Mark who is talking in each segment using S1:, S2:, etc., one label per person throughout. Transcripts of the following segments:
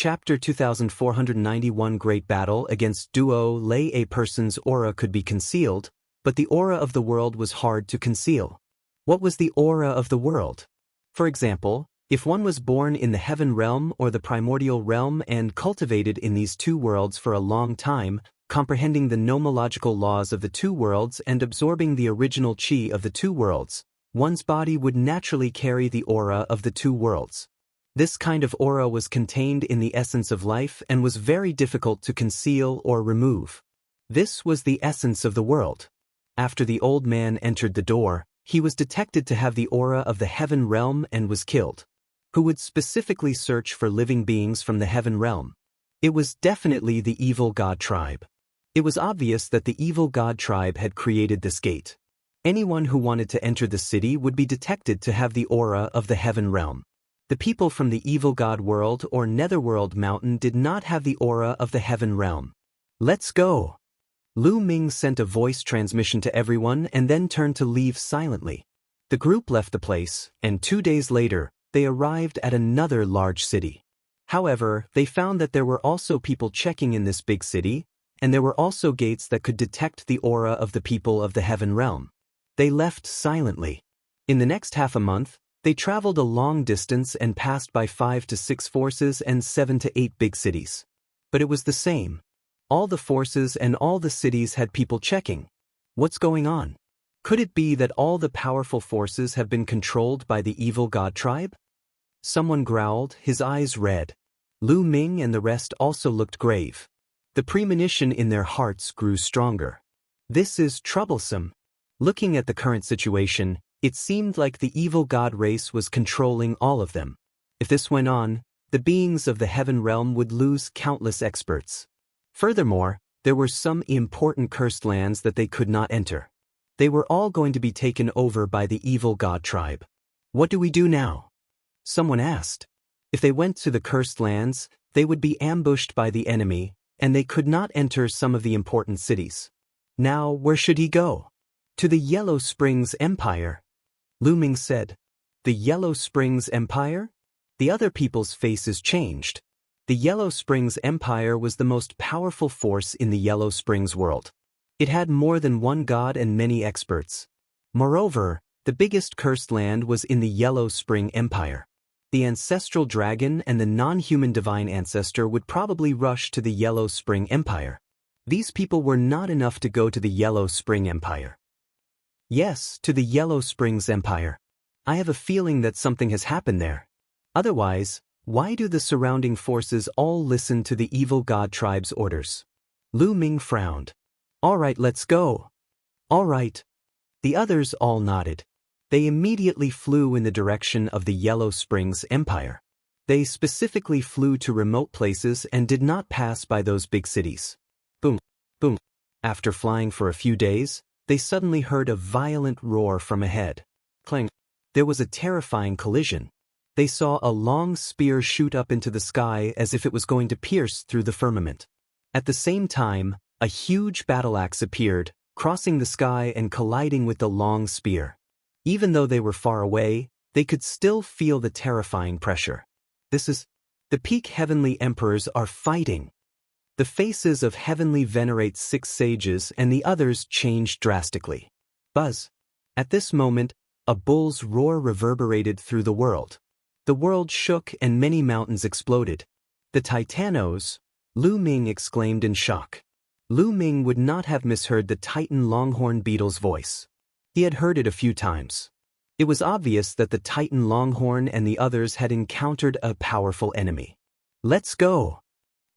S1: Chapter 2491 Great Battle against Duo Lay. A person's aura could be concealed, but the aura of the world was hard to conceal. What was the aura of the world? For example, if one was born in the heaven realm or the primordial realm and cultivated in these two worlds for a long time, comprehending the nomological laws of the two worlds and absorbing the original chi of the two worlds, one's body would naturally carry the aura of the two worlds. This kind of aura was contained in the essence of life and was very difficult to conceal or remove. This was the essence of the world. After the old man entered the door, he was detected to have the aura of the heaven realm and was killed. Who would specifically search for living beings from the heaven realm? It was definitely the evil god tribe. It was obvious that the evil god tribe had created this gate. Anyone who wanted to enter the city would be detected to have the aura of the heaven realm. The people from the evil god world or netherworld mountain did not have the aura of the heaven realm. Let's go! Lu Ming sent a voice transmission to everyone and then turned to leave silently. The group left the place, and 2 days later, they arrived at another large city. However, they found that there were also people checking in this big city, and there were also gates that could detect the aura of the people of the heaven realm. They left silently. In the next half a month, they traveled a long distance and passed by 5 to 6 forces and 7 to 8 big cities. But it was the same. All the forces and all the cities had people checking. What's going on? Could it be that all the powerful forces have been controlled by the evil god tribe? Someone growled, his eyes red. Lu Ming and the rest also looked grave. The premonition in their hearts grew stronger. This is troublesome. Looking at the current situation, it seemed like the evil god race was controlling all of them. If this went on, the beings of the heaven realm would lose countless experts. Furthermore, there were some important cursed lands that they could not enter. They were all going to be taken over by the evil god tribe. What do we do now? Someone asked. If they went to the cursed lands, they would be ambushed by the enemy, and they could not enter some of the important cities. Now, where should he go? To the Yellow Springs Empire. Lu Ming said. The Yellow Springs Empire? The other people's faces changed. The Yellow Springs Empire was the most powerful force in the Yellow Springs world. It had more than one god and many experts. Moreover, the biggest cursed land was in the Yellow Spring Empire. The ancestral dragon and the non-human divine ancestor would probably rush to the Yellow Spring Empire. These people were not enough to go to the Yellow Spring Empire. Yes, to the Yellow Springs Empire. I have a feeling that something has happened there. Otherwise, why do the surrounding forces all listen to the evil god tribe's orders? Lu Ming frowned. All right, let's go. All right. The others all nodded. They immediately flew in the direction of the Yellow Springs Empire. They specifically flew to remote places and did not pass by those big cities. Boom, boom. After flying for a few days, they suddenly heard a violent roar from ahead. Clang. There was a terrifying collision. They saw a long spear shoot up into the sky as if it was going to pierce through the firmament. At the same time, a huge battle axe appeared, crossing the sky and colliding with the long spear. Even though they were far away, they could still feel the terrifying pressure. The peak heavenly emperors are fighting. The faces of heavenly venerate 6 sages and the others changed drastically. Buzz. At this moment, a bull's roar reverberated through the world. The world shook and many mountains exploded. The Titanos, Lu Ming exclaimed in shock. Lu Ming would not have misheard the Titan Longhorn Beetle's voice. He had heard it a few times. It was obvious that the Titan Longhorn and the others had encountered a powerful enemy. Let's go!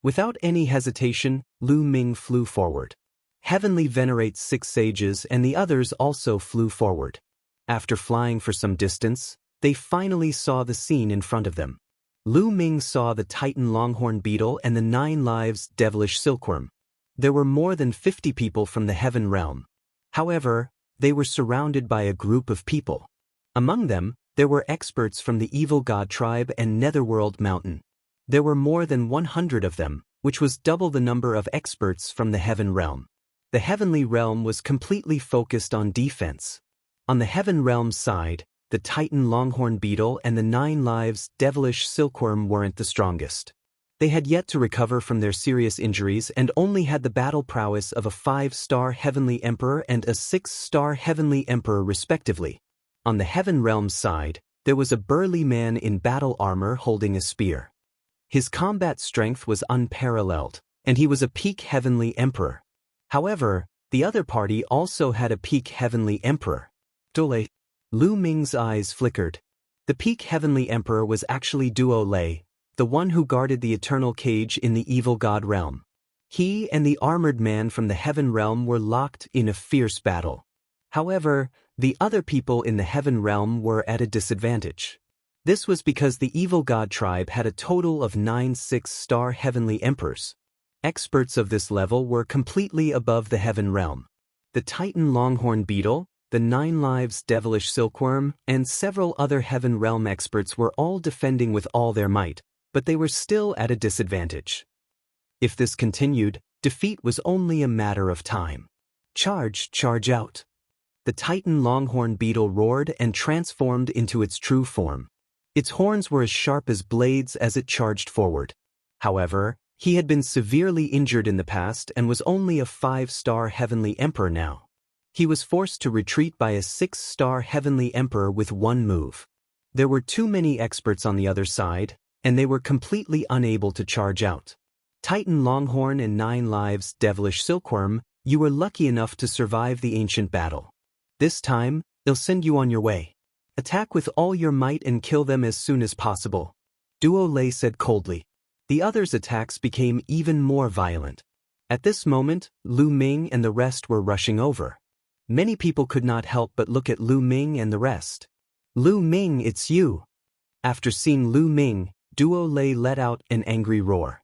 S1: Without any hesitation, Lu Ming flew forward. Heavenly venerates 6 sages and the others also flew forward. After flying for some distance, they finally saw the scene in front of them. Lu Ming saw the Titan Longhorn Beetle and the 9 lives devilish silkworm. There were more than 50 people from the heaven realm. However, they were surrounded by a group of people. Among them, there were experts from the evil god tribe and Netherworld Mountain. There were more than 100 of them, which was double the number of experts from the heaven realm. The heavenly realm was completely focused on defense. On the heaven realm side, the Titan Longhorn Beetle and the 9 lives devilish silkworm weren't the strongest. They had yet to recover from their serious injuries and only had the battle prowess of a 5-star Heavenly Emperor and a 6-star Heavenly Emperor respectively. On the Heaven Realm's side, there was a burly man in battle armor holding a spear. His combat strength was unparalleled, and he was a peak Heavenly Emperor. However, the other party also had a peak Heavenly Emperor. Dole. Lu Ming's eyes flickered. The peak Heavenly Emperor was actually Duo Lei, the one who guarded the eternal cage in the evil god realm. He and the armored man from the Heaven Realm were locked in a fierce battle. However, the other people in the Heaven Realm were at a disadvantage. This was because the evil god tribe had a total of 9 6-star Heavenly Emperors. Experts of this level were completely above the Heaven Realm. The Titan Longhorn Beetle, the 9 Lives Devilish Silkworm, and several other Heaven Realm experts were all defending with all their might, but they were still at a disadvantage. If this continued, defeat was only a matter of time. Charge out. The Titan Longhorn Beetle roared and transformed into its true form. Its horns were as sharp as blades as it charged forward. However, he had been severely injured in the past and was only a 5-star Heavenly Emperor now. He was forced to retreat by a 6-star Heavenly Emperor with one move. There were too many experts on the other side, and they were completely unable to charge out. Titan Longhorn and 9 Lives Devilish Silkworm, you were lucky enough to survive the ancient battle. This time, they'll send you on your way. Attack with all your might and kill them as soon as possible. Duo Lei said coldly. The others' attacks became even more violent. At this moment, Lu Ming and the rest were rushing over. Many people could not help but look at Lu Ming and the rest. Lu Ming, it's you. After seeing Lu Ming, Duo Lei let out an angry roar.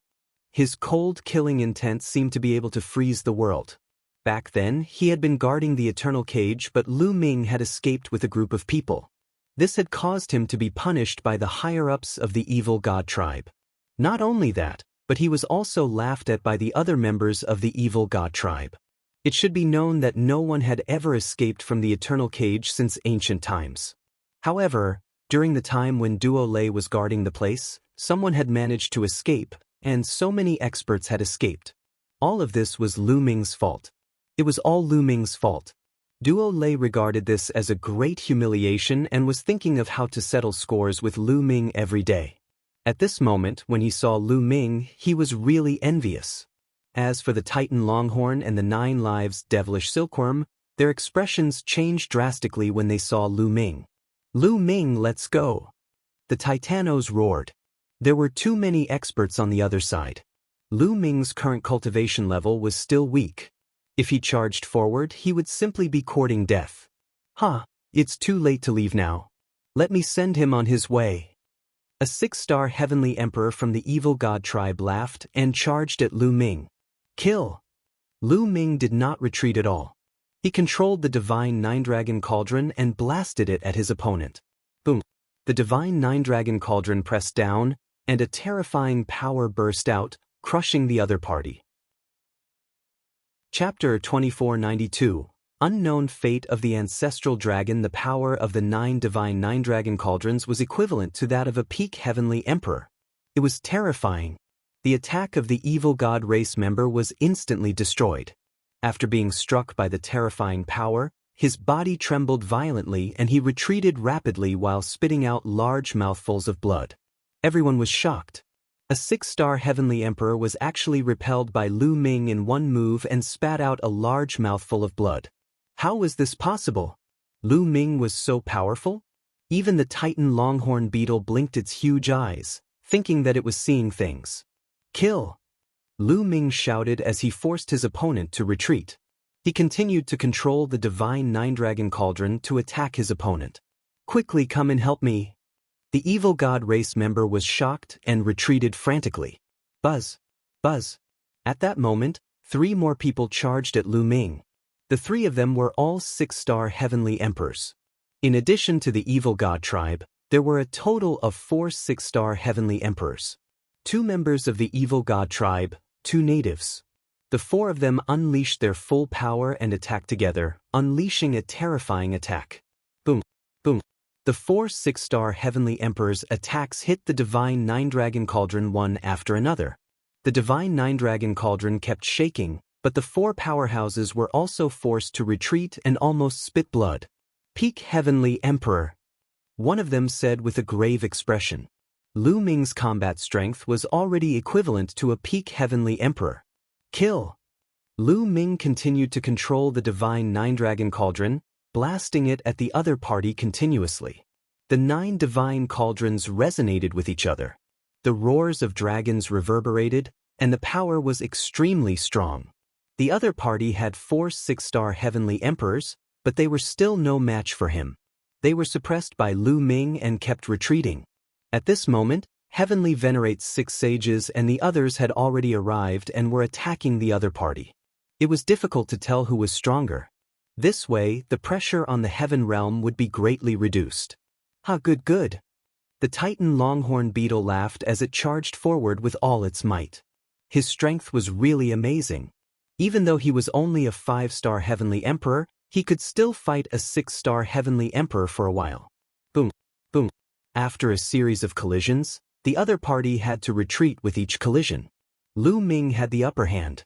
S1: His cold killing intent seemed to be able to freeze the world. Back then, he had been guarding the eternal cage, but Lu Ming had escaped with a group of people. This had caused him to be punished by the higher-ups of the evil god tribe. Not only that, but he was also laughed at by the other members of the evil god tribe. It should be known that no one had ever escaped from the eternal cage since ancient times. However, during the time when Duo Lei was guarding the place, someone had managed to escape, and so many experts had escaped. All of this was Lu Ming's fault. It was all Lu Ming's fault. Duo Lei regarded this as a great humiliation and was thinking of how to settle scores with Lu Ming every day. At this moment, when he saw Lu Ming, he was really envious. As for the Titan Longhorn and the 9 Lives Devilish Silkworm, their expressions changed drastically when they saw Lu Ming. Lu Ming, let's go. The Titanos roared. There were too many experts on the other side. Lu Ming's current cultivation level was still weak. If he charged forward, he would simply be courting death. It's too late to leave now. Let me send him on his way. A 6-star Heavenly Emperor from the evil god tribe laughed and charged at Lu Ming. Kill! Lu Ming did not retreat at all. He controlled the Divine 9-Dragon Cauldron and blasted it at his opponent. Boom! The Divine 9-Dragon Cauldron pressed down, and a terrifying power burst out, crushing the other party. Chapter 2492, Unknown Fate of the Ancestral Dragon. The power of the 9 Divine 9-Dragon Cauldrons was equivalent to that of a peak Heavenly Emperor. It was terrifying. The attack of the evil god race member was instantly destroyed. After being struck by the terrifying power, his body trembled violently and he retreated rapidly while spitting out large mouthfuls of blood. Everyone was shocked. A 6-star Heavenly Emperor was actually repelled by Lu Ming in one move and spat out a large mouthful of blood. How was this possible? Lu Ming was so powerful? Even the Titan Longhorn Beetle blinked its huge eyes, thinking that it was seeing things. Kill! Lu Ming shouted as he forced his opponent to retreat. He continued to control the Divine 9-Dragon Cauldron to attack his opponent. Quickly come and help me! The evil god race member was shocked and retreated frantically. Buzz! Buzz! At that moment, 3 more people charged at Lu Ming. The 3 of them were all 6-star Heavenly Emperors. In addition to the evil god tribe, there were a total of 4 6-star Heavenly Emperors. 2 members of the evil god tribe, 2 natives. The 4 of them unleashed their full power and attacked together, unleashing a terrifying attack. Boom! Boom! The 4 six-star heavenly emperors' attacks hit the divine nine-dragon cauldron one after another. The divine nine-dragon cauldron kept shaking, but the 4 powerhouses were also forced to retreat and almost spit blood. "Peak Heavenly Emperor," one of them said with a grave expression. Lu Ming's combat strength was already equivalent to a peak Heavenly Emperor. "Kill!" Lu Ming continued to control the divine nine-dragon cauldron, blasting it at the other party continuously. The 9 divine cauldrons resonated with each other. The roars of dragons reverberated, and the power was extremely strong. The other party had 4 six-star heavenly emperors, but they were still no match for him. They were suppressed by Lu Ming and kept retreating. At this moment, Heavenly venerates 6 sages and the others had already arrived and were attacking the other party. It was difficult to tell who was stronger. This way, the pressure on the heaven realm would be greatly reduced. Good. The Titan Longhorn Beetle laughed as it charged forward with all its might. His strength was really amazing. Even though he was only a 5-star heavenly emperor, he could still fight a 6-star heavenly emperor for a while. Boom, boom. After a series of collisions, the other party had to retreat with each collision. Lu Ming had the upper hand.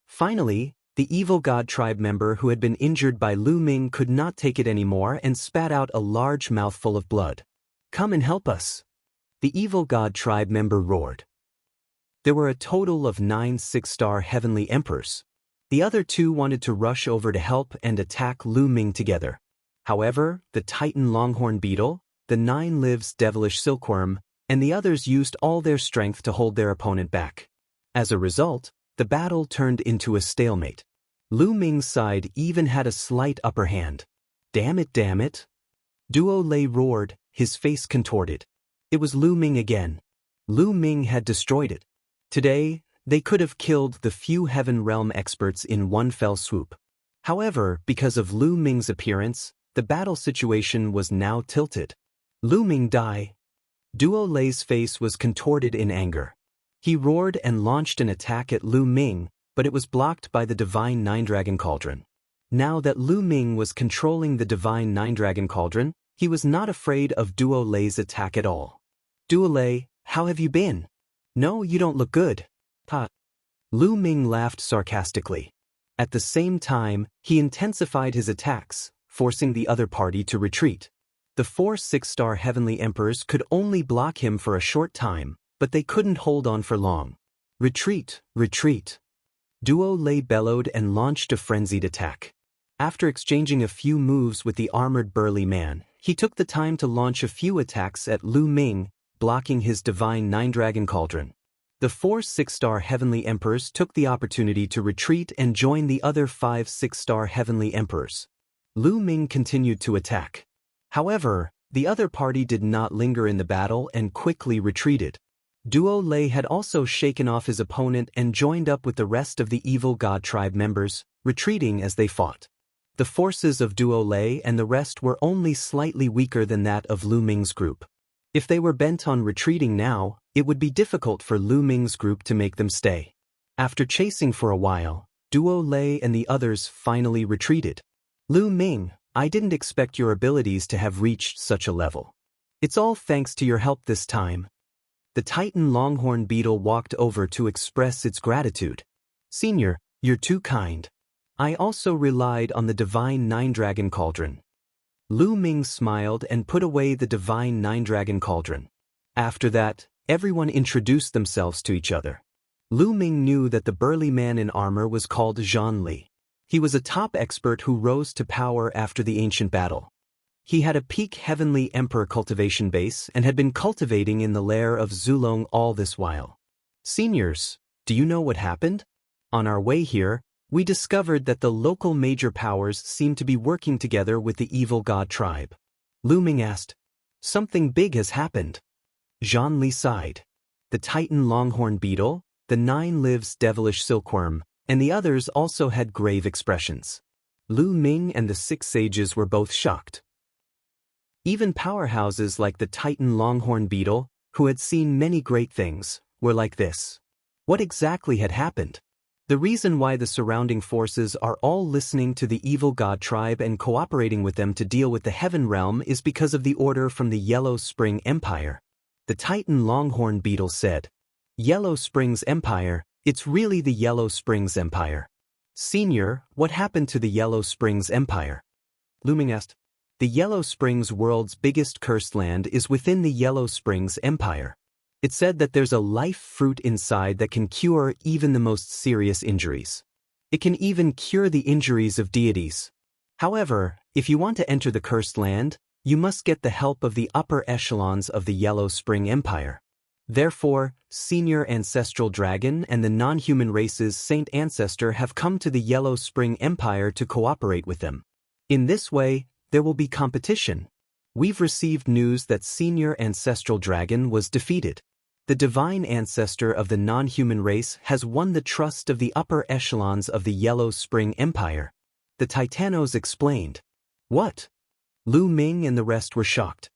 S1: Finally, the evil god tribe member who had been injured by Lu Ming could not take it anymore and spat out a large mouthful of blood. "Come and help us!" the evil god tribe member roared. There were a total of 9 6-star heavenly emperors. The other 2 wanted to rush over to help and attack Lu Ming together. However, the Titan Longhorn Beetle, the 9 Lives Devilish Silkworm, and the others used all their strength to hold their opponent back. As a result, the battle turned into a stalemate. Lu Ming's side even had a slight upper hand. Damn it! Duo Lei roared, his face contorted. It was Lu Ming again. Lu Ming had destroyed it. Today, they could have killed the few Heaven Realm experts in one fell swoop. However, because of Lu Ming's appearance, the battle situation was now tilted. Lu Ming die. Duo Lei's face was contorted in anger. He roared and launched an attack at Lu Ming, but it was blocked by the Divine Nine-Dragon Cauldron. Now that Lu Ming was controlling the Divine Nine-Dragon Cauldron, he was not afraid of Duo Lei's attack at all. "Duo Lei, how have you been?" "No, you don't look good." Lu Ming laughed sarcastically. At the same time, he intensified his attacks, forcing the other party to retreat. The 4 6-star heavenly emperors could only block him for a short time, but they couldn't hold on for long. "Retreat! Duo Lei bellowed and launched a frenzied attack. After exchanging a few moves with the armored burly man, he took the time to launch a few attacks at Lu Ming, blocking his divine nine-dragon cauldron. The 4 6-star heavenly emperors took the opportunity to retreat and join the other 5 6-star heavenly emperors. Lu Ming continued to attack. However, the other party did not linger in the battle and quickly retreated. Duo Lei had also shaken off his opponent and joined up with the rest of the evil god tribe members, retreating as they fought. The forces of Duo Lei and the rest were only slightly weaker than that of Lu Ming's group. If they were bent on retreating now, it would be difficult for Lu Ming's group to make them stay. After chasing for a while, Duo Lei and the others finally retreated. "Lu Ming, I didn't expect your abilities to have reached such a level. It's all thanks to your help this time." The Titan Longhorn Beetle walked over to express its gratitude. "Senior, you're too kind. I also relied on the Divine Nine-Dragon Cauldron." Lu Ming smiled and put away the Divine Nine-Dragon Cauldron. After that, everyone introduced themselves to each other. Lu Ming knew that the burly man in armor was called Zhan Li. He was a top expert who rose to power after the ancient battle. He had a peak heavenly emperor cultivation base and had been cultivating in the lair of Zulong all this while. "Seniors, do you know what happened? On our way here, we discovered that the local major powers seem to be working together with the evil god tribe." Lu Ming asked. "Something big has happened." Zhan Li sighed. The Titan Longhorn Beetle, the 9 Lives Devilish Silkworm, and the others also had grave expressions. Lu Ming and the 6 sages were both shocked. Even powerhouses like the Titan Longhorn Beetle, who had seen many great things, were like this. What exactly had happened? The reason why the surrounding forces are all listening to the evil god tribe and cooperating with them to deal with the heaven realm is because of the order from the Yellow Spring Empire. The Titan longhorn beetle said. Yellow Springs Empire, it's really the Yellow Springs Empire. Senior, what happened to the Yellow Springs Empire? Looming asked. The Yellow Springs world's biggest cursed land is within the Yellow Springs Empire. It said that there's a life fruit inside that can cure even the most serious injuries. It can even cure the injuries of deities. However, if you want to enter the cursed land, you must get the help of the upper echelons of the Yellow Spring Empire. Therefore, Senior Ancestral Dragon and the non-human race's Saint Ancestor have come to the Yellow Spring Empire to cooperate with them. In this way, there will be competition. We've received news that Senior Ancestral Dragon was defeated. The divine ancestor of the non-human race has won the trust of the upper echelons of the Yellow Spring Empire. The Titanos explained. What? Lu Ming and the rest were shocked.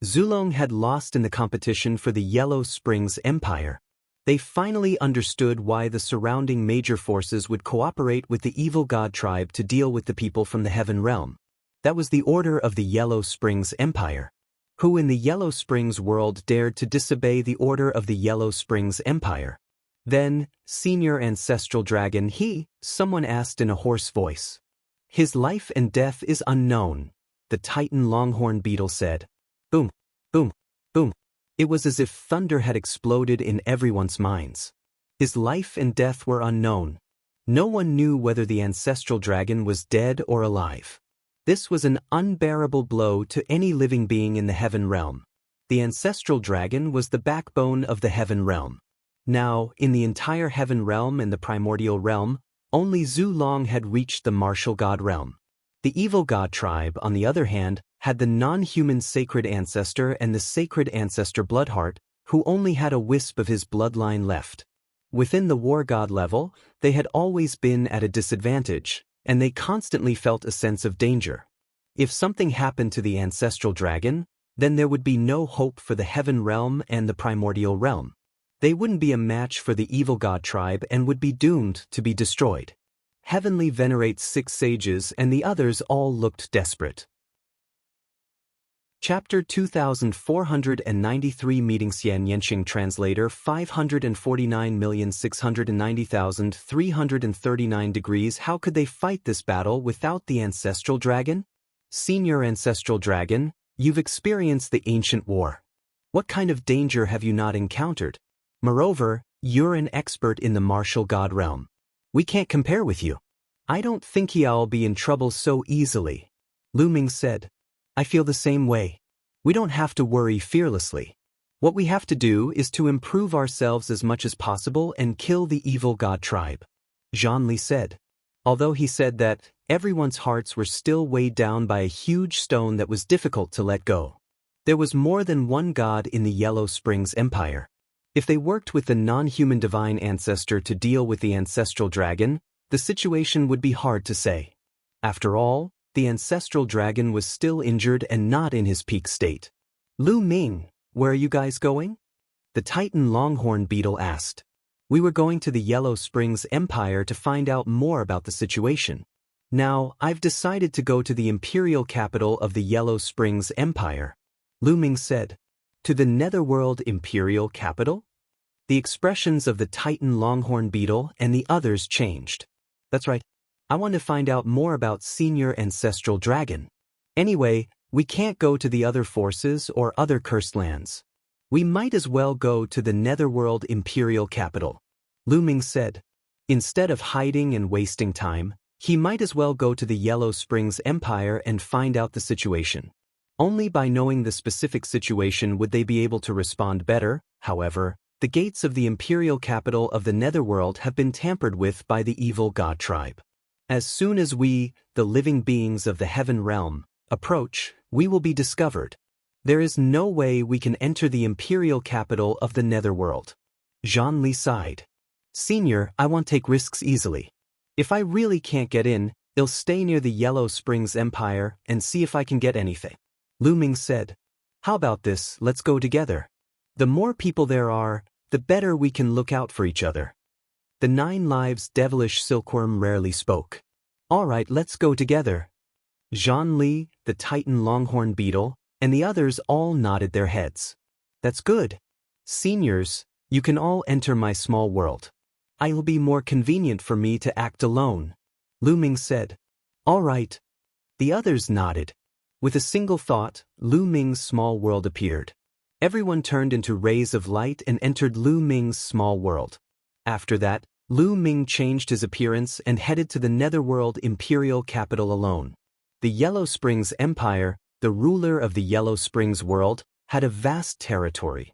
S1: Zulong had lost in the competition for the Yellow Springs Empire. They finally understood why the surrounding major forces would cooperate with the evil god tribe to deal with the people from the heaven realm. That was the order of the Yellow Springs Empire. Who in the Yellow Springs world dared to disobey the order of the Yellow Springs Empire? Then, Senior Ancestral Dragon someone asked in a hoarse voice. His life and death is unknown, the Titan longhorn beetle said. Boom, boom, boom. It was as if thunder had exploded in everyone's minds. His life and death were unknown. No one knew whether the ancestral dragon was dead or alive. This was an unbearable blow to any living being in the heaven realm. The ancestral dragon was the backbone of the heaven realm. Now, in the entire heaven realm and the primordial realm, only Zulong had reached the martial god realm. The evil god tribe, on the other hand, had the non-human sacred ancestor and the sacred ancestor Bloodheart, who only had a wisp of his bloodline left. Within the war god level, they had always been at a disadvantage, and they constantly felt a sense of danger. If something happened to the ancestral dragon, then there would be no hope for the heaven realm and the primordial realm. They wouldn't be a match for the evil god tribe and would be doomed to be destroyed. Heavenly venerates 6 sages and the others all looked desperate. Chapter 2493 Meeting Xian Yenxing Translator 549,690,339 degrees. How could they fight this battle without the ancestral dragon? Senior Ancestral Dragon, you've experienced the ancient war. What kind of danger have you not encountered? Moreover, you're an expert in the martial god realm. We can't compare with you. I don't think I'll be in trouble so easily. Lu Ming said. I feel the same way. We don't have to worry fearlessly. What we have to do is to improve ourselves as much as possible and kill the evil god tribe. Zhang Li said. Although he said that, everyone's hearts were still weighed down by a huge stone that was difficult to let go. There was more than one god in the Yellow Springs Empire. If they worked with the non-human divine ancestor to deal with the ancestral dragon, the situation would be hard to say. After all, the ancestral dragon was still injured and not in his peak state. Lu Ming, where are you guys going? The Titan longhorn beetle asked. We were going to the Yellow Springs Empire to find out more about the situation. Now, I've decided to go to the imperial capital of the Yellow Springs Empire. Lu Ming said. To the Netherworld imperial capital? The expressions of the Titan longhorn beetle and the others changed. That's right. I want to find out more about Senior Ancestral Dragon. Anyway, we can't go to the other forces or other cursed lands. We might as well go to the Netherworld imperial capital. Lu Ming said. Instead of hiding and wasting time, he might as well go to the Yellow Springs Empire and find out the situation. Only by knowing the specific situation would they be able to respond better. However, the gates of the imperial capital of the Netherworld have been tampered with by the evil god tribe. As soon as we, the living beings of the heaven realm, approach, we will be discovered. There is no way we can enter the imperial capital of the Netherworld. Zhang Li sighed. Senior, I won't take risks easily. If I really can't get in, I'll stay near the Yellow Springs Empire and see if I can get anything. Lu Ming said. How about this, let's go together. The more people there are, the better we can look out for each other. The 9 lives devilish silkworm rarely spoke. All right, let's go together. Jean Li, the Titan longhorn beetle, and the others all nodded their heads. That's good. Seniors, you can all enter my small world. It'll be more convenient for me to act alone, Lu Ming said. All right. The others nodded. With a single thought, Lu Ming's small world appeared. Everyone turned into rays of light and entered Lu Ming's small world. After that, Lu Ming changed his appearance and headed to the Netherworld imperial capital alone. The Yellow Springs Empire, the ruler of the Yellow Springs world, had a vast territory.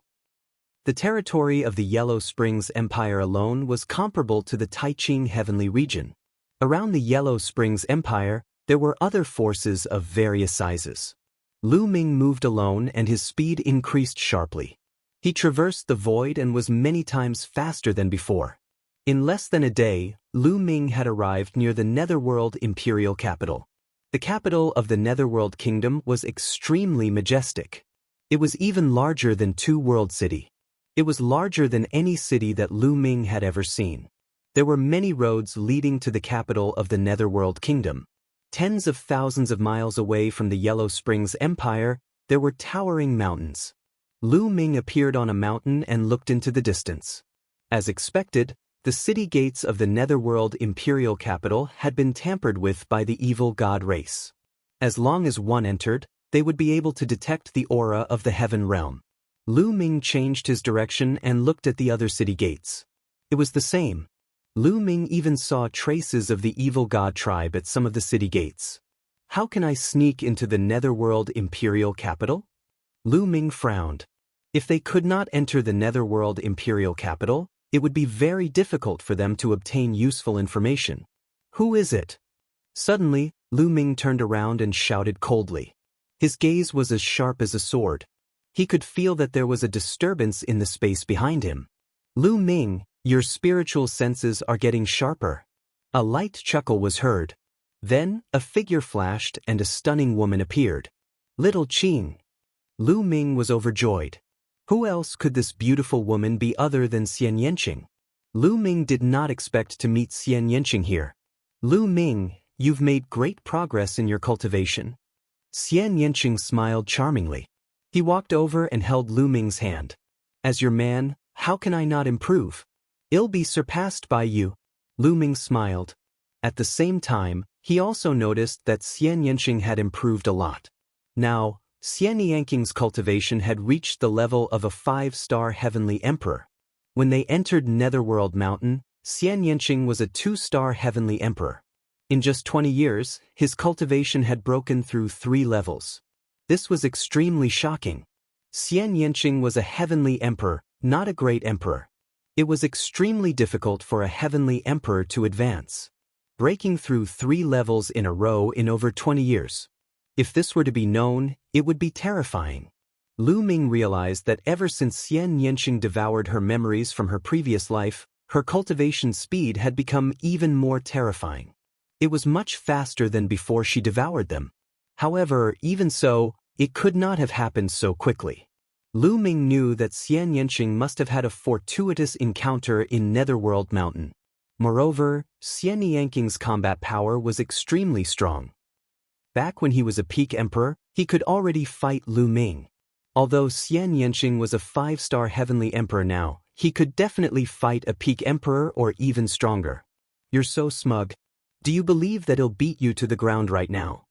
S1: The territory of the Yellow Springs Empire alone was comparable to the Taiching Heavenly region. Around the Yellow Springs Empire, there were other forces of various sizes. Lu Ming moved alone and his speed increased sharply. He traversed the void and was many times faster than before. In less than a day, Lu Ming had arrived near the Netherworld imperial capital. The capital of the Netherworld Kingdom was extremely majestic. It was even larger than Two World City. It was larger than any city that Lu Ming had ever seen. There were many roads leading to the capital of the Netherworld Kingdom. Tens of thousands of miles away from the Yellow Springs Empire, there were towering mountains. Lu Ming appeared on a mountain and looked into the distance. As expected, the city gates of the Netherworld imperial capital had been tampered with by the evil god race. As long as one entered, they would be able to detect the aura of the heaven realm. Lu Ming changed his direction and looked at the other city gates. It was the same. Lu Ming even saw traces of the evil god tribe at some of the city gates. How can I sneak into the Netherworld imperial capital? Lu Ming frowned. If they could not enter the Netherworld imperial capital, it would be very difficult for them to obtain useful information. Who is it? Suddenly, Lu Ming turned around and shouted coldly. His gaze was as sharp as a sword. He could feel that there was a disturbance in the space behind him. Lu Ming, your spiritual senses are getting sharper. A light chuckle was heard. Then, a figure flashed and a stunning woman appeared. Little Qing. Lu Ming was overjoyed. Who else could this beautiful woman be other than Xian Yanqing? Lu Ming did not expect to meet Xian Yanqing here. Lu Ming, you've made great progress in your cultivation. Xian Yanqing smiled charmingly. He walked over and held Lu Ming's hand. As your man, how can I not improve? I'll be surpassed by you. Lu Ming smiled. At the same time, he also noticed that Xian Yanqing had improved a lot. Now, Xian Yanqing's cultivation had reached the level of a 5-star heavenly emperor. When they entered Netherworld Mountain, Xian Yanqing was a 2-star heavenly emperor. In just 20 years, his cultivation had broken through 3 levels. This was extremely shocking. Xian Yanqing was a heavenly emperor, not a great emperor. It was extremely difficult for a heavenly emperor to advance, breaking through 3 levels in a row in over 20 years. If this were to be known, it would be terrifying. Lu Ming realized that ever since Xian Yanqing devoured her memories from her previous life, her cultivation speed had become even more terrifying. It was much faster than before she devoured them. However, even so, it could not have happened so quickly. Lu Ming knew that Xian Yanqing must have had a fortuitous encounter in Netherworld Mountain. Moreover, Xian Yanqing's combat power was extremely strong. Back when he was a peak emperor, he could already fight Lu Ming. Although Xian Yanqing was a 5-star heavenly emperor now, he could definitely fight a peak emperor or even stronger. You're so smug. Do you believe that he'll beat you to the ground right now?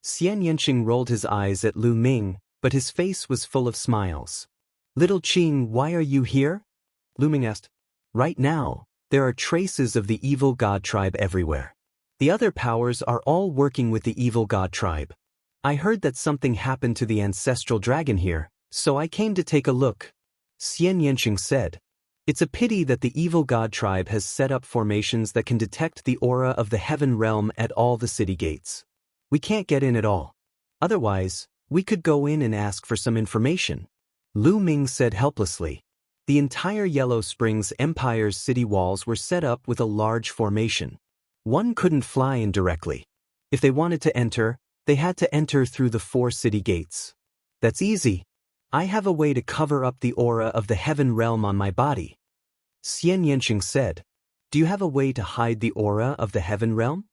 S1: Xian Yanqing rolled his eyes at Lu Ming, but his face was full of smiles. Little Qing, why are you here? Lu Ming asked. Right now, there are traces of the evil god tribe everywhere. The other powers are all working with the evil god tribe. I heard that something happened to the ancestral dragon here, so I came to take a look. Xian Yanqing said. It's a pity that the evil god tribe has set up formations that can detect the aura of the heaven realm at all the city gates. We can't get in at all. Otherwise, we could go in and ask for some information. Lu Ming said helplessly. The entire Yellow Springs Empire's city walls were set up with a large formation. One couldn't fly in directly. If they wanted to enter, they had to enter through the 4 city gates. That's easy. I have a way to cover up the aura of the heaven realm on my body. Xian Yanqing said. Do you have a way to hide the aura of the heaven realm?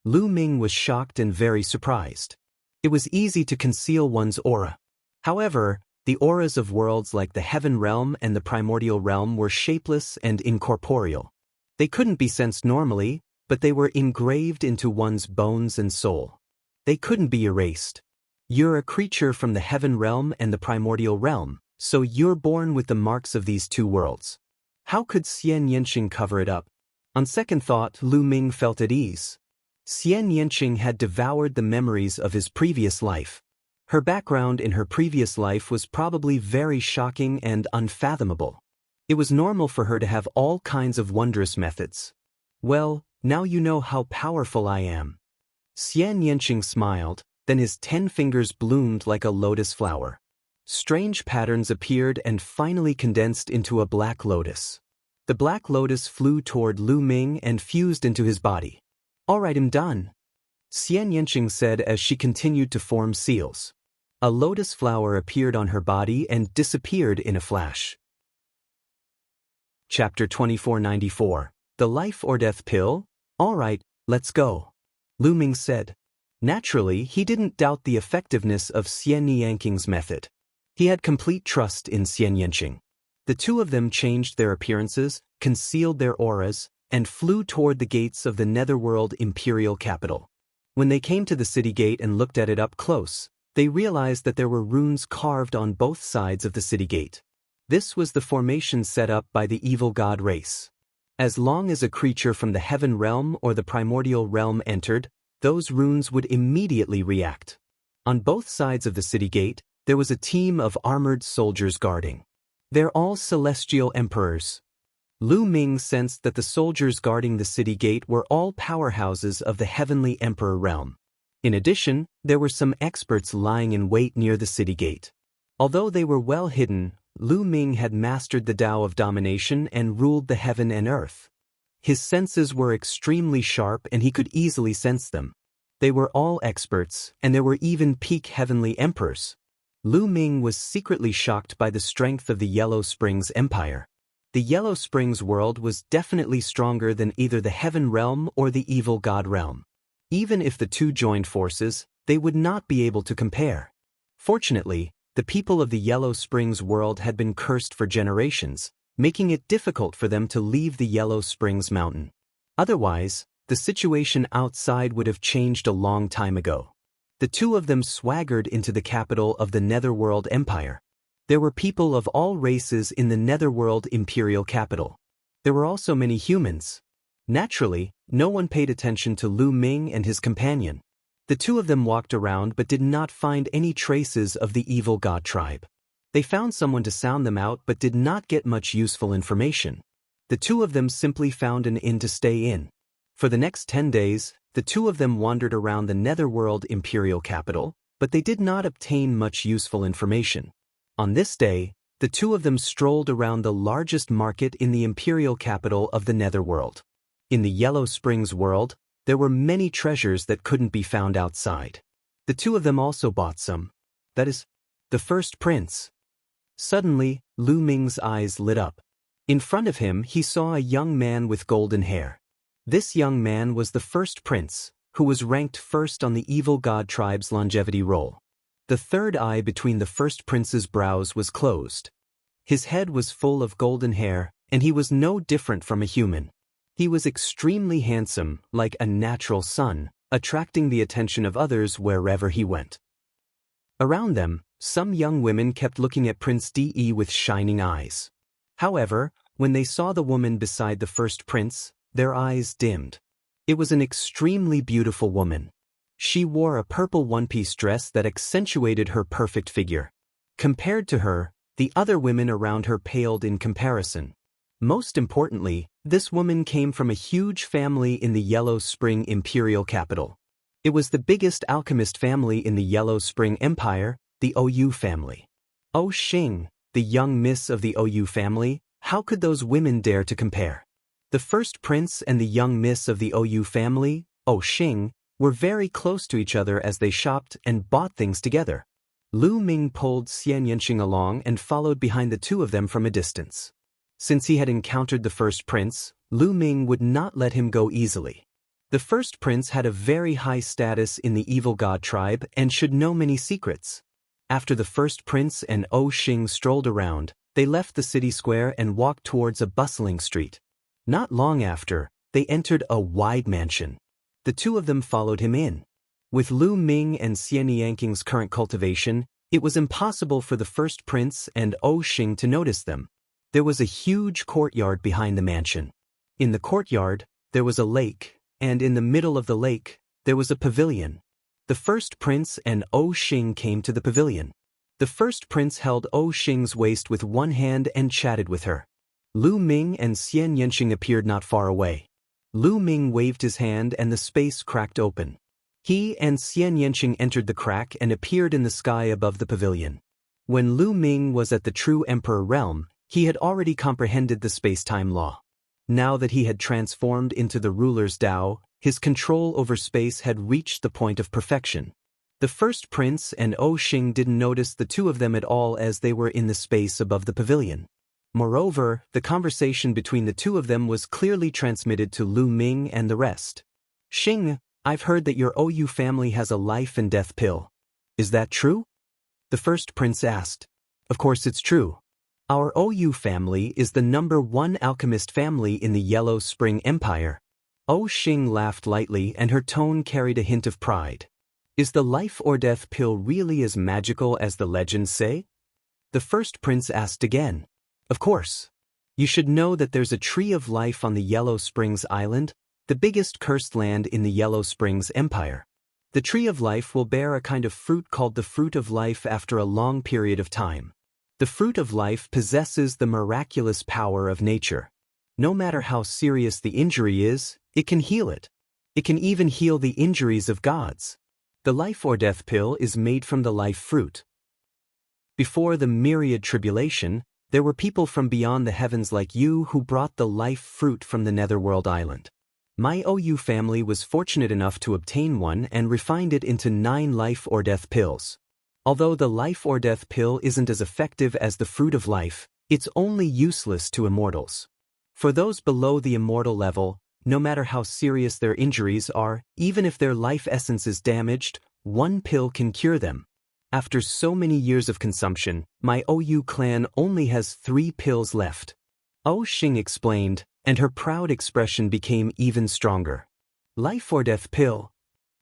S1: Lu Ming was shocked and very surprised. It was easy to conceal one's aura. However, the auras of worlds like the heaven realm and the primordial realm were shapeless and incorporeal. They couldn't be sensed normally, but they were engraved into one's bones and soul. They couldn't be erased. You're a creature from the heaven realm and the primordial realm, so you're born with the marks of these two worlds. How could Xian Yanqing cover it up? On second thought, Lu Ming felt at ease. Xian Yanqing had devoured the memories of his previous life. Her background in her previous life was probably very shocking and unfathomable. It was normal for her to have all kinds of wondrous methods. Well, now you know how powerful I am. Xian Yanqing smiled, then his 10 fingers bloomed like a lotus flower. Strange patterns appeared and finally condensed into a black lotus. The black lotus flew toward Lu Ming and fused into his body. All right, I'm done, Xian Yanqing said as she continued to form seals. A lotus flower appeared on her body and disappeared in a flash. Chapter 2494. The Life or Death Pill? All right, let's go, Lu Ming said. Naturally, he didn't doubt the effectiveness of Xian Yanqing's method. He had complete trust in Xian Yanqing. The two of them changed their appearances, concealed their auras, and flew toward the gates of the netherworld imperial capital. When they came to the city gate and looked at it up close, they realized that there were runes carved on both sides of the city gate. This was the formation set up by the evil god race. As long as a creature from the heaven realm or the primordial realm entered, those runes would immediately react. On both sides of the city gate, there was a team of armored soldiers guarding. They're all celestial emperors. Lu Ming sensed that the soldiers guarding the city gate were all powerhouses of the heavenly emperor realm. In addition, there were some experts lying in wait near the city gate. Although they were well hidden, Lu Ming had mastered the Tao of domination and ruled the heaven and earth. His senses were extremely sharp and he could easily sense them. They were all experts, and there were even peak heavenly emperors. Lu Ming was secretly shocked by the strength of the Yellow Springs Empire. The Yellow Springs world was definitely stronger than either the heaven realm or the evil god realm. Even if the two joined forces, they would not be able to compare. Fortunately, the people of the Yellow Springs world had been cursed for generations, making it difficult for them to leave the Yellow Springs mountain. Otherwise, the situation outside would have changed a long time ago. The two of them swaggered into the capital of the Netherworld Empire. There were people of all races in the Netherworld Imperial capital. There were also many humans. Naturally, no one paid attention to Lu Ming and his companion. The two of them walked around but did not find any traces of the evil god tribe. They found someone to sound them out but did not get much useful information. The two of them simply found an inn to stay in. For the next 10 days, the two of them wandered around the Netherworld Imperial capital, but they did not obtain much useful information. On this day, the two of them strolled around the largest market in the imperial capital of the Netherworld. In the Yellow Springs world, there were many treasures that couldn't be found outside. The two of them also bought some. That is, the first prince. Suddenly, Lu Ming's eyes lit up. In front of him, he saw a young man with golden hair. This young man was the first prince, who was ranked first on the evil god tribe's longevity roll. The third eye between the first prince's brows was closed. His head was full of golden hair, and he was no different from a human. He was extremely handsome, like a natural sun, attracting the attention of others wherever he went. Around them, some young women kept looking at Prince De with shining eyes. However, when they saw the woman beside the first prince, their eyes dimmed. It was an extremely beautiful woman. She wore a purple one-piece dress that accentuated her perfect figure. Compared to her, the other women around her paled in comparison. Most importantly, this woman came from a huge family in the Yellow Spring Imperial capital. It was the biggest alchemist family in the Yellow Spring Empire, the OU family. Oh Xing, the young miss of the OU family, how could those women dare to compare? The first prince and the young miss of the OU family, Oh Xing, were very close to each other as they shopped and bought things together. Lu Ming pulled Xian Yanqing along and followed behind the two of them from a distance. Since he had encountered the first prince, Lu Ming would not let him go easily. The first prince had a very high status in the evil god tribe and should know many secrets. After the first prince and Xing strolled around, they left the city square and walked towards a bustling street. Not long after, they entered a wide mansion. The two of them followed him in. With Lu Ming and Xian Yangqing's current cultivation, it was impossible for the first prince and Xing to notice them. There was a huge courtyard behind the mansion. In the courtyard, there was a lake, and in the middle of the lake, there was a pavilion. The first prince and Xing came to the pavilion. The first prince held Xing's waist with one hand and chatted with her. Lu Ming and Xian Yangqing appeared not far away. Lu Ming waved his hand and the space cracked open. He and Xian Yangqing entered the crack and appeared in the sky above the pavilion. When Lu Ming was at the true emperor realm, he had already comprehended the space-time law. Now that he had transformed into the ruler's Tao, his control over space had reached the point of perfection. The first prince and Xing didn't notice the two of them at all as they were in the space above the pavilion. Moreover, the conversation between the two of them was clearly transmitted to Lu Ming and the rest. "Xing, I've heard that your OU family has a life and death pill. Is that true?" The first prince asked. "Of course it's true. Our OU family is the #1 alchemist family in the Yellow Spring Empire." Xing laughed lightly and her tone carried a hint of pride. "Is the life or death pill really as magical as the legends say?" The first prince asked again. "Of course. You should know that there's a tree of life on the Yellow Springs Island, the biggest cursed land in the Yellow Springs Empire. The tree of life will bear a kind of fruit called the fruit of life after a long period of time. The fruit of life possesses the miraculous power of nature. No matter how serious the injury is, it can heal it. It can even heal the injuries of gods. The life or death pill is made from the life fruit. Before the Myriad tribulation, there were people from beyond the heavens like you who brought the life fruit from the Netherworld Island. My OU family was fortunate enough to obtain one and refined it into 9 life or death pills. Although the life or death pill isn't as effective as the fruit of life, it's only useless to immortals. For those below the immortal level, no matter how serious their injuries are, even if their life essence is damaged, one pill can cure them. After so many years of consumption, my OU clan only has 3 pills left." Xing explained, and her proud expression became even stronger. "Life or death pill?"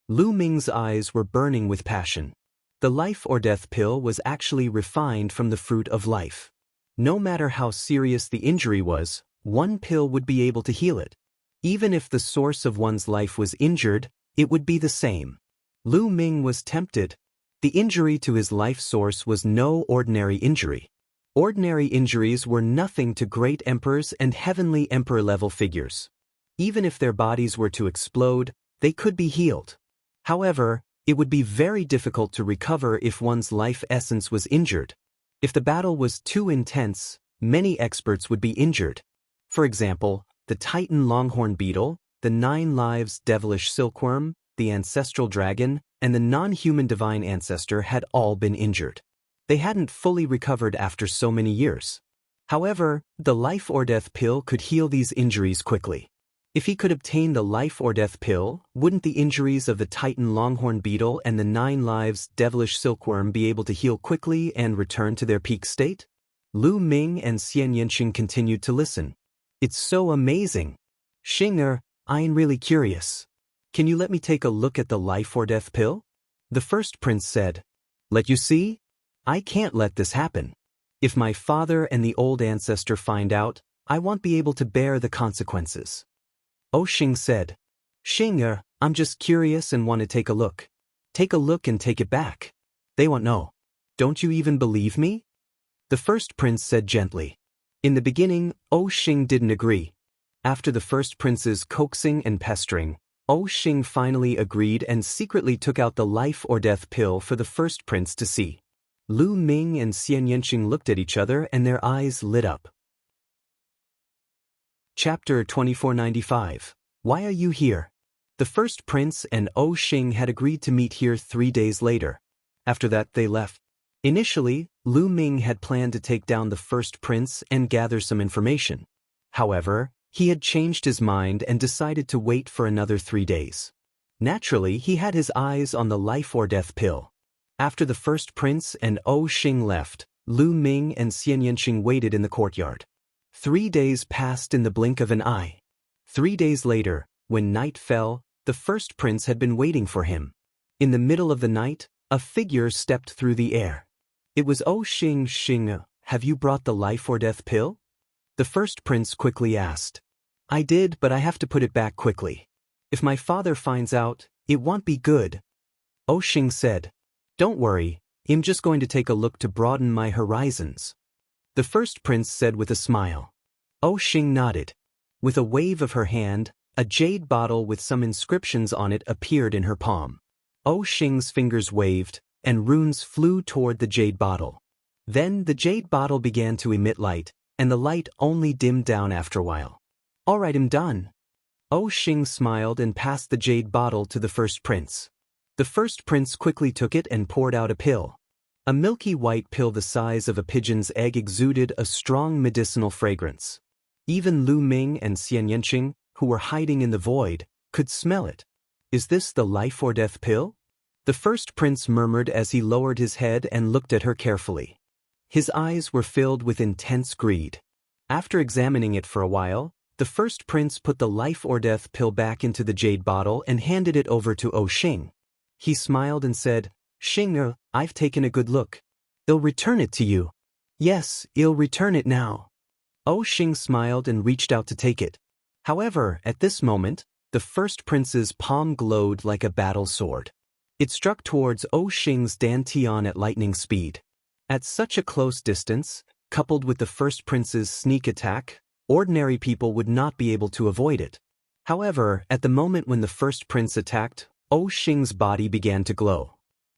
S1: Lu Ming's eyes were burning with passion. The life or death pill was actually refined from the fruit of life. No matter how serious the injury was, one pill would be able to heal it. Even if the source of one's life was injured, it would be the same. Lu Ming was tempted. The injury to his life source was no ordinary injury. Ordinary injuries were nothing to great emperors and heavenly emperor-level figures. Even if their bodies were to explode, they could be healed. However, it would be very difficult to recover if one's life essence was injured. If the battle was too intense, many experts would be injured. For example, the Titan longhorn beetle, the 9 lives devilish silkworm, the ancestral dragon, and the non-human divine ancestor had all been injured. They hadn't fully recovered after so many years. However, the life or death pill could heal these injuries quickly. If he could obtain the life or death pill, wouldn't the injuries of the Titan longhorn beetle and the 9 lives devilish silkworm be able to heal quickly and return to their peak state? Lu Ming and Xian Yangqing continued to listen. "It's so amazing. Xing, I'm really curious. Can you let me take a look at the life or death pill?" The first prince said. "Let you see? I can't let this happen. If my father and the old ancestor find out, I won't be able to bear the consequences." Xing said. "Xing, I'm just curious and want to take a look. Take a look and take it back. They won't know. Don't you even believe me?" The first prince said gently. In the beginning, Xing didn't agree. After the first prince's coaxing and pestering, Xing finally agreed and secretly took out the life or death pill for the first prince to see. Lu Ming and Xian Yangqing looked at each other and their eyes lit up. Chapter 2495. Why are you here? The first prince and Xing had agreed to meet here 3 days later. After that they left. Initially, Lu Ming had planned to take down the first prince and gather some information. However, he had changed his mind and decided to wait for another 3 days. Naturally, he had his eyes on the life or death pill. After the first prince and Xing left, Lu Ming and Xianyanqing waited in the courtyard. 3 days passed in the blink of an eye. 3 days later, when night fell, the first prince had been waiting for him. In the middle of the night, a figure stepped through the air. It was Xing. Have you brought the life or death pill? The first prince quickly asked. I did, but I have to put it back quickly. If my father finds out, it won't be good. Xing said. Don't worry, I'm just going to take a look to broaden my horizons. The first prince said with a smile. Xing nodded. With a wave of her hand, a jade bottle with some inscriptions on it appeared in her palm. Xing's fingers waved, and runes flew toward the jade bottle. Then the jade bottle began to emit light, and the light only dimmed down after a while. All right, I'm done. Xing smiled and passed the jade bottle to the first prince. The first prince quickly took it and poured out a pill. A milky white pill the size of a pigeon's egg exuded a strong medicinal fragrance. Even Lu Ming and Xianyanqing, who were hiding in the void, could smell it. Is this the life or death pill? The first prince murmured as he lowered his head and looked at her carefully. His eyes were filled with intense greed. After examining it for a while, the first prince put the life or death pill back into the jade bottle and handed it over to Xing. He smiled and said, Xing, I've taken a good look. I'll return it to you. Yes, I'll return it now. Xing smiled and reached out to take it. However, at this moment, the first prince's palm glowed like a battle sword. It struck towards Xing's dantian at lightning speed. At such a close distance, coupled with the first prince's sneak attack, ordinary people would not be able to avoid it. However, at the moment when the first prince attacked, Xing's body began to glow.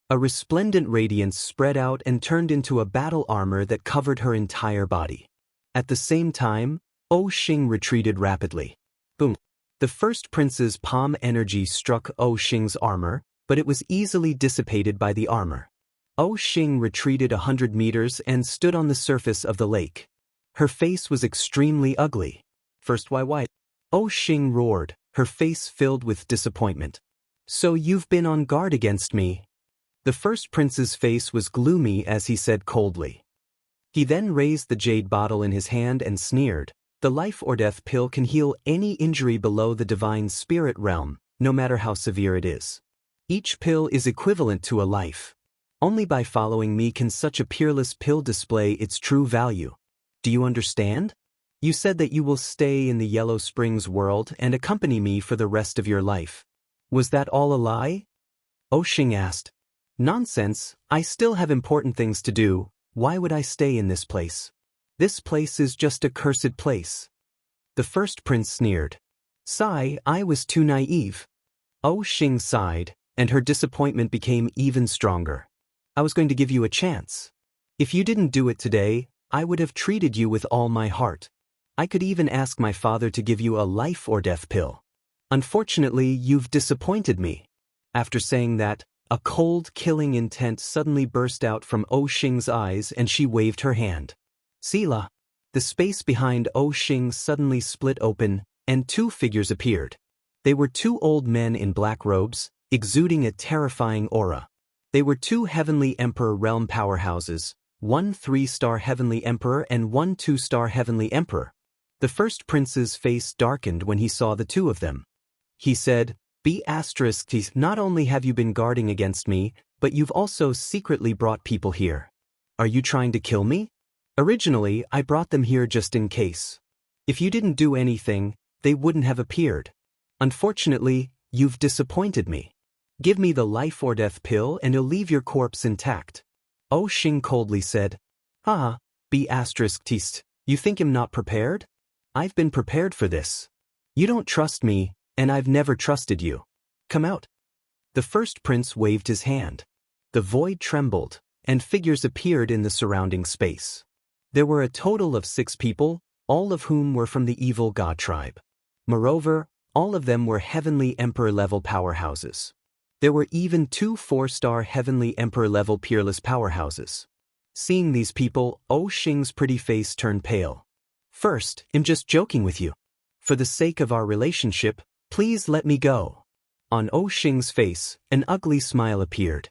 S1: A resplendent radiance spread out and turned into a battle armor that covered her entire body. At the same time, Xing retreated rapidly. Boom! The first prince's palm energy struck Xing's armor, but it was easily dissipated by the armor. Xing retreated 100 meters and stood on the surface of the lake. Her face was extremely ugly. First, why? Xing roared, her face filled with disappointment. So you've been on guard against me? The first prince's face was gloomy as he said coldly. He then raised the jade bottle in his hand and sneered, the life or death pill can heal any injury below the divine spirit realm, no matter how severe it is. Each pill is equivalent to a life. Only by following me can such a peerless pill display its true value. Do you understand? You said that you will stay in the Yellow Springs world and accompany me for the rest of your life. Was that all a lie? Xing asked. Nonsense, I still have important things to do. Why would I stay in this place? This place is just a cursed place. The first prince sneered. Sigh, I was too naive. Xing sighed, and her disappointment became even stronger. I was going to give you a chance. If you didn't do it today, I would have treated you with all my heart. I could even ask my father to give you a life or death pill. Unfortunately, you've disappointed me. After saying that, a cold, killing intent suddenly burst out from Xing's eyes and she waved her hand. Sila. The space behind Xing suddenly split open, and 2 figures appeared. They were 2 old men in black robes, exuding a terrifying aura. They were 2 Heavenly Emperor realm powerhouses, 1 3-star Heavenly Emperor and 1 2-star Heavenly Emperor. The first prince's face darkened when he saw the 2 of them. He said, not only have you been guarding against me, but you've also secretly brought people here. Are you trying to kill me? Originally, I brought them here just in case. If you didn't do anything, they wouldn't have appeared. Unfortunately, you've disappointed me. Give me the life or death pill and you'll leave your corpse intact. Xing coldly said, you think I'm not prepared? I've been prepared for this. You don't trust me, and I've never trusted you. Come out. The first prince waved his hand. The void trembled, and figures appeared in the surrounding space. There were a total of 6 people, all of whom were from the evil god tribe. Moreover, all of them were Heavenly Emperor-level powerhouses. There were even 2 4-star Heavenly Emperor-level peerless powerhouses. Seeing these people, Xing's pretty face turned pale. First, I'm just joking with you. For the sake of our relationship, please let me go. On Xing's face, an ugly smile appeared.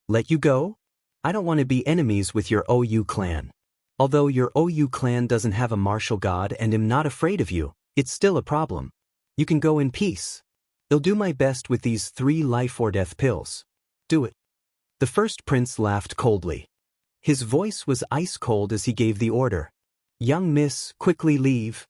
S1: Let you go? I don't want to be enemies with your OU clan. Although your OU clan doesn't have a martial god and am not afraid of you, it's still a problem. You can go in peace. I'll do my best with these 3 life or death pills. Do it. The first prince laughed coldly. His voice was ice cold as he gave the order. Young miss, quickly leave.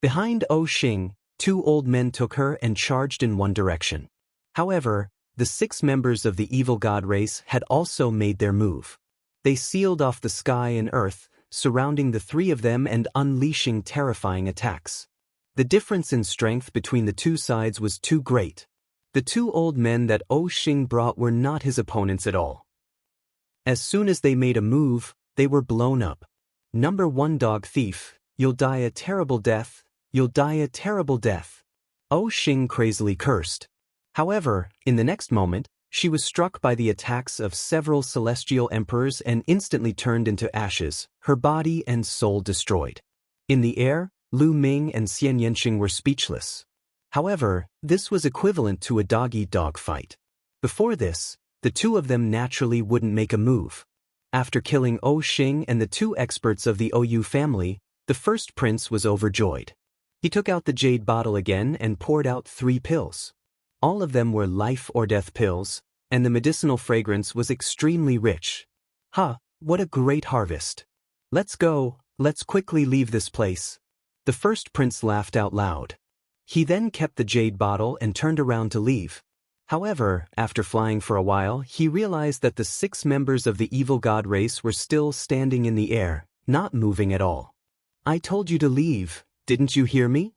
S1: Behind Xing, 2 old men took her and charged in one direction. However, the 6 members of the evil god race had also made their move. They sealed off the sky and earth, surrounding the 3 of them and unleashing terrifying attacks. The difference in strength between the 2 sides was too great. The 2 old men that Xing brought were not his opponents at all. As soon as they made a move, they were blown up. Number 1 dog thief, you'll die a terrible death, you'll die a terrible death. Xing crazily cursed. However, in the next moment, she was struck by the attacks of several celestial emperors and instantly turned into ashes, her body and soul destroyed. In the air, Lu Ming and Xian Yanqing were speechless. However, this was equivalent to a dog-eat-dog fight. Before this, the 2 of them naturally wouldn't make a move. After killing Xing and the 2 experts of the OU family, the first prince was overjoyed. He took out the jade bottle again and poured out 3 pills. All of them were life or death pills, and the medicinal fragrance was extremely rich. What a great harvest. Let's go, let's quickly leave this place. The first prince laughed out loud. He then kept the jade bottle and turned around to leave. However, after flying for a while, he realized that the 6 members of the evil god race were still standing in the air, not moving at all. I told you to leave, didn't you hear me?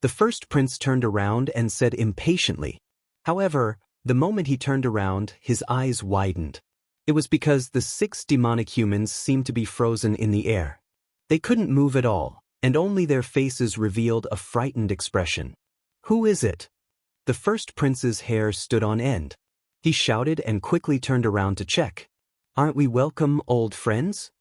S1: The first prince turned around and said impatiently. However, the moment he turned around, his eyes widened. It was because the 6 demonic humans seemed to be frozen in the air. They couldn't move at all, and only their faces revealed a frightened expression. Who is it? The first prince's hair stood on end. He shouted and quickly turned around to check. Aren't we welcome, old friends?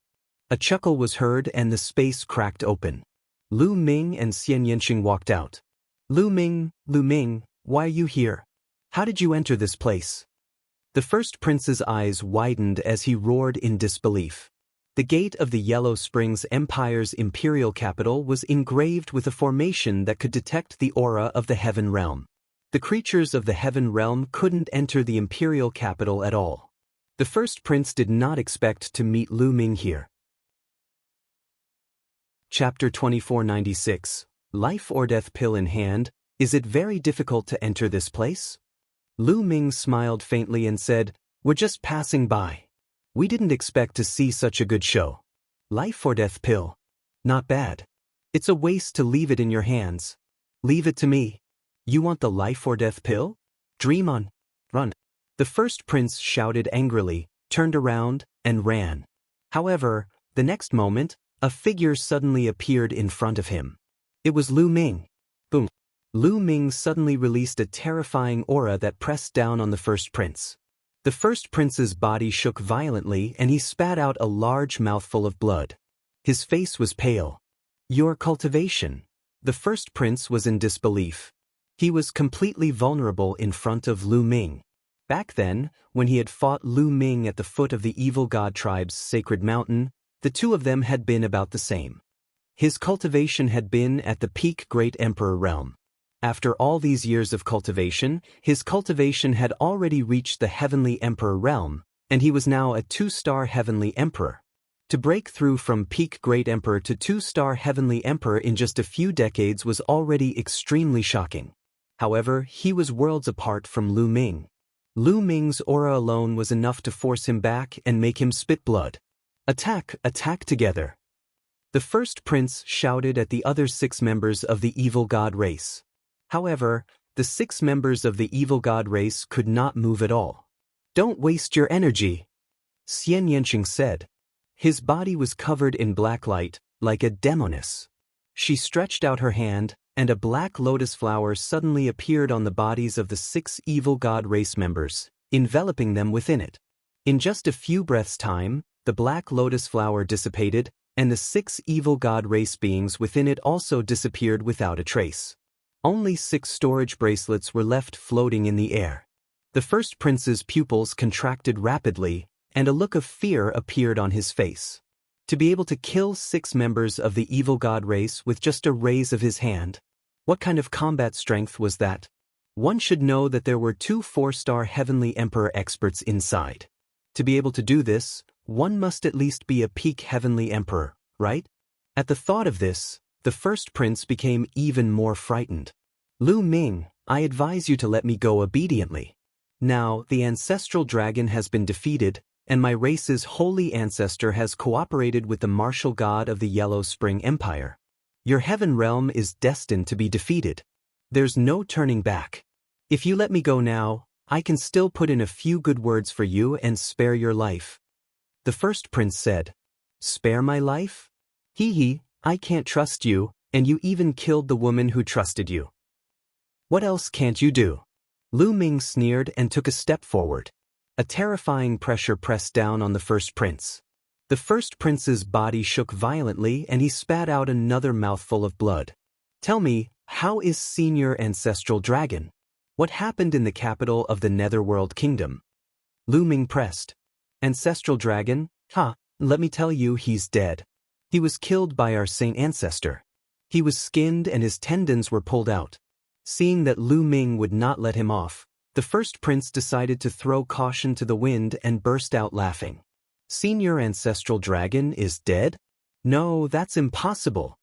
S1: A chuckle was heard and the space cracked open. Lu Ming and Xian Yanqing walked out. Lu Ming, why are you here? How did you enter this place? The first prince's eyes widened as he roared in disbelief. The gate of the Yellow Springs Empire's imperial capital was engraved with a formation that could detect the aura of the Heaven Realm. The creatures of the Heaven Realm couldn't enter the imperial capital at all. The first prince did not expect to meet Lu Ming here. Chapter 2496, Life or Death Pill in Hand, is it very difficult to enter this place? Lu Ming smiled faintly and said, we're just passing by. We didn't expect to see such a good show. Life or death pill? Not bad. It's a waste to leave it in your hands. Leave it to me. You want the life or death pill? Dream on. Run. The first prince shouted angrily, turned around, and ran. However, the next moment, a figure suddenly appeared in front of him. It was Lu Ming. Boom. Lu Ming suddenly released a terrifying aura that pressed down on the first prince. The first prince's body shook violently and he spat out a large mouthful of blood. His face was pale. Your cultivation. The first prince was in disbelief. He was completely vulnerable in front of Lu Ming. Back then, when he had fought Lu Ming at the foot of the evil god tribe's sacred mountain, the 2 of them had been about the same. His cultivation had been at the peak Great Emperor realm. After all these years of cultivation, his cultivation had already reached the Heavenly Emperor realm, and he was now a 2-star Heavenly Emperor. To break through from peak Great Emperor to 2-star Heavenly Emperor in just a few decades was already extremely shocking. However, he was worlds apart from Lu Ming. Lu Ming's aura alone was enough to force him back and make him spit blood. Attack, attack together. The first prince shouted at the other 6 members of the evil god race. However, the 6 members of the evil god race could not move at all. Don't waste your energy, Xian Yanqing said. His body was covered in black light, like a demoness. She stretched out her hand, and a black lotus flower suddenly appeared on the bodies of the 6 evil god race members, enveloping them within it. In just a few breaths' time, The black lotus flower dissipated, and the 6 evil god race beings within it also disappeared without a trace. Only 6 storage bracelets were left floating in the air. The first prince's pupils contracted rapidly, and a look of fear appeared on his face. To be able to kill 6 members of the evil god race with just a raise of his hand? What kind of combat strength was that? One should know that there were 2 4-star Heavenly Emperor experts inside. To be able to do this, one must at least be a peak Heavenly Emperor, right? At the thought of this, the first prince became even more frightened. Lu Ming, I advise you to let me go obediently. Now, the ancestral dragon has been defeated, and my race's holy ancestor has cooperated with the martial god of the Yellow Spring Empire. Your heaven realm is destined to be defeated. There's no turning back. If you let me go now, I can still put in a few good words for you and spare your life. The first prince said, Spare my life? Hee, I can't trust you, and you even killed the woman who trusted you. What else can't you do? Lu Ming sneered and took a step forward. A terrifying pressure pressed down on the first prince. The first prince's body shook violently and he spat out another mouthful of blood. Tell me, how is Senior Ancestral Dragon? What happened in the capital of the Netherworld Kingdom? Lu Ming pressed. Ancestral Dragon? Let me tell you, he's dead. He was killed by our saint ancestor. He was skinned and his tendons were pulled out. Seeing that Lu Ming would not let him off, the first prince decided to throw caution to the wind and burst out laughing. Senior Ancestral Dragon is dead? No, that's impossible.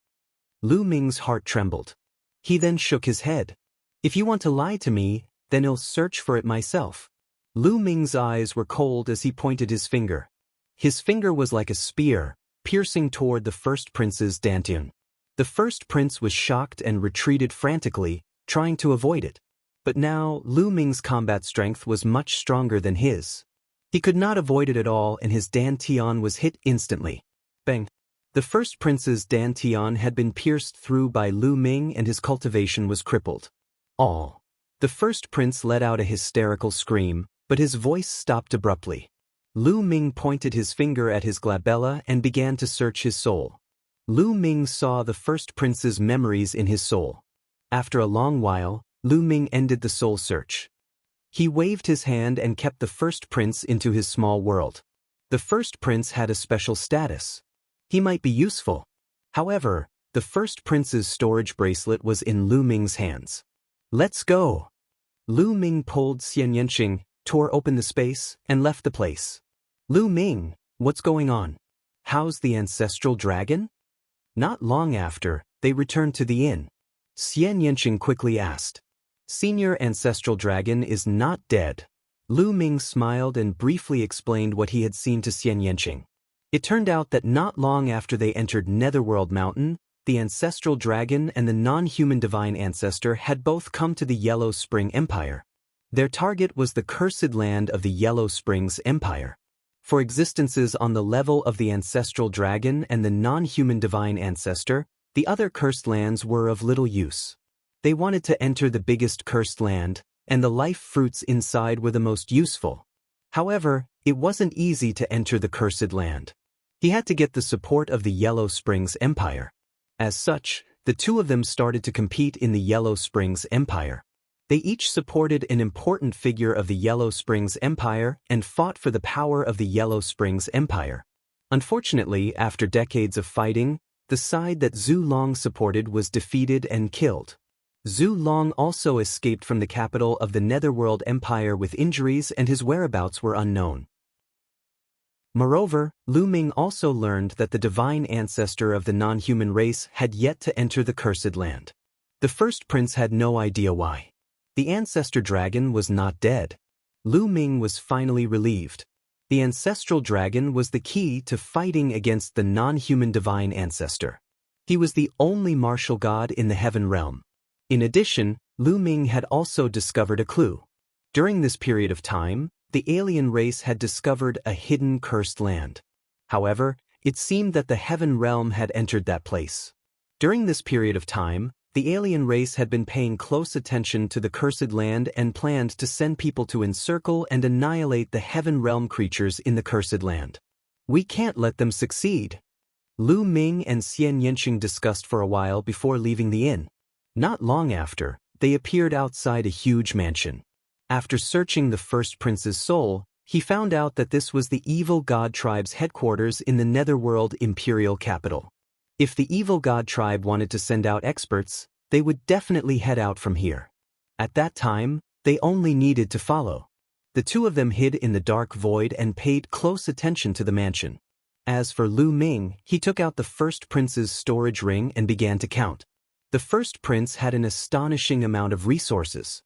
S1: Lu Ming's heart trembled. He then shook his head. If you want to lie to me, then I'll search for it myself. Lu Ming's eyes were cold as he pointed his finger. His finger was like a spear, piercing toward the first prince's dantian. The first prince was shocked and retreated frantically, trying to avoid it. But now, Lu Ming's combat strength was much stronger than his. He could not avoid it at all and his dantian was hit instantly. Bang! The first prince's dantian had been pierced through by Lu Ming and his cultivation was crippled. All. The first prince let out a hysterical scream, but his voice stopped abruptly. Lu Ming pointed his finger at his glabella and began to search his soul. Lu Ming saw the first prince's memories in his soul. After a long while, Lu Ming ended the soul search. He waved his hand and kept the first prince into his small world. The first prince had a special status. He might be useful. However, the first prince's storage bracelet was in Lu Ming's hands. Let's go! Lu Ming pulled Xian Yanqing, tore open the space, and left the place. Lu Ming, what's going on? How's the ancestral dragon? Not long after, they returned to the inn. Xian Yanqing quickly asked. Senior Ancestral Dragon is not dead. Lu Ming smiled and briefly explained what he had seen to Xian Yanqing. It turned out that not long after they entered Netherworld Mountain, the Ancestral Dragon and the non-human Divine Ancestor had both come to the Yellow Spring Empire. Their target was the cursed land of the Yellow Springs Empire. For existences on the level of the Ancestral Dragon and the non-human Divine Ancestor, the other cursed lands were of little use. They wanted to enter the biggest cursed land, and the life fruits inside were the most useful. However, it wasn't easy to enter the cursed land. He had to get the support of the Yellow Springs Empire. As such, the two of them started to compete in the Yellow Springs Empire. They each supported an important figure of the Yellow Springs Empire and fought for the power of the Yellow Springs Empire. Unfortunately, after decades of fighting, the side that Zhu Long supported was defeated and killed. Zhu Long also escaped from the capital of the Netherworld Empire with injuries and his whereabouts were unknown. Moreover, Lu Ming also learned that the divine ancestor of the non-human race had yet to enter the cursed land. The first prince had no idea why. The ancestor dragon was not dead. Lu Ming was finally relieved. The ancestral dragon was the key to fighting against the non-human divine ancestor. He was the only martial god in the heaven realm. In addition, Lu Ming had also discovered a clue. During this period of time, the alien race had discovered a hidden cursed land. However, it seemed that the heaven realm had entered that place. During this period of time, the alien race had been paying close attention to the cursed land and planned to send people to encircle and annihilate the heaven realm creatures in the cursed land. We can't let them succeed. Lu Ming and Xian Yanqing discussed for a while before leaving the inn. Not long after, they appeared outside a huge mansion. After searching the first prince's soul, he found out that this was the evil god tribe's headquarters in the Netherworld imperial capital. If the evil god tribe wanted to send out experts, they would definitely head out from here. At that time, they only needed to follow. The two of them hid in the dark void and paid close attention to the mansion. As for Lu Ming, he took out the first prince's storage ring and began to count. The first prince had an astonishing amount of resources.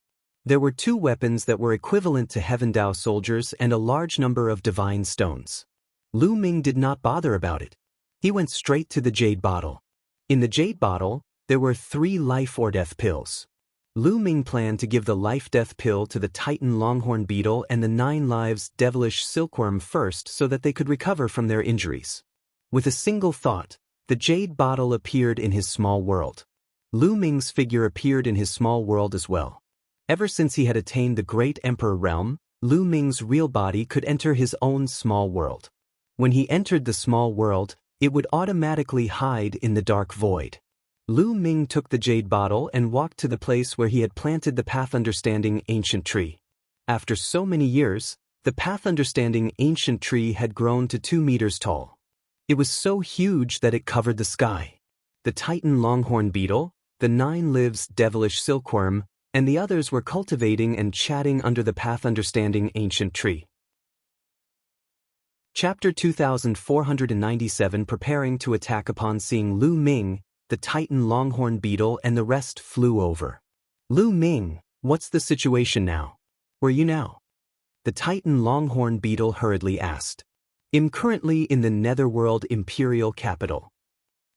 S1: There were 2 weapons that were equivalent to Heaven Dao soldiers and a large number of divine stones. Lu Ming did not bother about it. He went straight to the jade bottle. In the jade bottle, there were 3 life or death pills. Lu Ming planned to give the life-death pill to the Titan longhorn beetle and the 9 lives devilish silkworm first so that they could recover from their injuries. With a single thought, the jade bottle appeared in his small world. Lu Ming's figure appeared in his small world as well. Ever since he had attained the Great Emperor realm, Lu Ming's real body could enter his own small world. When he entered the small world, it would automatically hide in the dark void. Lu Ming took the jade bottle and walked to the place where he had planted the Path Understanding ancient tree. After so many years, the Path Understanding ancient tree had grown to 2 meters tall. It was so huge that it covered the sky. The Titan longhorn beetle, the 9 lives devilish silkworm, and the others were cultivating and chatting under the Path Understanding ancient tree. Chapter 2497. Preparing to attack. Upon seeing Lu Ming, the Titan longhorn beetle and the rest flew over. Lu Ming, what's the situation now? Where you now? The Titan longhorn beetle hurriedly asked. I'm currently in the Netherworld imperial capital.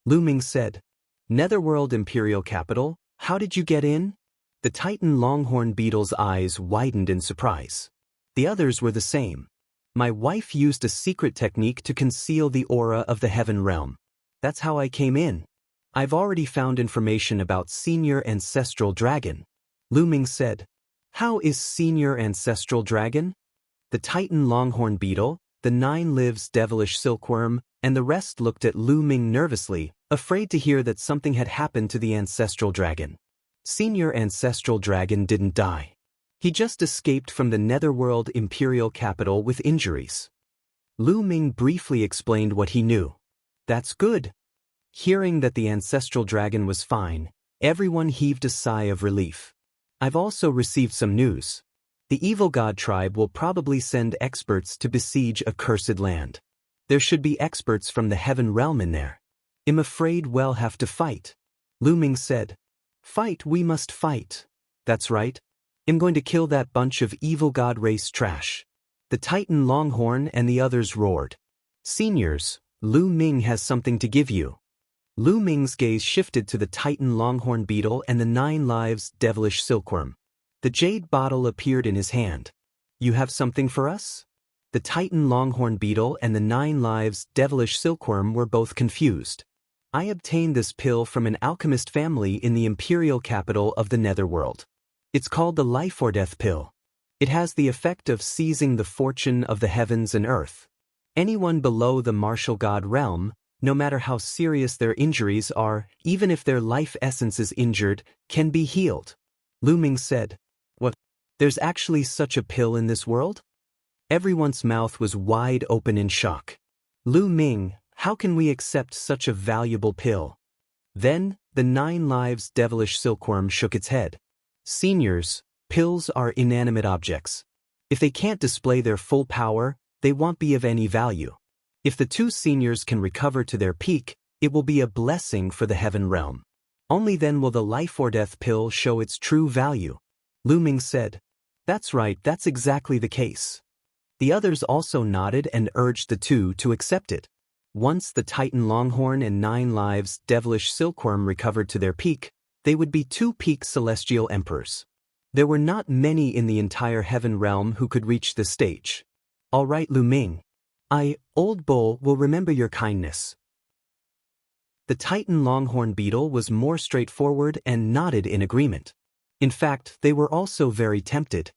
S1: Lu Ming said. Netherworld imperial capital? How did you get in? The Titan longhorn beetle's eyes widened in surprise. The others were the same. My wife used a secret technique to conceal the aura of the heaven realm. That's how I came in. I've already found information about Senior Ancestral Dragon. Lu Ming said. How is Senior Ancestral Dragon? The Titan longhorn beetle, the 9 lives devilish silkworm, and the rest looked at Lu Ming nervously, afraid to hear that something had happened to the Ancestral Dragon. Senior Ancestral Dragon didn't die. He just escaped from the Netherworld imperial capital with injuries. Lu Ming briefly explained what he knew. That's good. Hearing that the Ancestral Dragon was fine, everyone heaved a sigh of relief. I've also received some news. The evil god tribe will probably send experts to besiege a cursed land. There should be experts from the heaven realm in there. I'm afraid we'll have to fight. Lu Ming said. Fight, we must fight. That's right. I'm going to kill that bunch of evil god race trash. The Titan longhorn and the others roared. Seniors, Lu Ming has something to give you. Lu Ming's gaze shifted to the Titan longhorn beetle and the 9 lives devilish silkworm. The jade bottle appeared in his hand. You have something for us? The Titan longhorn beetle and the 9 lives devilish silkworm were both confused. I obtained this pill from an alchemist family in the imperial capital of the Netherworld. It's called the life or death pill. It has the effect of seizing the fortune of the heavens and earth. Anyone below the martial god realm, no matter how serious their injuries are, even if their life essence is injured, can be healed. Lu Ming said. What? There's actually such a pill in this world? Everyone's mouth was wide open in shock. Lu Ming, how can we accept such a valuable pill? Then, the 9 lives devilish silkworm shook its head. Seniors, pills are inanimate objects. If they can't display their full power, they won't be of any value. If the 2 seniors can recover to their peak, it will be a blessing for the heaven realm. Only then will the life or death pill show its true value. Lu Ming said. That's right, that's exactly the case. The others also nodded and urged the 2 to accept it. Once the Titan longhorn and 9 lives devilish silkworm recovered to their peak, they would be 2 peak celestial emperors. There were not many in the entire heaven realm who could reach this stage. All right, Lu Ming. Old Bull, will remember your kindness. The Titan longhorn beetle was more straightforward and nodded in agreement. In fact, they were also very tempted.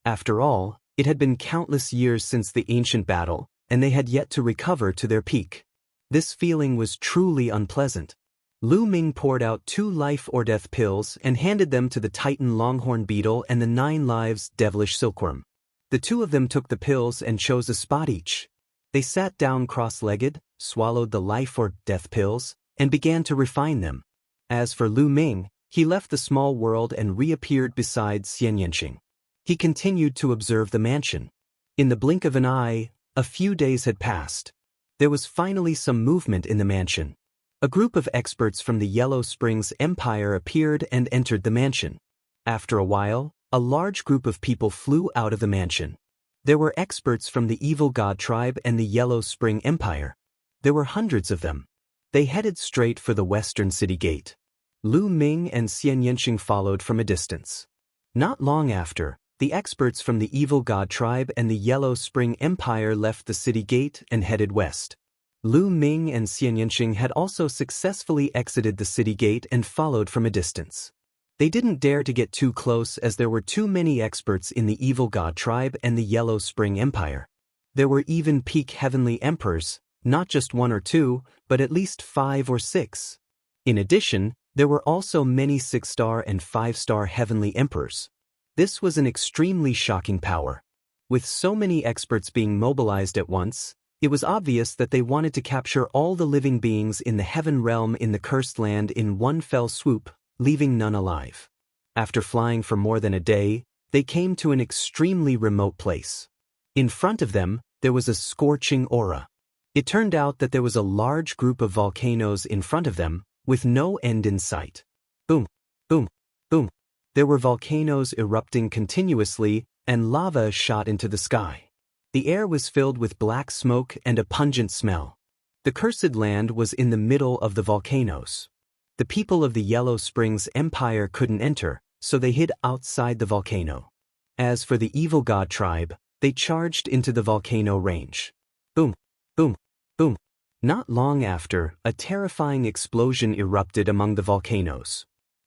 S1: After all, it had been countless years since the ancient battle, and they had yet to recover to their peak. This feeling was truly unpleasant. Lu Ming poured out 2 life or death pills and handed them to the Titan longhorn beetle and the 9 lives devilish silkworm. The 2 of them took the pills and chose a spot each. They sat down cross-legged, swallowed the life or death pills, and began to refine them. As for Lu Ming, he left the small world and reappeared beside Xian Yanqing. He continued to observe the mansion. In the blink of an eye, a few days had passed. There was finally some movement in the mansion. A group of experts from the Yellow Springs Empire appeared and entered the mansion. After a while, a large group of people flew out of the mansion. There were experts from the Evil God tribe and the Yellow Spring Empire. There were hundreds of them. They headed straight for the western city gate. Lu Ming and Xian Yanqing followed from a distance. Not long after, the experts from the Evil God tribe and the Yellow Spring Empire left the city gate and headed west. Lu Ming and Xian Yanqing had also successfully exited the city gate and followed from a distance. They didn't dare to get too close as there were too many experts in the Evil God tribe and the Yellow Spring Empire. There were even peak heavenly emperors, not just 1 or 2, but at least 5 or 6. In addition, there were also many 6-star and 5-star heavenly emperors. This was an extremely shocking power. With so many experts being mobilized at once, it was obvious that they wanted to capture all the living beings in the heaven realm in the cursed land in one fell swoop, leaving none alive. After flying for more than a day, they came to an extremely remote place. In front of them, there was a scorching aura. It turned out that there was a large group of volcanoes in front of them, with no end in sight. Boom, boom, boom. There were volcanoes erupting continuously, and lava shot into the sky. The air was filled with black smoke and a pungent smell. The cursed land was in the middle of the volcanoes. The people of the Yellow Springs Empire couldn't enter, so they hid outside the volcano. As for the Evil God tribe, they charged into the volcano range. Boom, boom, boom. Not long after, a terrifying explosion erupted among the volcanoes.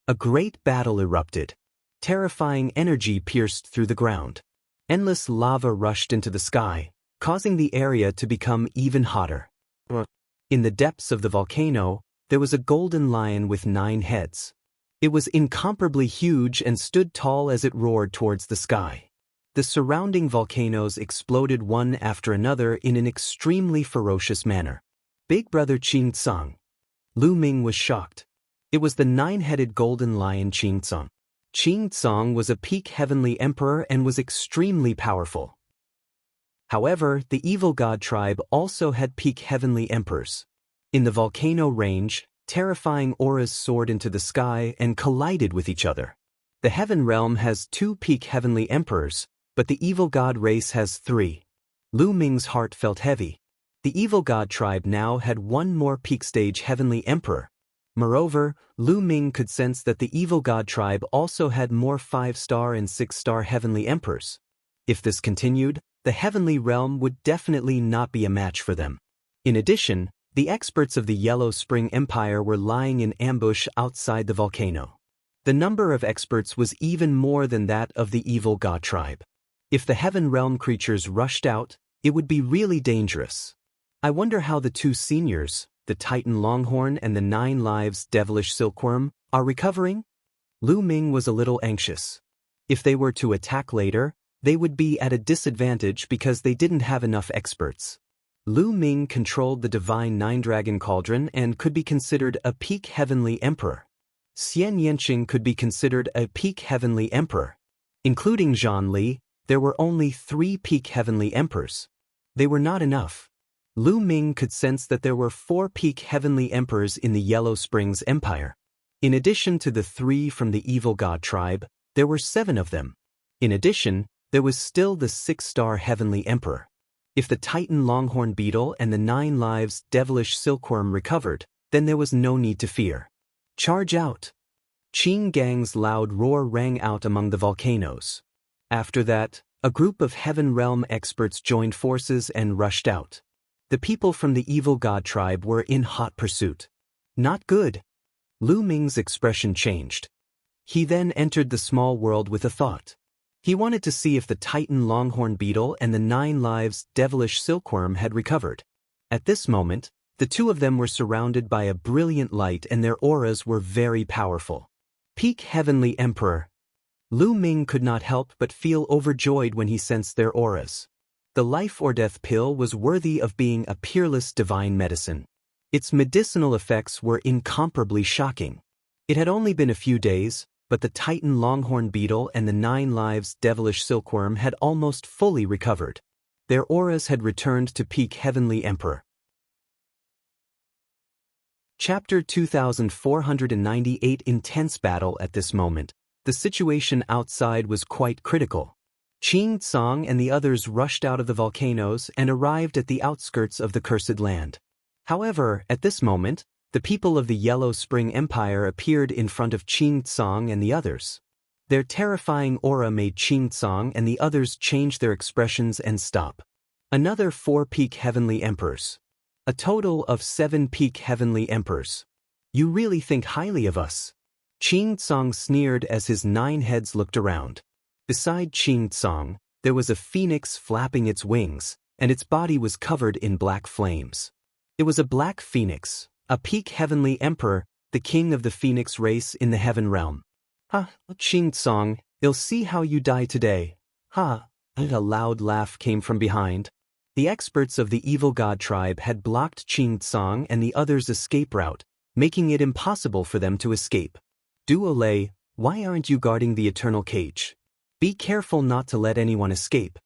S1: A great battle erupted. Terrifying energy pierced through the ground. Endless lava rushed into the sky, causing the area to become even hotter. In the depths of the volcano, there was a golden lion with 9 heads. It was incomparably huge and stood tall as it roared towards the sky. The surrounding volcanoes exploded one after another in an extremely ferocious manner. Big Brother Qing Tsang. Lu Ming was shocked. It was the 9-headed golden lion Qing Tsang. Qing Tsang was a peak heavenly emperor and was extremely powerful. However, the Evil God tribe also had peak heavenly emperors. In the volcano range, terrifying auras soared into the sky and collided with each other. The heaven realm has 2 peak heavenly emperors, but the Evil God race has 3. Lu Ming's heart felt heavy. The Evil God tribe now had 1 more peak stage heavenly emperor. Moreover, Lu Ming could sense that the Evil God tribe also had more 5-star and 6-star heavenly emperors. If this continued, the heavenly realm would definitely not be a match for them. In addition, the experts of the Yellow Spring Empire were lying in ambush outside the volcano. The number of experts was even more than that of the Evil God tribe. If the heaven realm creatures rushed out, it would be really dangerous. I wonder how the 2 seniors, the Titan Longhorn and the 9 lives devilish silkworm, are recovering? Lu Ming was a little anxious. If they were to attack later, they would be at a disadvantage because they didn't have enough experts. Lu Ming controlled the divine 9-dragon cauldron and could be considered a peak heavenly emperor. Xian Yanqing could be considered a peak heavenly emperor. Including Zhan Li, there were only 3 peak heavenly emperors. They were not enough. Lu Ming could sense that there were 4 peak heavenly emperors in the Yellow Springs Empire. In addition to the 3 from the Evil God tribe, there were 7 of them. In addition, there was still the 6-star heavenly emperor. If the Titan Longhorn beetle and the 9 lives devilish silkworm recovered, then there was no need to fear. Charge out! Qing Gang's loud roar rang out among the volcanoes. After that, a group of heaven realm experts joined forces and rushed out. The people from the Evil God tribe were in hot pursuit. Not good. Lu Ming's expression changed. He then entered the small world with a thought. He wanted to see if the Titan longhorn beetle and the 9 lives devilish silkworm had recovered. At this moment, the two of them were surrounded by a brilliant light and their auras were very powerful. Peak Heavenly Emperor. Lu Ming could not help but feel overjoyed when he sensed their auras. The life or death pill was worthy of being a peerless divine medicine. Its medicinal effects were incomparably shocking. It had only been a few days, but the Titan longhorn beetle and the 9 lives devilish silkworm had almost fully recovered. Their auras had returned to peak Heavenly Emperor. Chapter 2498. Intense battle. At this moment, the situation outside was quite critical. Qing Tsang and the others rushed out of the volcanoes and arrived at the outskirts of the cursed land. However, at this moment, the people of the Yellow Spring Empire appeared in front of Qing Tsang and the others. Their terrifying aura made Qing Tsang and the others change their expressions and stop. Another 4 peak Heavenly Emperors. A total of 7 peak Heavenly Emperors. You really think highly of us. Qing Tsang sneered as his 9 heads looked around. Beside Qing Tsang, there was a phoenix flapping its wings, and its body was covered in black flames. It was a black phoenix, a peak Heavenly Emperor, the king of the phoenix race in the heaven realm. Ha, Qing Tsang, you'll see how you die today. Ha, and a loud laugh came from behind. The experts of the evil god tribe had blocked Qing Tsang and the others' escape route, making it impossible for them to escape. Duo Lei, why aren't you guarding the eternal cage? Be careful not to let anyone escape.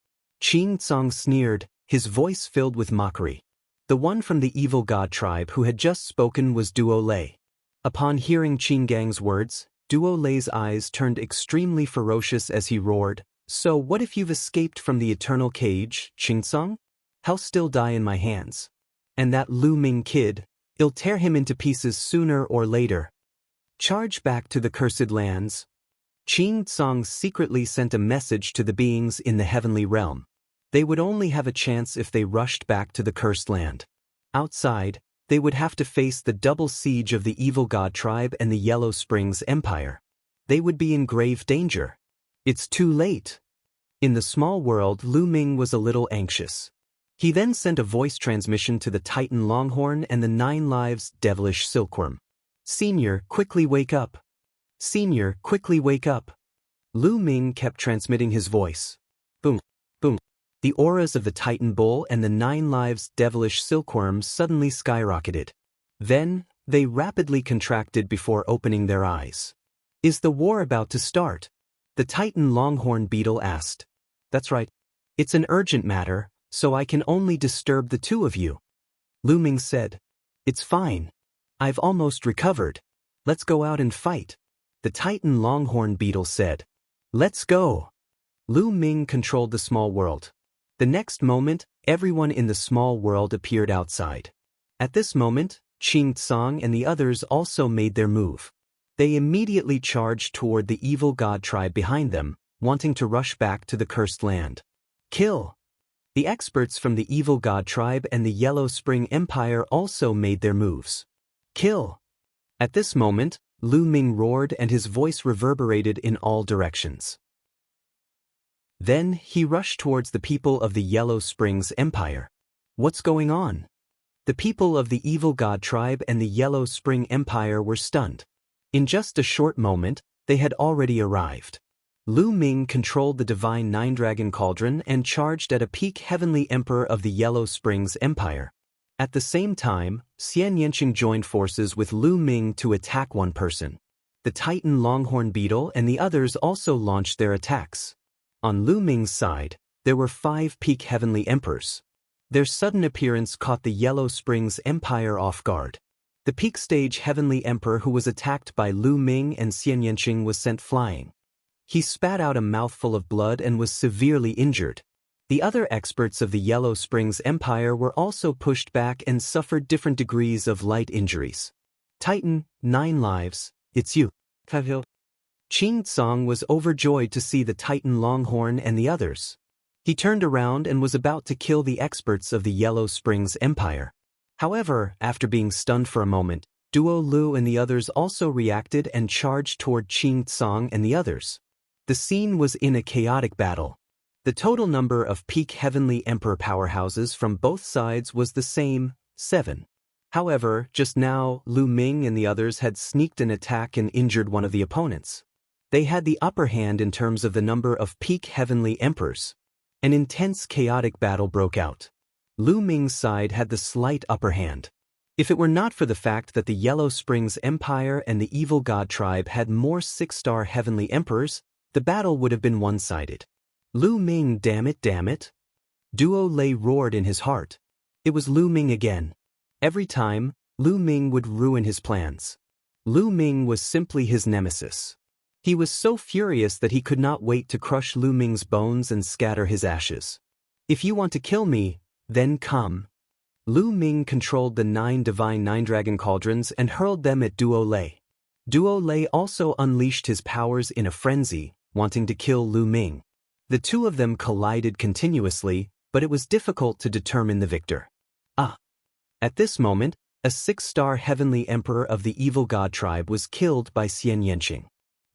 S1: Qing Tsang sneered, his voice filled with mockery. The one from the evil god tribe who had just spoken was Duo Lei. Upon hearing Qing Gang's words, Duo Lei's eyes turned extremely ferocious as he roared, "So what if you've escaped from the eternal cage, Qing Tsang? He'll still die in my hands. And that Lu Ming kid, I'll tear him into pieces sooner or later. Charge back to the cursed lands." Qing Tsang secretly sent a message to the beings in the heavenly realm. They would only have a chance if they rushed back to the cursed land. Outside, they would have to face the double siege of the evil god tribe and the Yellow Springs Empire. They would be in grave danger. It's too late. In the small world, Lu Ming was a little anxious. He then sent a voice transmission to the Titan Longhorn and the 9 lives devilish silkworm. "Senior, quickly wake up. Senior, quickly wake up." Lu Ming kept transmitting his voice. Boom, boom. The auras of the Titan Bull and the 9 lives devilish silkworm suddenly skyrocketed. Then, they rapidly contracted before opening their eyes. "Is the war about to start?" The Titan Longhorn beetle asked. "That's right. It's an urgent matter, so I can only disturb the 2 of you." Lu Ming said. "It's fine. I've almost recovered. Let's go out and fight." The Titan Longhorn beetle said. "Let's go." Lu Ming controlled the small world. The next moment, everyone in the small world appeared outside. At this moment, Qing Tsang and the others also made their move. They immediately charged toward the evil god tribe behind them, wanting to rush back to the cursed land. Kill! The experts from the evil god tribe and the Yellow Spring Empire also made their moves. Kill! At this moment, Lu Ming roared and his voice reverberated in all directions. Then he rushed towards the people of the Yellow Springs Empire. What's going on? The people of the evil god tribe and the Yellow Spring Empire were stunned. In just a short moment, they had already arrived. Lu Ming controlled the divine 9-dragon cauldron and charged at a peak heavenly emperor of the Yellow Springs Empire. At the same time, Xian Yanqing joined forces with Lu Ming to attack one person. The Titan Longhorn beetle and the others also launched their attacks. On Lu Ming's side, there were 5 peak heavenly emperors. Their sudden appearance caught the Yellow Springs Empire off guard. The peak stage heavenly emperor who was attacked by Lu Ming and Xian Yanqing was sent flying. He spat out a mouthful of blood and was severely injured. The other experts of the Yellow Springs Empire were also pushed back and suffered different degrees of light injuries. Titan, 9 lives, it's you. Qing Tsang was overjoyed to see the Titan Longhorn and the others. He turned around and was about to kill the experts of the Yellow Springs Empire. However, after being stunned for a moment, Duo Lu and the others also reacted and charged toward Qing Tsang and the others. The scene was in a chaotic battle. The total number of peak Heavenly Emperor powerhouses from both sides was the same, 7. However, just now, Lu Ming and the others had sneaked an attack and injured one of the opponents. They had the upper hand in terms of the number of peak Heavenly Emperors. An intense chaotic battle broke out. Lu Ming's side had the slight upper hand. If it were not for the fact that the Yellow Springs Empire and the Evil God Tribe had more 6-star Heavenly Emperors, the battle would have been one-sided. Lu Ming, damn it. Duo Lei roared in his heart. It was Lu Ming again. Every time, Lu Ming would ruin his plans. Lu Ming was simply his nemesis. He was so furious that he could not wait to crush Lu Ming's bones and scatter his ashes. If you want to kill me, then come. Lu Ming controlled the 9 divine 9-dragon cauldrons and hurled them at Duo Lei. Duo Lei also unleashed his powers in a frenzy, wanting to kill Lu Ming. The two of them collided continuously, but it was difficult to determine the victor. At this moment, a 6-star Heavenly Emperor of the Evil God Tribe was killed by Xian Yanqing.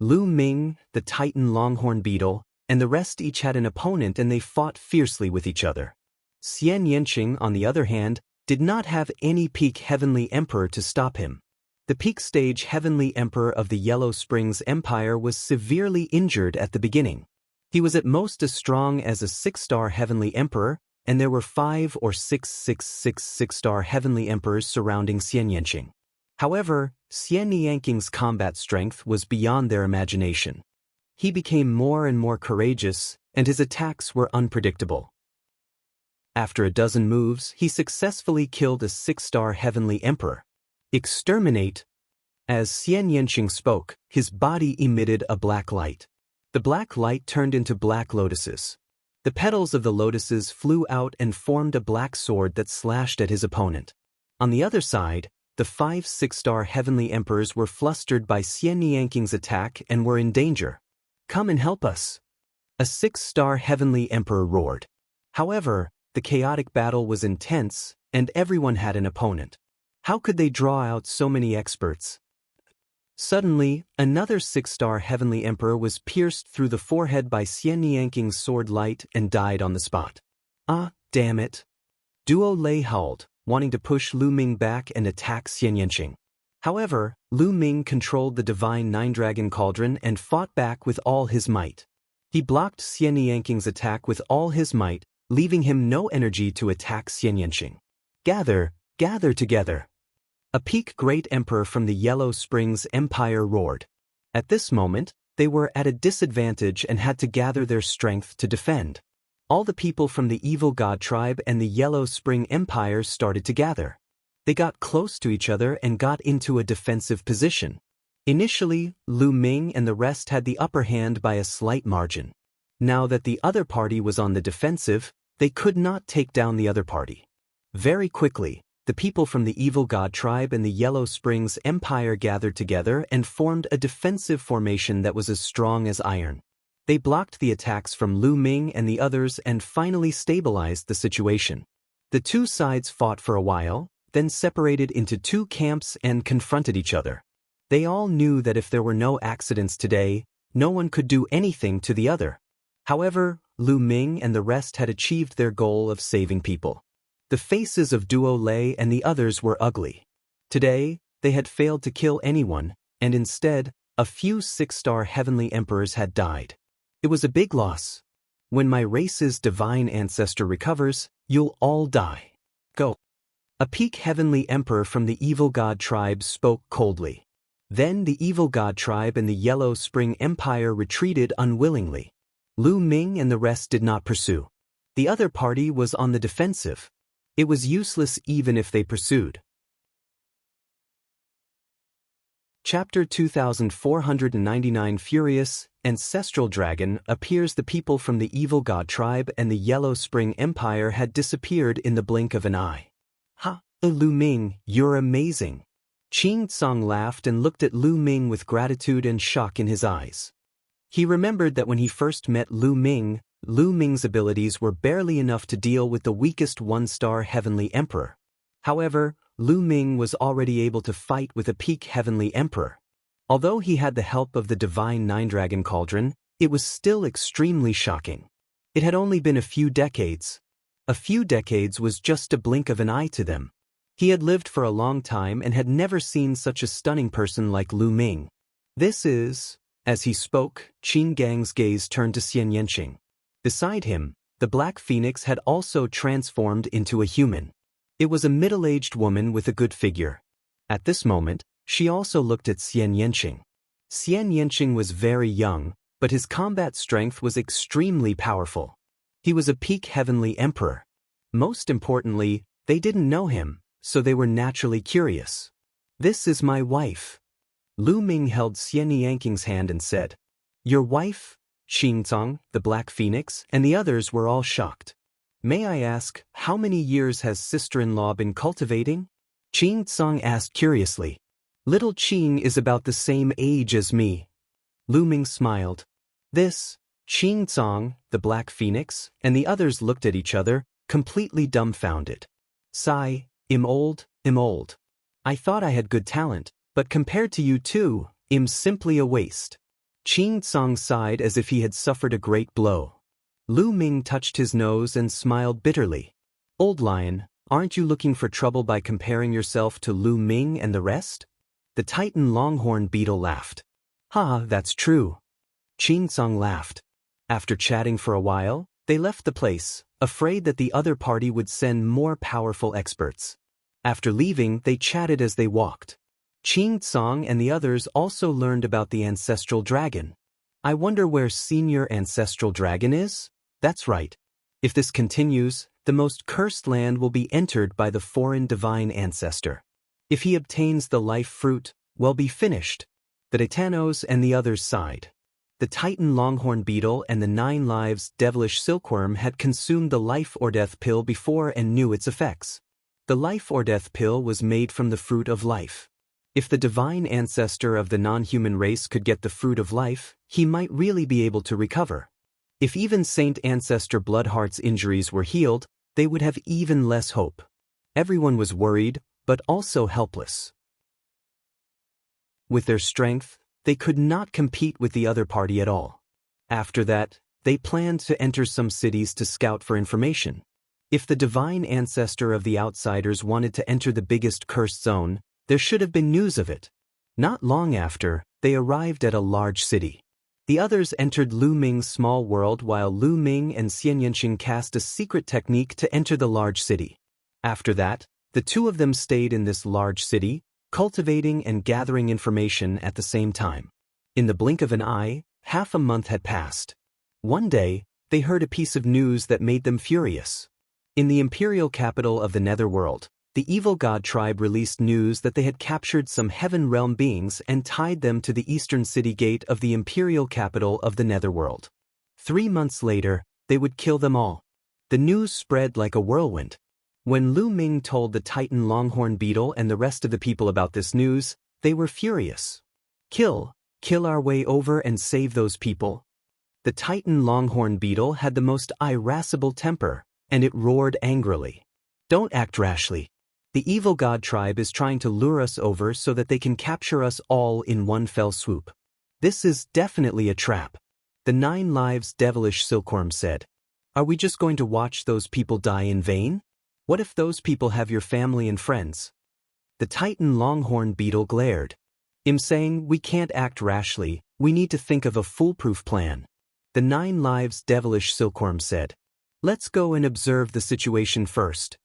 S1: Lu Ming, the Titan Longhorn Beetle, and the rest each had an opponent and they fought fiercely with each other. Xian Yanqing, on the other hand, did not have any peak Heavenly Emperor to stop him. The peak stage Heavenly Emperor of the Yellow Springs Empire was severely injured at the beginning. He was at most as strong as a 6-star Heavenly Emperor, and there were 5 or 6 6-star Heavenly Emperors surrounding Xian Yanqing. However, Xian Yanqing's combat strength was beyond their imagination. He became more and more courageous, and his attacks were unpredictable. After a dozen moves, he successfully killed a 6-star Heavenly Emperor. Exterminate! As Xian Yanqing spoke, his body emitted a black light. The black light turned into black lotuses. The petals of the lotuses flew out and formed a black sword that slashed at his opponent. On the other side, the 5 6-star Heavenly Emperors were flustered by Xian Yanqing's attack and were in danger. Come and help us! A 6-star Heavenly Emperor roared. However, the chaotic battle was intense, and everyone had an opponent. How could they draw out so many experts? Suddenly, another 6-star Heavenly Emperor was pierced through the forehead by Xian Yanqing's sword light and died on the spot. Damn it! Duo Lei howled, wanting to push Lu Ming back and attack Xian Yanqing. However, Lu Ming controlled the divine 9-dragon cauldron and fought back with all his might. He blocked Xian Yanqing's attack with all his might, leaving him no energy to attack Xian Yanqing. Gather together! A peak great emperor from the Yellow Springs Empire roared. At this moment, they were at a disadvantage and had to gather their strength to defend. All the people from the Evil God Tribe and the Yellow Spring Empire started to gather. They got close to each other and got into a defensive position. Initially, Lu Ming and the rest had the upper hand by a slight margin. Now that the other party was on the defensive, they could not take down the other party. Very quickly, the people from the Evil God Tribe and the Yellow Springs Empire gathered together and formed a defensive formation that was as strong as iron. They blocked the attacks from Lu Ming and the others and finally stabilized the situation. The two sides fought for a while, then separated into 2 camps and confronted each other. They all knew that if there were no accidents today, no one could do anything to the other. However, Lu Ming and the rest had achieved their goal of saving people. The faces of Duo Lei and the others were ugly. Today, they had failed to kill anyone, and instead, a few 6-star Heavenly Emperors had died. It was a big loss. When my race's divine ancestor recovers, you'll all die. Go. A peak Heavenly Emperor from the Evil God Tribe spoke coldly. Then the Evil God Tribe and the Yellow Spring Empire retreated unwillingly. Lu Ming and the rest did not pursue. The other party was on the defensive. It was useless even if they pursued. Chapter 2499 Furious, Ancestral Dragon appears. The people from the Evil God Tribe and the Yellow Spring Empire had disappeared in the blink of an eye. Lu Ming, you're amazing. Qing Tsang laughed and looked at Lu Ming with gratitude and shock in his eyes. He remembered that when he first met Lu Ming's abilities were barely enough to deal with the weakest 1-star Heavenly Emperor. However, Lu Ming was already able to fight with a peak Heavenly Emperor. Although he had the help of the divine 9-dragon cauldron, It was still extremely shocking. It had only been a few decades. A few decades was just a blink of an eye to them. He had lived for a long time and had never seen such a stunning person like Lu Ming. This is... As he spoke, Qin Gang's gaze turned to Xian Yanqing. Beside him, the Black Phoenix had also transformed into a human. It was a middle-aged woman with a good figure. At this moment, she also looked at Xian Yanqing. Xian Yanqing was very young, but his combat strength was extremely powerful. He was a peak heavenly emperor. Most importantly, they didn't know him, so they were naturally curious. "This is my wife." Lu Ming held Xian Yanqing's hand and said, "Your wife?" Qin Zong, the Black Phoenix, and the others were all shocked. "May I ask, how many years has sister-in-law been cultivating?" Qin Zong asked curiously. "Little Qin is about the same age as me." Lu Ming smiled. This, Qin Zong, the Black Phoenix, and the others looked at each other, completely dumbfounded. "Sigh, I'm old. I thought I had good talent, but compared to you two, I'm simply a waste." Qin Zong sighed as if he had suffered a great blow. Lu Ming touched his nose and smiled bitterly. "Old lion, aren't you looking for trouble by comparing yourself to Lu Ming and the rest?" The Titan longhorn beetle laughed. "Ha, that's true." Qin Zong laughed. After chatting for a while, they left the place, afraid that the other party would send more powerful experts. After leaving, they chatted as they walked. Qin Zong and the others also learned about the ancestral dragon. "I wonder where Senior Ancestral Dragon is?" That's right. If this continues, the most cursed land will be entered by the foreign divine ancestor. If he obtains the life fruit, we'll be finished. The Titanos and the others sighed. The Titan longhorn beetle and the 9 lives devilish silkworm had consumed the life or death pill before and knew its effects. The life or death pill was made from the fruit of life. If the divine ancestor of the non-human race could get the fruit of life, he might really be able to recover. If even Saint Ancestor Bloodheart's injuries were healed, they would have even less hope. Everyone was worried, but also helpless. With their strength, they could not compete with the other party at all. After that, they planned to enter some cities to scout for information. If the divine ancestor of the outsiders wanted to enter the biggest cursed zone, there should have been news of it. Not long after, they arrived at a large city. The others entered Lu Ming's small world while Lu Ming and Xian Yanqing cast a secret technique to enter the large city. After that, the two of them stayed in this large city, cultivating and gathering information at the same time. In the blink of an eye, half a month had passed. One day, they heard a piece of news that made them furious. In the imperial capital of the Netherworld, the evil god tribe released news that they had captured some heaven realm beings and tied them to the eastern city gate of the imperial capital of the Netherworld. 3 months later, they would kill them all. The news spread like a whirlwind. When Lu Ming told the Titan longhorn beetle and the rest of the people about this news, they were furious. Kill our way over and save those people." The Titan longhorn beetle had the most irascible temper, and it roared angrily. "Don't act rashly. The evil god tribe is trying to lure us over so that they can capture us all in one fell swoop. This is definitely a trap." The 9 lives devilish silkworm said. "Are we just going to watch those people die in vain? What if those people have your family and friends?" The Titan longhorn beetle glared. "I'm saying we can't act rashly, we need to think of a foolproof plan." The 9 lives devilish silkworm said. "Let's go and observe the situation first."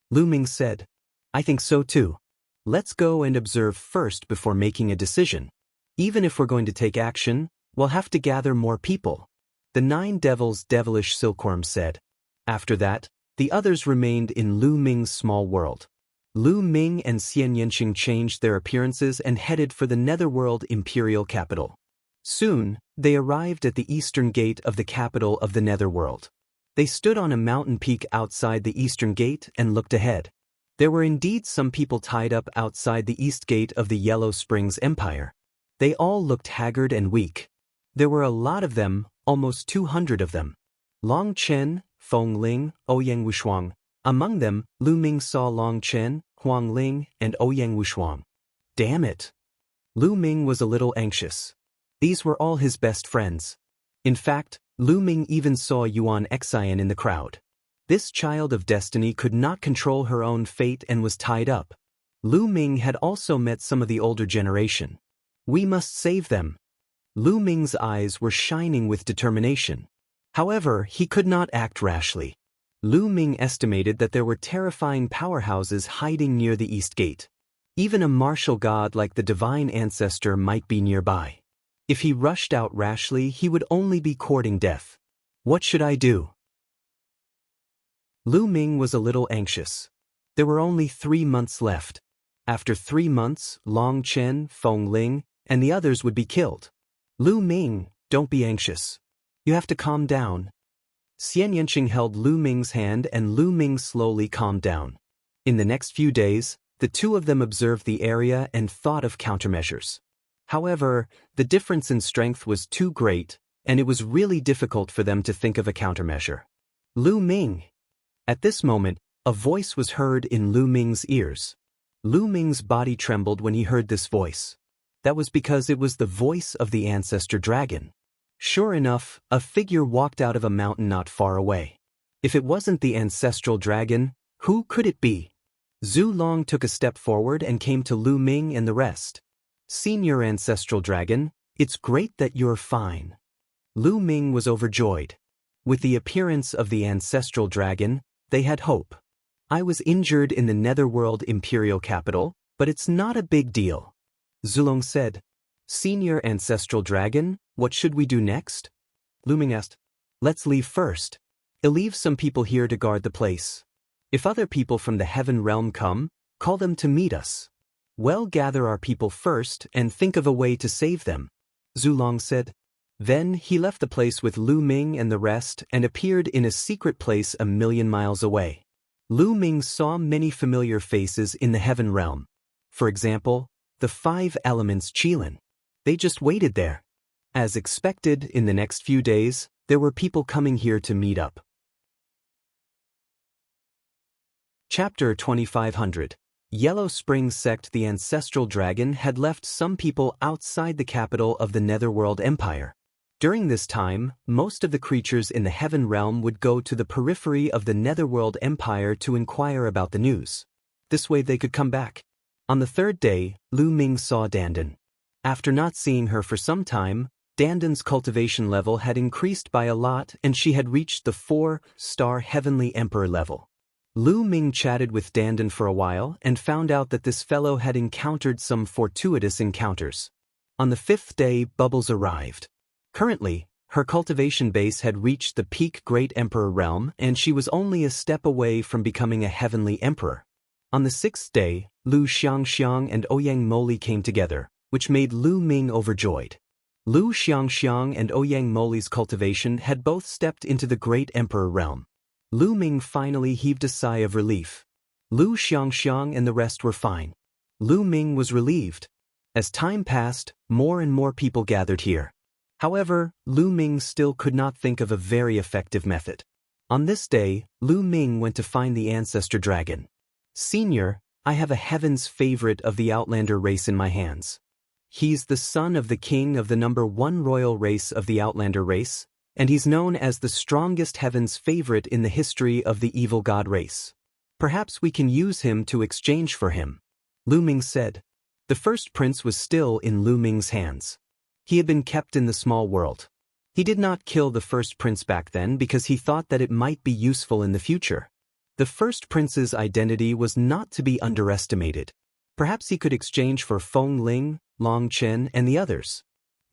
S1: Lu Ming said. "I think so too. Let's go and observe first before making a decision. Even if we're going to take action, we'll have to gather more people." The 9 devils devilish silkworm said. After that, the others remained in Lu Ming's small world. Lu Ming and Xian Yanqing changed their appearances and headed for the Netherworld imperial capital. Soon, they arrived at the eastern gate of the capital of the Netherworld. They stood on a mountain peak outside the eastern gate and looked ahead. There were indeed some people tied up outside the east gate of the Yellow Springs Empire. They all looked haggard and weak. There were a lot of them, almost 200 of them. Long Chen, Feng Ling, Ouyang Wushuang. Among them, Lu Ming saw Long Chen, Huang Ling, and Ouyang Wushuang. Damn it! Lu Ming was a little anxious. These were all his best friends. In fact, Lu Ming even saw Yuan Xian in the crowd. This child of destiny could not control her own fate and was tied up. Lu Ming had also met some of the older generation. We must save them. Lu Ming's eyes were shining with determination. However, he could not act rashly. Lu Ming estimated that there were terrifying powerhouses hiding near the East Gate. Even a martial god like the divine ancestor might be nearby. If he rushed out rashly, he would only be courting death. What should I do? Lu Ming was a little anxious. There were only 3 months left. After 3 months, Long Chen, Feng Ling, and the others would be killed. Lu Ming, don't be anxious. You have to calm down. Xian Yanqing held Lu Ming's hand and Lu Ming slowly calmed down. In the next few days, the two of them observed the area and thought of countermeasures. However, the difference in strength was too great, and it was really difficult for them to think of a countermeasure. Lu Ming! At this moment, a voice was heard in Lu Ming's ears. Lu Ming's body trembled when he heard this voice. That was because it was the voice of the ancestor dragon. Sure enough, a figure walked out of a mountain not far away. If it wasn't the ancestral dragon, who could it be? Zhu Long took a step forward and came to Lu Ming and the rest. Senior ancestral dragon, it's great that you're fine. Lu Ming was overjoyed. With the appearance of the ancestral dragon, they had hope. I was injured in the Netherworld Imperial Capital, but it's not a big deal. Zhu Long said. Senior ancestral dragon, what should we do next? Lu Ming asked. Let's leave first. I'll leave some people here to guard the place. If other people from the heaven realm come, call them to meet us. Well, gather our people first and think of a way to save them, Zhu Long said. Then he left the place with Lu Ming and the rest and appeared in a secret place 1,000,000 miles away. Lu Ming saw many familiar faces in the heaven realm. For example, the 5 elements Qilin. They just waited there. As expected, in the next few days, there were people coming here to meet up. Chapter 2500. Yellow Spring Sect. The ancestral dragon had left some people outside the capital of the Netherworld Empire. During this time, most of the creatures in the heaven realm would go to the periphery of the Netherworld Empire to inquire about the news. This way they could come back. On the 3rd day, Lu Ming saw Dandan. After not seeing her for some time, Dandan's cultivation level had increased by a lot and she had reached the 4-star Heavenly Emperor level. Lu Ming chatted with Dandan for a while and found out that this fellow had encountered some fortuitous encounters. On the 5th day, Bubbles arrived. Currently, her cultivation base had reached the peak Great Emperor realm and she was only a step away from becoming a Heavenly Emperor. On the 6th day, Lu Xiangxiang and Ouyang Moli came together, which made Lu Ming overjoyed. Lu Xiangxiang and Ouyang Moli's cultivation had both stepped into the Great Emperor realm. Lu Ming finally heaved a sigh of relief. Lu Xiangxiang and the rest were fine. Lu Ming was relieved. As time passed, more and more people gathered here. However, Lu Ming still could not think of a very effective method. On this day, Lu Ming went to find the ancestor dragon. Senior, I have a heaven's favorite of the Outlander race in my hands. He's the son of the king of the number 1 royal race of the Outlander race, and he's known as the strongest heaven's favorite in the history of the evil god race. Perhaps we can use him to exchange for him, Lu Ming said. The first prince was still in Lu Ming's hands. He had been kept in the small world. He did not kill the first prince back then because he thought that it might be useful in the future. The first prince's identity was not to be underestimated. Perhaps he could exchange for Feng Ling, Long Chen, and the others.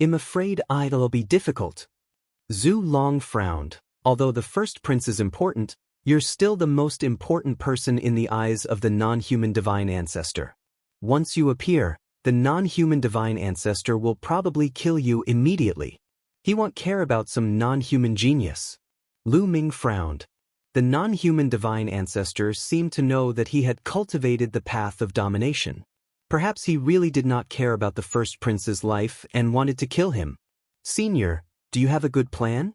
S1: I'm afraid it'll be difficult. Zhu Long frowned. Although the first prince is important, you're still the most important person in the eyes of the non-human divine ancestor. Once you appear, the non-human divine ancestor will probably kill you immediately. He won't care about some non-human genius. Lu Ming frowned. The non-human divine ancestor seemed to know that he had cultivated the path of domination. Perhaps he really did not care about the first prince's life and wanted to kill him. Senior, do you have a good plan?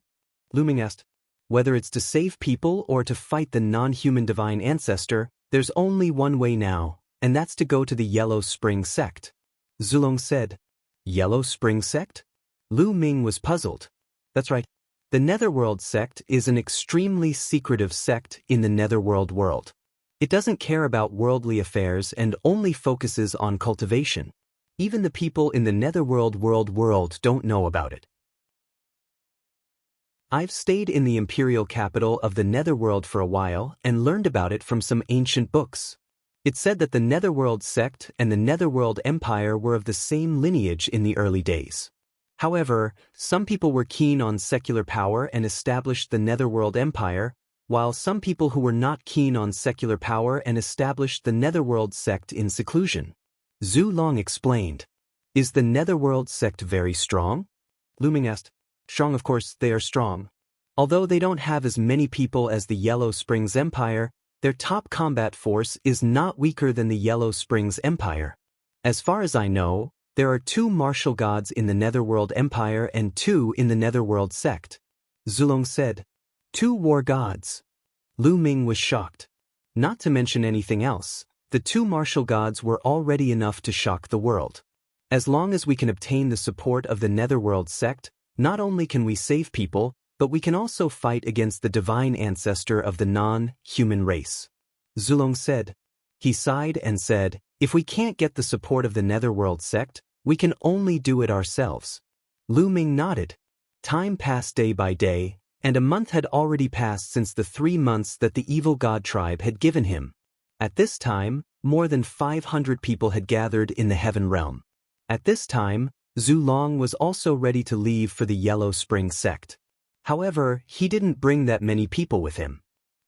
S1: Lu Ming asked. Whether it's to save people or to fight the non-human divine ancestor, there's only one way now, and that's to go to the Yellow Spring Sect. Zhu Long said. Yellow Spring Sect? Lu Ming was puzzled. That's right. The Netherworld sect is an extremely secretive sect in the Netherworld world. It doesn't care about worldly affairs and only focuses on cultivation. Even the people in the Netherworld world don't know about it. I've stayed in the imperial capital of the Netherworld for a while and learned about it from some ancient books. It said that the Netherworld sect and the Netherworld Empire were of the same lineage in the early days. However, some people were keen on secular power and established the Netherworld Empire, while some people who were not keen on secular power and established the Netherworld sect in seclusion. Zhu Long explained. Is the Netherworld sect very strong? Lu Ming asked. Strong, of course, they are strong. Although they don't have as many people as the Yellow Springs Empire, their top combat force is not weaker than the Yellow Springs Empire. As far as I know, there are 2 martial gods in the Netherworld Empire and 2 in the Netherworld sect. Zulong said. 2 war gods. Lu Ming was shocked. Not to mention anything else, the 2 martial gods were already enough to shock the world. As long as we can obtain the support of the Netherworld sect, not only can we save people, but we can also fight against the divine ancestor of the non-human race. Zulong said. He sighed and said, if we can't get the support of the Netherworld sect, we can only do it ourselves. Lu Ming nodded. Time passed day by day, and a month had already passed since the 3 months that the evil god tribe had given him. At this time, more than 500 people had gathered in the Heaven Realm. At this time, Zhu Long was also ready to leave for the Yellow Spring sect. However, he didn't bring that many people with him.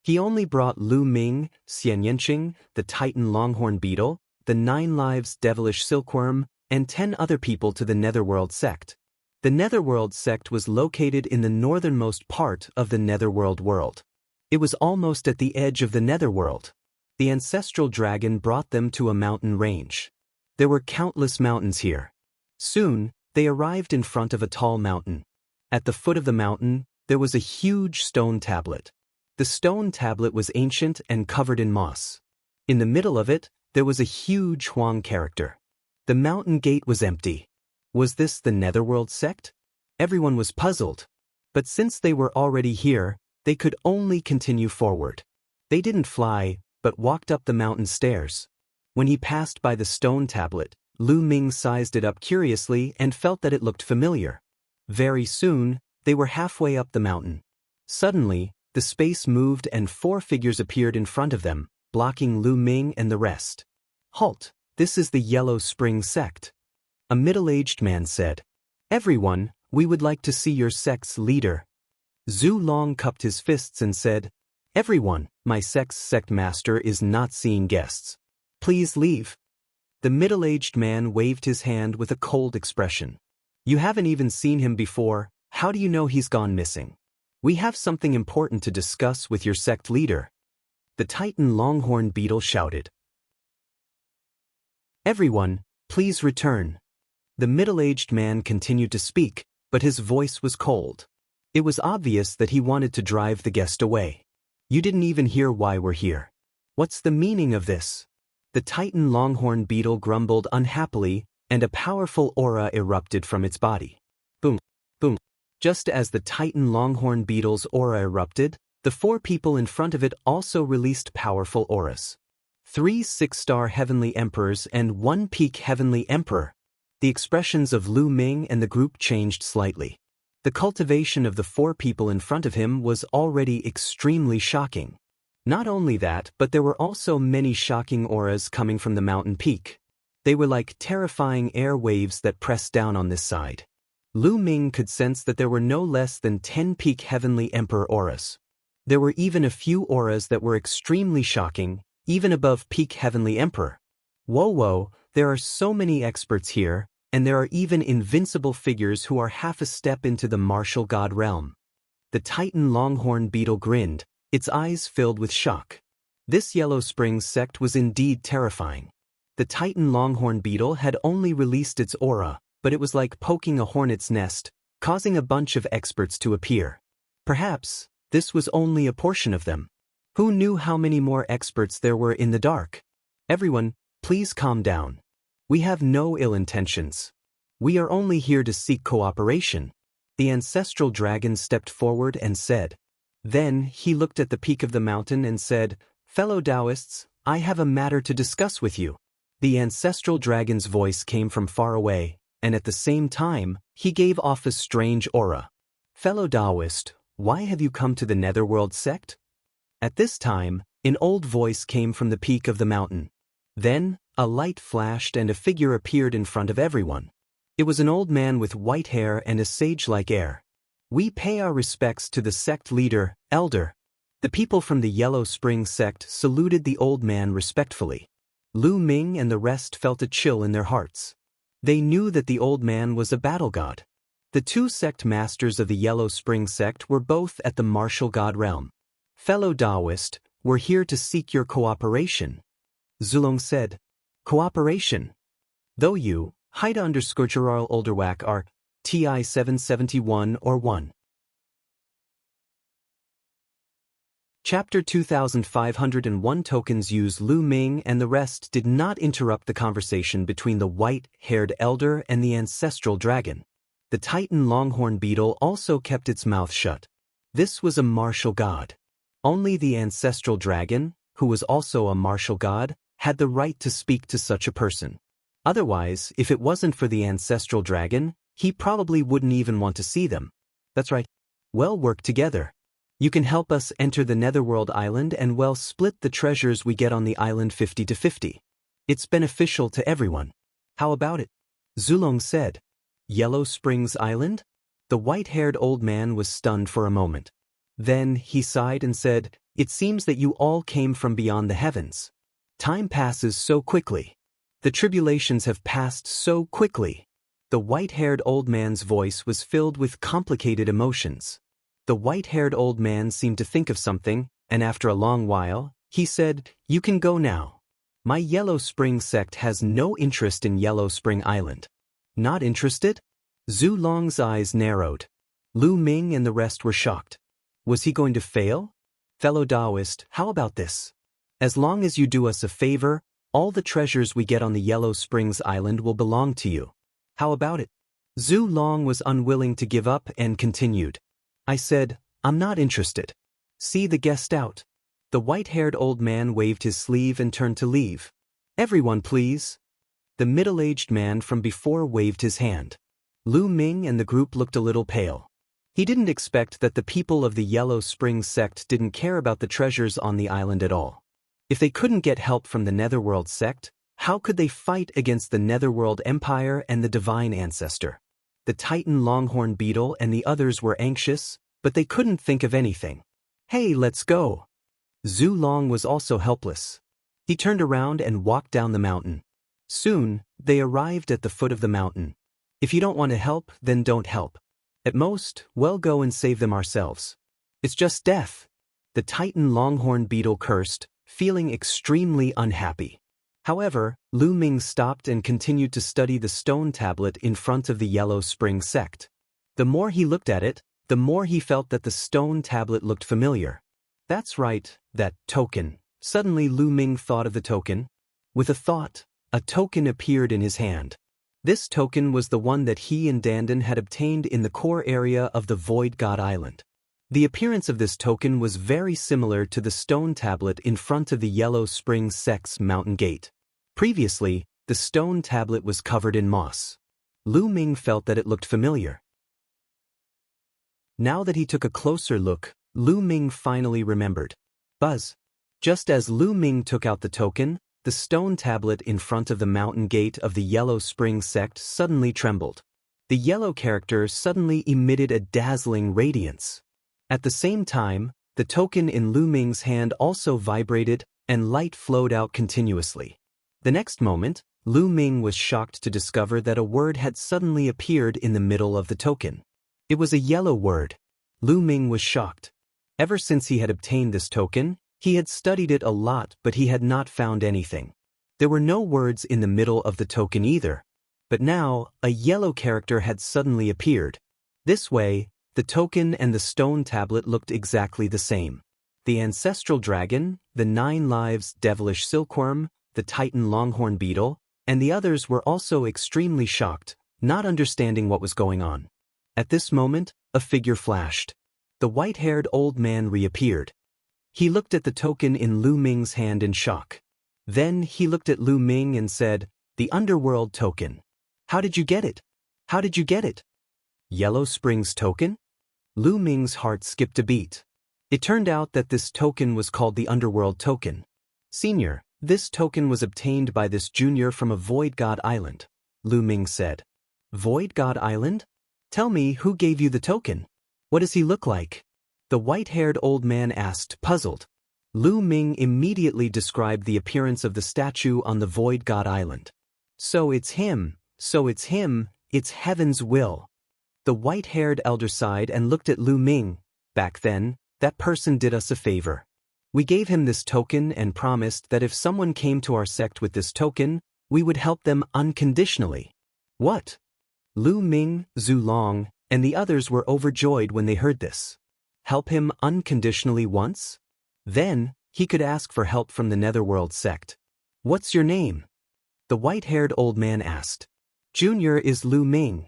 S1: He only brought Lu Ming, Xian Yanqing, the Titan Longhorn Beetle, the 9 Lives Devilish Silkworm, and 10 other people to the Netherworld sect. The Netherworld sect was located in the northernmost part of the Netherworld world. It was almost at the edge of the Netherworld. The ancestral dragon brought them to a mountain range. There were countless mountains here. Soon, they arrived in front of a tall mountain. At the foot of the mountain, there was a huge stone tablet. The stone tablet was ancient and covered in moss. In the middle of it, there was a huge Huang character. The mountain gate was empty. Was this the Netherworld sect? Everyone was puzzled. But since they were already here, they could only continue forward. They didn't fly, but walked up the mountain stairs. When he passed by the stone tablet, Lu Ming sized it up curiously and felt that it looked familiar. Very soon, they were halfway up the mountain. Suddenly, the space moved and 4 figures appeared in front of them, blocking Lu Ming and the rest. Halt, this is the Yellow Spring sect. A middle-aged man said. Everyone, we would like to see your sect's leader. Zhu Long cupped his fists and said, Everyone, my sect's sect master is not seeing guests. Please leave. The middle-aged man waved his hand with a cold expression. You haven't even seen him before, how do you know he's gone missing? We have something important to discuss with your sect leader. The Titan Longhorn Beetle shouted. Everyone, please return. The middle-aged man continued to speak, but his voice was cold. It was obvious that he wanted to drive the guest away. You didn't even hear why we're here. What's the meaning of this? The Titan Longhorn Beetle grumbled unhappily, and a powerful aura erupted from its body. Boom, boom. Just as the Titan Longhorn Beetle's aura erupted, the 4 people in front of it also released powerful auras. 3 6-star Heavenly Emperors and 1 Peak Heavenly Emperor. The expressions of Lu Ming and the group changed slightly. The cultivation of the 4 people in front of him was already extremely shocking. Not only that, but there were also many shocking auras coming from the mountain peak. They were like terrifying air waves that pressed down on this side. Lu Ming could sense that there were no less than 10 Peak Heavenly Emperor auras. There were even a few auras that were extremely shocking, even above Peak Heavenly Emperor. Whoa, there are so many experts here, and there are even invincible figures who are half a step into the martial god realm. The Titan Longhorn Beetle grinned, its eyes filled with shock. This Yellow Springs sect was indeed terrifying. The Titan Longhorn Beetle had only released its aura, but it was like poking a hornet's nest, causing a bunch of experts to appear. Perhaps, this was only a portion of them. Who knew how many more experts there were in the dark? Everyone, please calm down. We have no ill intentions. We are only here to seek cooperation. The ancestral dragon stepped forward and said. Then he looked at the peak of the mountain and said, "Fellow Taoists, I have a matter to discuss with you." The ancestral dragon's voice came from far away, and at the same time, he gave off a strange aura. "Fellow Taoist, why have you come to the Netherworld sect?" At this time, an old voice came from the peak of the mountain. Then, a light flashed and a figure appeared in front of everyone. It was an old man with white hair and a sage-like air. "We pay our respects to the sect leader, elder." The people from the Yellow Spring sect saluted the old man respectfully. Lu Ming and the rest felt a chill in their hearts. They knew that the old man was a battle god. The two sect masters of the Yellow Spring sect were both at the martial god realm. "Fellow Taoist, we're here to seek your cooperation," Zulong said. "Cooperation? Though you, Haida_Gerarl Olderwak are TI 771 or 1. Chapter 2501 tokens use Lu Ming and the rest did not interrupt the conversation between the white-haired elder and the ancestral dragon. The Titan longhorn beetle also kept its mouth shut. This was a martial god. Only the ancestral dragon, who was also a martial god, had the right to speak to such a person. Otherwise, if it wasn't for the ancestral dragon, he probably wouldn't even want to see them. That's right. Well, work together. You can help us enter the Netherworld Island and well split the treasures we get on the island 50-50. It's beneficial to everyone. How about it? Zulong said. Yellow Springs Island? The white-haired old man was stunned for a moment. Then he sighed and said, "It seems that you all came from beyond the heavens. Time passes so quickly. The tribulations have passed so quickly." The white-haired old man's voice was filled with complicated emotions. The white-haired old man seemed to think of something, and after a long while, he said, "You can go now. My Yellow Spring sect has no interest in Yellow Spring Island." Not interested? Zulong's eyes narrowed. Lu Ming and the rest were shocked. Was he going to fail? "Fellow Taoist, how about this? As long as you do us a favor, all the treasures we get on the Yellow Springs Island will belong to you. How about it?" Zulong was unwilling to give up and continued. "I said, I'm not interested. See the guest out." The white-haired old man waved his sleeve and turned to leave. "Everyone, please." The middle-aged man from before waved his hand. Lu Ming and the group looked a little pale. He didn't expect that the people of the Yellow Spring sect didn't care about the treasures on the island at all. If they couldn't get help from the Netherworld sect, how could they fight against the Netherworld Empire and the Divine Ancestor? The Titan longhorn beetle and the others were anxious, but they couldn't think of anything. "Hey, let's go." Zulong was also helpless. He turned around and walked down the mountain. Soon, they arrived at the foot of the mountain. If you don't want to help, then don't help. At most, we'll go and save them ourselves. It's just death. The Titan longhorn beetle cursed, feeling extremely unhappy. However, Lu Ming stopped and continued to study the stone tablet in front of the Yellow Spring sect. The more he looked at it, the more he felt that the stone tablet looked familiar. That's right, that token. Suddenly Lu Ming thought of the token. With a thought, a token appeared in his hand. This token was the one that he and Dandan had obtained in the core area of the Void God Island. The appearance of this token was very similar to the stone tablet in front of the Yellow Spring sect's mountain gate. Previously, the stone tablet was covered in moss. Lu Ming felt that it looked familiar. Now that he took a closer look, Lu Ming finally remembered. Buzz. Just as Lu Ming took out the token, the stone tablet in front of the mountain gate of the Yellow Spring sect suddenly trembled. The yellow character suddenly emitted a dazzling radiance. At the same time, the token in Lu Ming's hand also vibrated, and light flowed out continuously. The next moment, Lu Ming was shocked to discover that a word had suddenly appeared in the middle of the token. It was a yellow word. Lu Ming was shocked. Ever since he had obtained this token, he had studied it a lot, but he had not found anything. There were no words in the middle of the token either. But now, a yellow character had suddenly appeared. This way, the token and the stone tablet looked exactly the same. The ancestral dragon, the 9 lives devilish silkworm, the Titan longhorn beetle, and the others were also extremely shocked, not understanding what was going on. At this moment, a figure flashed. The white-haired old man reappeared. He looked at the token in Lu Ming's hand in shock. Then he looked at Lu Ming and said, "The underworld token. How did you get it? How did you get it?" Yellow Springs token? Lu Ming's heart skipped a beat. It turned out that this token was called the underworld token. "Senior, this token was obtained by this junior from a Void God Island," Lu Ming said. "Void God Island? Tell me, who gave you the token? What does he look like?" The white-haired old man asked, puzzled. Lu Ming immediately described the appearance of the statue on the Void God Island. So it's him, it's heaven's will." The white-haired elder sighed and looked at Lu Ming. "Back then, that person did us a favor. We gave him this token and promised that if someone came to our sect with this token, we would help them unconditionally." "What?" Lu Ming, Zhu Long, and the others were overjoyed when they heard this. Help him unconditionally once? Then, he could ask for help from the Netherworld sect. "What's your name?" the white-haired old man asked. "Junior is Lu Ming."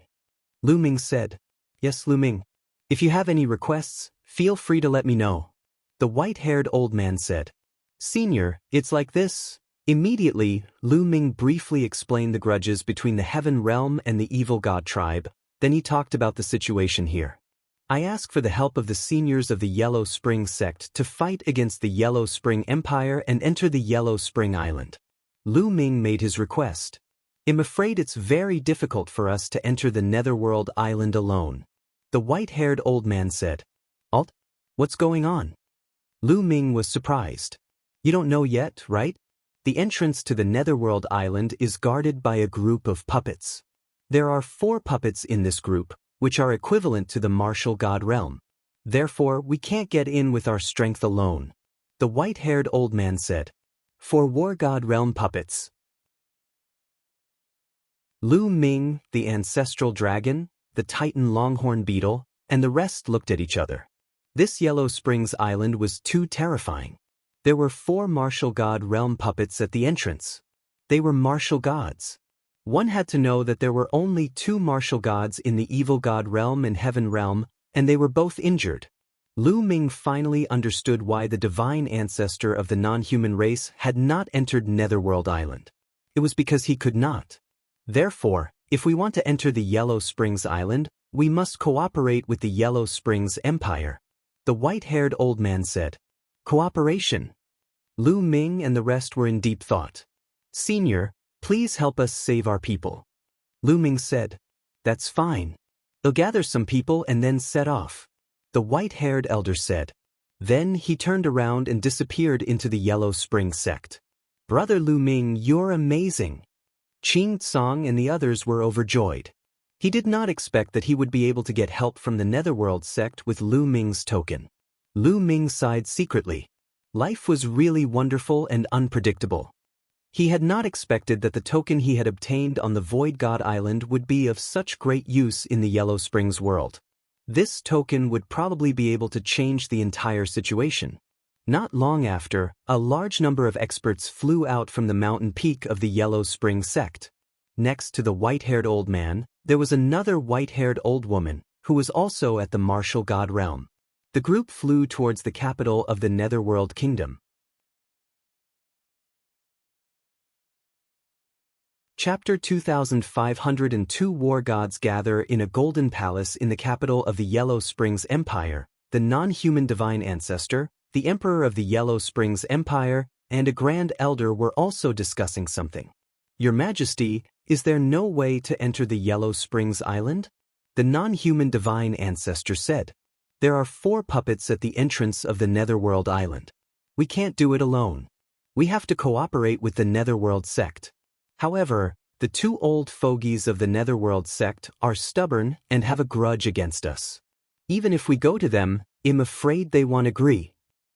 S1: Lu Ming said, "Yes, Lu Ming. If you have any requests, feel free to let me know." The white-haired old man said, "Senior, it's like this." Immediately, Lu Ming briefly explained the grudges between the Heaven Realm and the Evil God Tribe, then he talked about the situation here. "I ask for the help of the seniors of the Yellow Spring sect to fight against the Yellow Spring Empire and enter the Yellow Spring Island." Lu Ming made his request. "I'm afraid it's very difficult for us to enter the Netherworld Island alone," the white-haired old man said. "Alt? What's going on?" Lu Ming was surprised. "You don't know yet, right? The entrance to the Netherworld Island is guarded by a group of puppets. There are 4 puppets in this group, which are equivalent to the martial god realm. Therefore, we can't get in with our strength alone," the white-haired old man said. "4 war god realm puppets." Lu Ming, the ancestral dragon, the Titan longhorn beetle, and the rest looked at each other. This Yellow Springs Island was too terrifying. There were 4 martial god realm puppets at the entrance. They were martial gods. One had to know that there were only 2 martial gods in the Evil God Realm and Heaven Realm, and they were both injured. Lu Ming finally understood why the divine ancestor of the non-human race had not entered Netherworld Island. It was because he could not. Therefore, if we want to enter the Yellow Springs Island, we must cooperate with the Yellow Springs Empire, the white-haired old man said. "Cooperation?" Lu Ming and the rest were in deep thought. "Senior, please help us save our people." Lu Ming said, "That's fine. They'll gather some people and then set off," the white-haired elder said. Then he turned around and disappeared into the Yellow Spring sect. "Brother Lu Ming, you're amazing." Qing Tsang and the others were overjoyed. He did not expect that he would be able to get help from the Netherworld sect with Lu Ming's token. Lu Ming sighed secretly. Life was really wonderful and unpredictable. He had not expected that the token he had obtained on the Void God Island would be of such great use in the Yellow Springs world. This token would probably be able to change the entire situation. Not long after, a large number of experts flew out from the mountain peak of the Yellow Spring sect. Next to the white-haired old man, there was another white-haired old woman, who was also at the martial god realm. The group flew towards the capital of the Netherworld Kingdom. Chapter 2502 War gods gather in a golden palace in the capital of the Yellow Springs Empire. The non-human divine ancestor, the emperor of the Yellow Springs Empire, and a grand elder were also discussing something. "Your Majesty, is there no way to enter the Yellow Springs Island?" the non-human divine ancestor said. "There are 4 puppets at the entrance of the Netherworld Island. We can't do it alone. We have to cooperate with the Netherworld sect. However, the 2 old fogies of the Netherworld sect are stubborn and have a grudge against us. Even if we go to them, I'm afraid they won't agree,"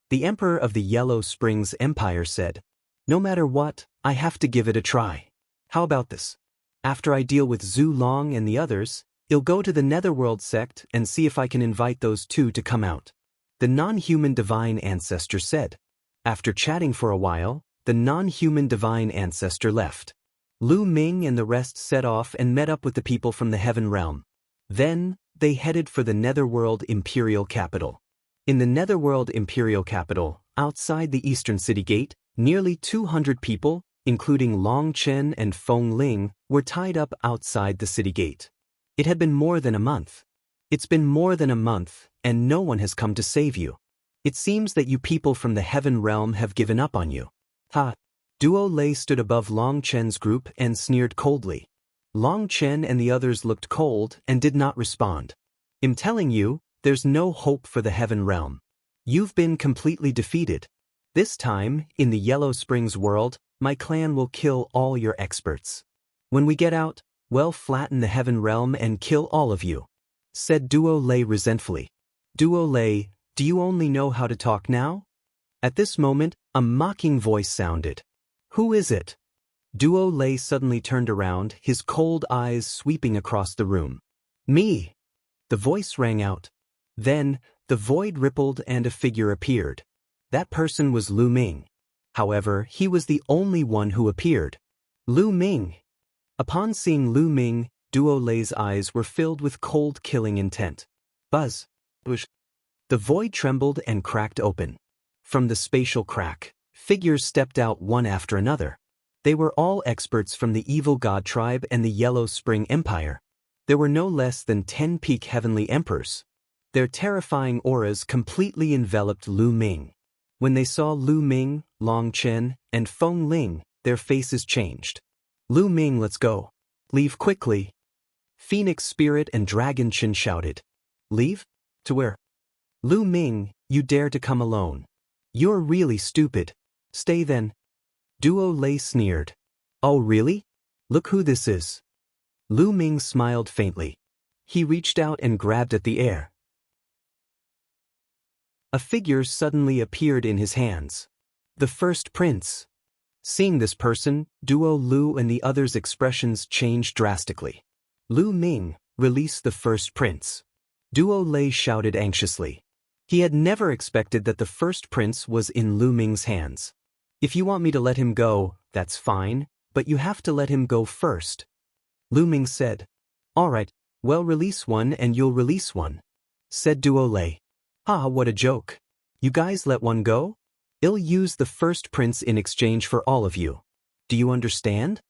S1: the emperor of the Yellow Springs Empire said. "No matter what, I have to give it a try. How about this? After I deal with Zhu Long and the others, I'll go to the Netherworld sect and see if I can invite those 2 to come out," the non-human divine ancestor said. After chatting for a while, the non-human divine ancestor left. Lu Ming and the rest set off and met up with the people from the Heaven Realm. Then, they headed for the Netherworld Imperial Capital. In the Netherworld Imperial Capital, outside the Eastern City Gate, nearly 200 people, including Long Chen and Feng Ling, were tied up outside the city gate. It had been more than a month. It's been more than a month, and no one has come to save you. It seems that you people from the Heaven Realm have given up on you. Ha! Duo Lei stood above Long Chen's group and sneered coldly. Long Chen and the others looked cold and did not respond. I'm telling you, there's no hope for the Heaven Realm. You've been completely defeated. This time, in the Yellow Springs world, my clan will kill all your experts. When we get out, we'll flatten the Heaven Realm and kill all of you, said Duo Lei resentfully. Duo Lei, do you only know how to talk now? At this moment, a mocking voice sounded. Who is it? Duo Lei suddenly turned around, his cold eyes sweeping across the room. Me! The voice rang out. Then, the void rippled and a figure appeared. That person was Lu Ming. However, he was the only one who appeared. Lu Ming! Upon seeing Lu Ming, Duo Lei's eyes were filled with cold killing intent. Buzz! Whoosh! The void trembled and cracked open. From the spatial crack, figures stepped out one after another. They were all experts from the Evil God Tribe and the Yellow Spring Empire. There were no less than 10 peak heavenly emperors. Their terrifying auras completely enveloped Lu Ming. When they saw Lu Ming, Long Chen, and Feng Ling, their faces changed. Lu Ming, let's go. Leave quickly. Phoenix Spirit and Dragon Chen shouted. Leave? To where? Lu Ming, you dare to come alone. You're really stupid. Stay then. Duo Lei sneered. Oh really? Look who this is. Lu Ming smiled faintly. He reached out and grabbed at the air. A figure suddenly appeared in his hands. The first prince. Seeing this person, Duo Lu and the others' expressions changed drastically. Lu Ming, release the first prince. Duo Lei shouted anxiously. He had never expected that the first prince was in Lu Ming's hands. If you want me to let him go, that's fine, but you have to let him go first. Lu Ming said. All right, well, release one and you'll release one, said Duo Lei. Ah, what a joke. You guys let one go? I'll use the first prince in exchange for all of you. Do you understand?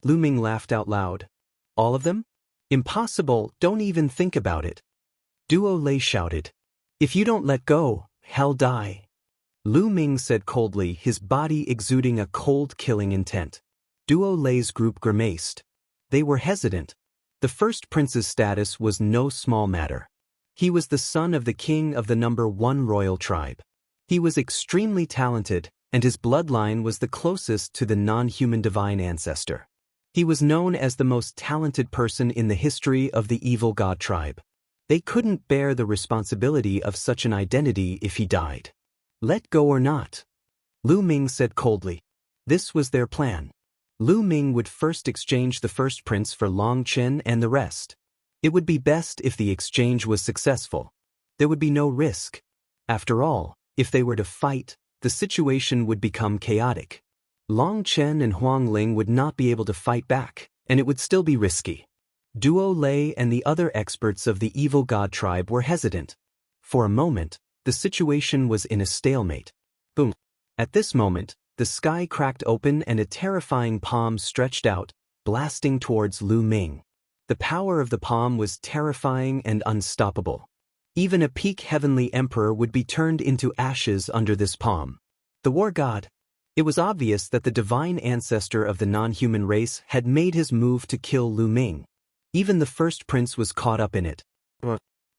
S1: Lu Ming laughed out loud. All of them? Impossible, don't even think about it. Duo Lei shouted. If you don't let go, hell die. Lu Ming said coldly, his body exuding a cold killing intent. Duo Lei's group grimaced. They were hesitant. The first prince's status was no small matter. He was the son of the king of the number 1 royal tribe. He was extremely talented, and his bloodline was the closest to the non-human divine ancestor. He was known as the most talented person in the history of the Evil God Tribe. They couldn't bear the responsibility of such an identity if he died. Let go or not? Lu Ming said coldly. This was their plan. Lu Ming would first exchange the first prince for Long Chen and the rest. It would be best if the exchange was successful. There would be no risk. After all, if they were to fight, the situation would become chaotic. Long Chen and Huang Ling would not be able to fight back, and it would still be risky. Duo Lei and the other experts of the Evil God Tribe were hesitant. For a moment, the situation was in a stalemate. Boom. At this moment, the sky cracked open and a terrifying palm stretched out, blasting towards Lu Ming. The power of the palm was terrifying and unstoppable. Even a peak heavenly emperor would be turned into ashes under this palm. The war god. It was obvious that the divine ancestor of the non-human race had made his move to kill Lu Ming. Even the first prince was caught up in it.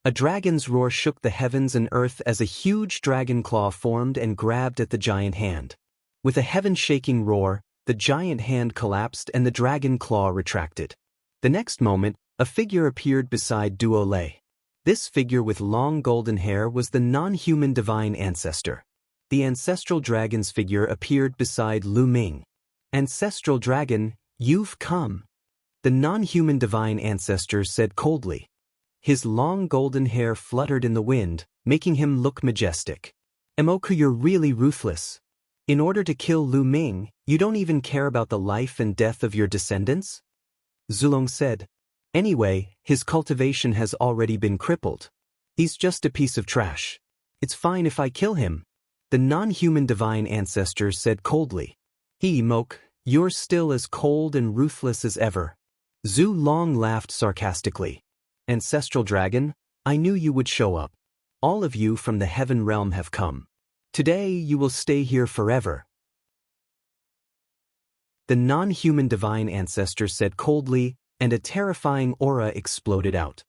S1: A dragon's roar shook the heavens and earth as a huge dragon claw formed and grabbed at the giant hand. With a heaven-shaking roar, the giant hand collapsed and the dragon claw retracted. The next moment, a figure appeared beside Duo Lei. This figure with long golden hair was the non-human divine ancestor. The ancestral dragon's figure appeared beside Lu Ming. Ancestral dragon, you've come. The non-human divine ancestor said coldly. His long golden hair fluttered in the wind, making him look majestic. Emoku, you're really ruthless. In order to kill Lu Ming, you don't even care about the life and death of your descendants? Zulong said. Anyway, his cultivation has already been crippled. He's just a piece of trash. It's fine if I kill him, the non-human divine ancestor said coldly. Moke, you're still as cold and ruthless as ever. Zhu Long laughed sarcastically. Ancestral dragon, I knew you would show up. All of you from the heaven realm have come. Today you will stay here forever. The non-human divine ancestor said coldly, and a terrifying aura exploded out.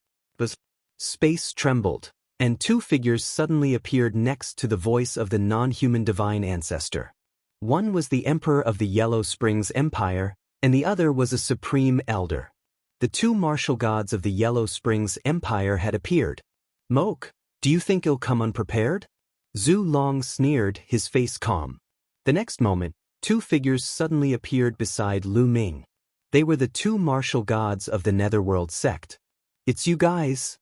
S1: Space trembled, and two figures suddenly appeared next to the voice of the non-human divine ancestor. One was the Emperor of the Yellow Springs Empire, and the other was a supreme elder. The two martial gods of the Yellow Springs Empire had appeared. Moke, do you think he'll come unprepared? Zhu Long sneered, his face calm. The next moment, two figures suddenly appeared beside Lu Ming. They were the two martial gods of the Netherworld sect. It's you guys.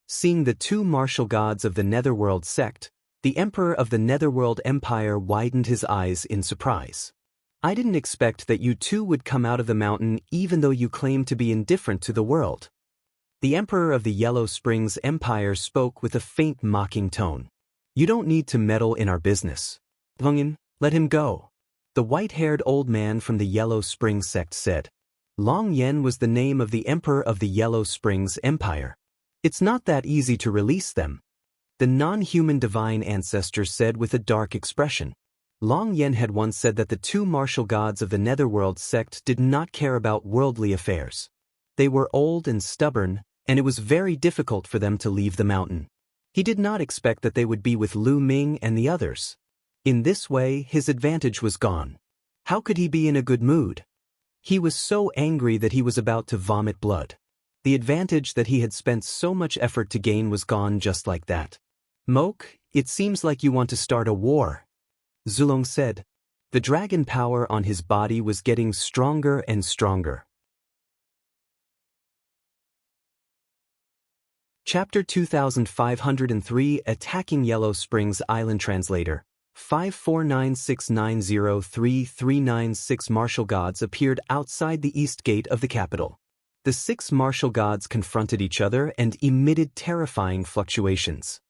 S1: Seeing the two martial gods of the Netherworld sect, the Emperor of the Netherworld Empire widened his eyes in surprise. I didn't expect that you two would come out of the mountain even though you claim to be indifferent to the world. The Emperor of the Yellow Springs Empire spoke with a faint mocking tone. You don't need to meddle in our business. Lungin, let him go. The white-haired old man from the Yellow Springs sect said. Long Yen was the name of the Emperor of the Yellow Springs Empire. It's not that easy to release them. The non-human divine ancestor said with a dark expression. Long Yen had once said that the two martial gods of the Netherworld sect did not care about worldly affairs. They were old and stubborn, and it was very difficult for them to leave the mountain. He did not expect that they would be with Lu Ming and the others. In this way, his advantage was gone. How could he be in a good mood? He was so angry that he was about to vomit blood. The advantage that he had spent so much effort to gain was gone just like that. Moke, it seems like you want to start a war. Zulong said. The dragon power on his body was getting stronger and stronger. Chapter 2503 Attacking Yellow Springs Island Translator 549690339 martial gods appeared outside the east gate of the capital. The 6 martial gods confronted each other and emitted terrifying fluctuations.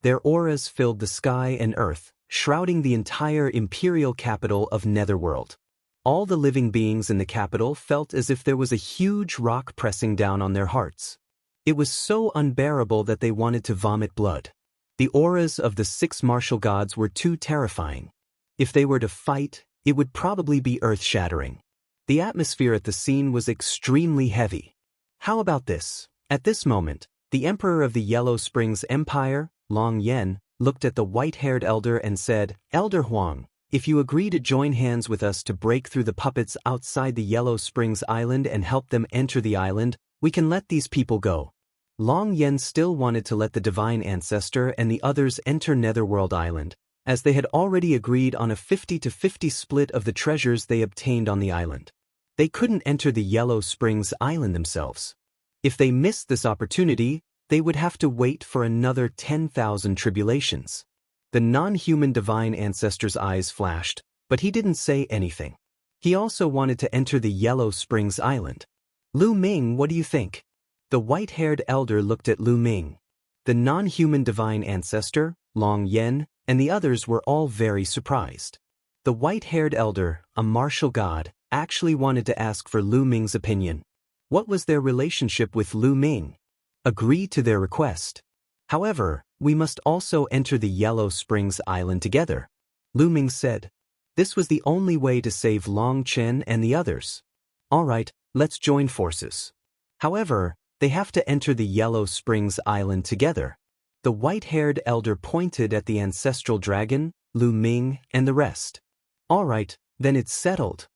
S1: Their auras filled the sky and earth, shrouding the entire imperial capital of Netherworld. All the living beings in the capital felt as if there was a huge rock pressing down on their hearts. It was so unbearable that they wanted to vomit blood. The auras of the 6 martial gods were too terrifying. If they were to fight, it would probably be earth-shattering. The atmosphere at the scene was extremely heavy. How about this? At this moment, the Emperor of the Yellow Springs Empire, Long Yen, looked at the white-haired elder and said, Elder Huang, if you agree to join hands with us to break through the puppets outside the Yellow Springs Island and help them enter the island, we can let these people go. Long Yen still wanted to let the divine ancestor and the others enter Netherworld Island, as they had already agreed on a 50-50 split of the treasures they obtained on the island. They couldn't enter the Yellow Springs Island themselves. If they missed this opportunity, they would have to wait for another 10,000 tribulations. The non-human divine ancestor's eyes flashed, but he didn't say anything. He also wanted to enter the Yellow Springs Island. Lu Ming, what do you think? The white-haired elder looked at Lu Ming. The non-human divine ancestor, Long Yen, and the others were all very surprised. The white-haired elder, a martial god, actually wanted to ask for Lu Ming's opinion. What was their relationship with Lu Ming? Agree to their request. However, we must also enter the Yellow Springs Island together. Lu Ming said. This was the only way to save Long Chen and the others. All right, let's join forces. However, they have to enter the Yellow Springs Island together. The white-haired elder pointed at the ancestral dragon, Lu Ming, and the rest. All right, then it's settled.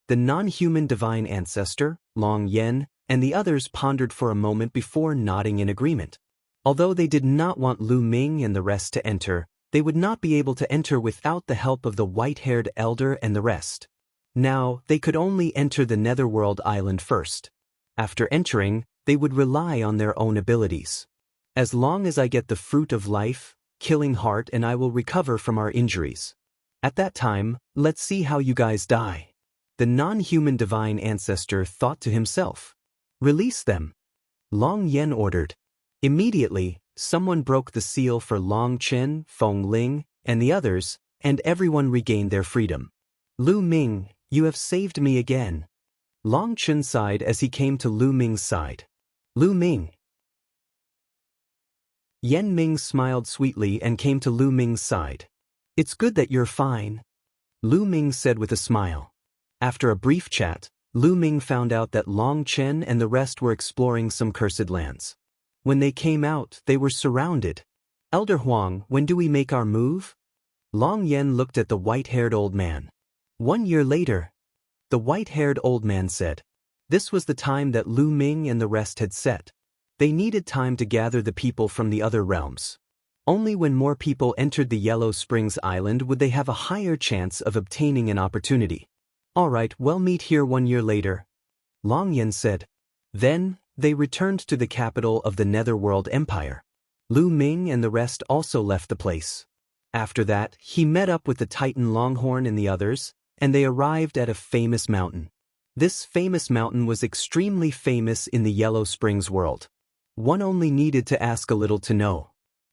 S1: The non-human divine ancestor, Long Yen, and the others pondered for a moment before nodding in agreement. Although they did not want Lu Ming and the rest to enter, they would not be able to enter without the help of the white-haired elder and the rest. Now, they could only enter the Netherworld Island first. After entering, they would rely on their own abilities. As long as I get the fruit of life, Killing Heart and I will recover from our injuries. At that time, let's see how you guys die. The non-human divine ancestor thought to himself. Release them. Long Yen ordered. Immediately, someone broke the seal for Long Chen, Feng Ling, and the others, and everyone regained their freedom. Lu Ming, you have saved me again. Long Chen sighed as he came to Lu Ming's side. Lu Ming. Yen Ming smiled sweetly and came to Lu Ming's side. It's good that you're fine, Lu Ming said with a smile. After a brief chat, Lu Ming found out that Long Chen and the rest were exploring some cursed lands. When they came out, they were surrounded. Elder Huang, when do we make our move? Long Yen looked at the white-haired old man. 1 year later, the white-haired old man said. This was the time that Lu Ming and the rest had set. They needed time to gather the people from the other realms. Only when more people entered the Yellow Springs Island would they have a higher chance of obtaining an opportunity. All right, we'll meet here 1 year later, Long Yen said. Then, they returned to the capital of the Netherworld Empire. Lu Ming and the rest also left the place. After that, he met up with the Titan Longhorn and the others, and they arrived at a famous mountain. This famous mountain was extremely famous in the Yellow Springs world. One only needed to ask a little to know.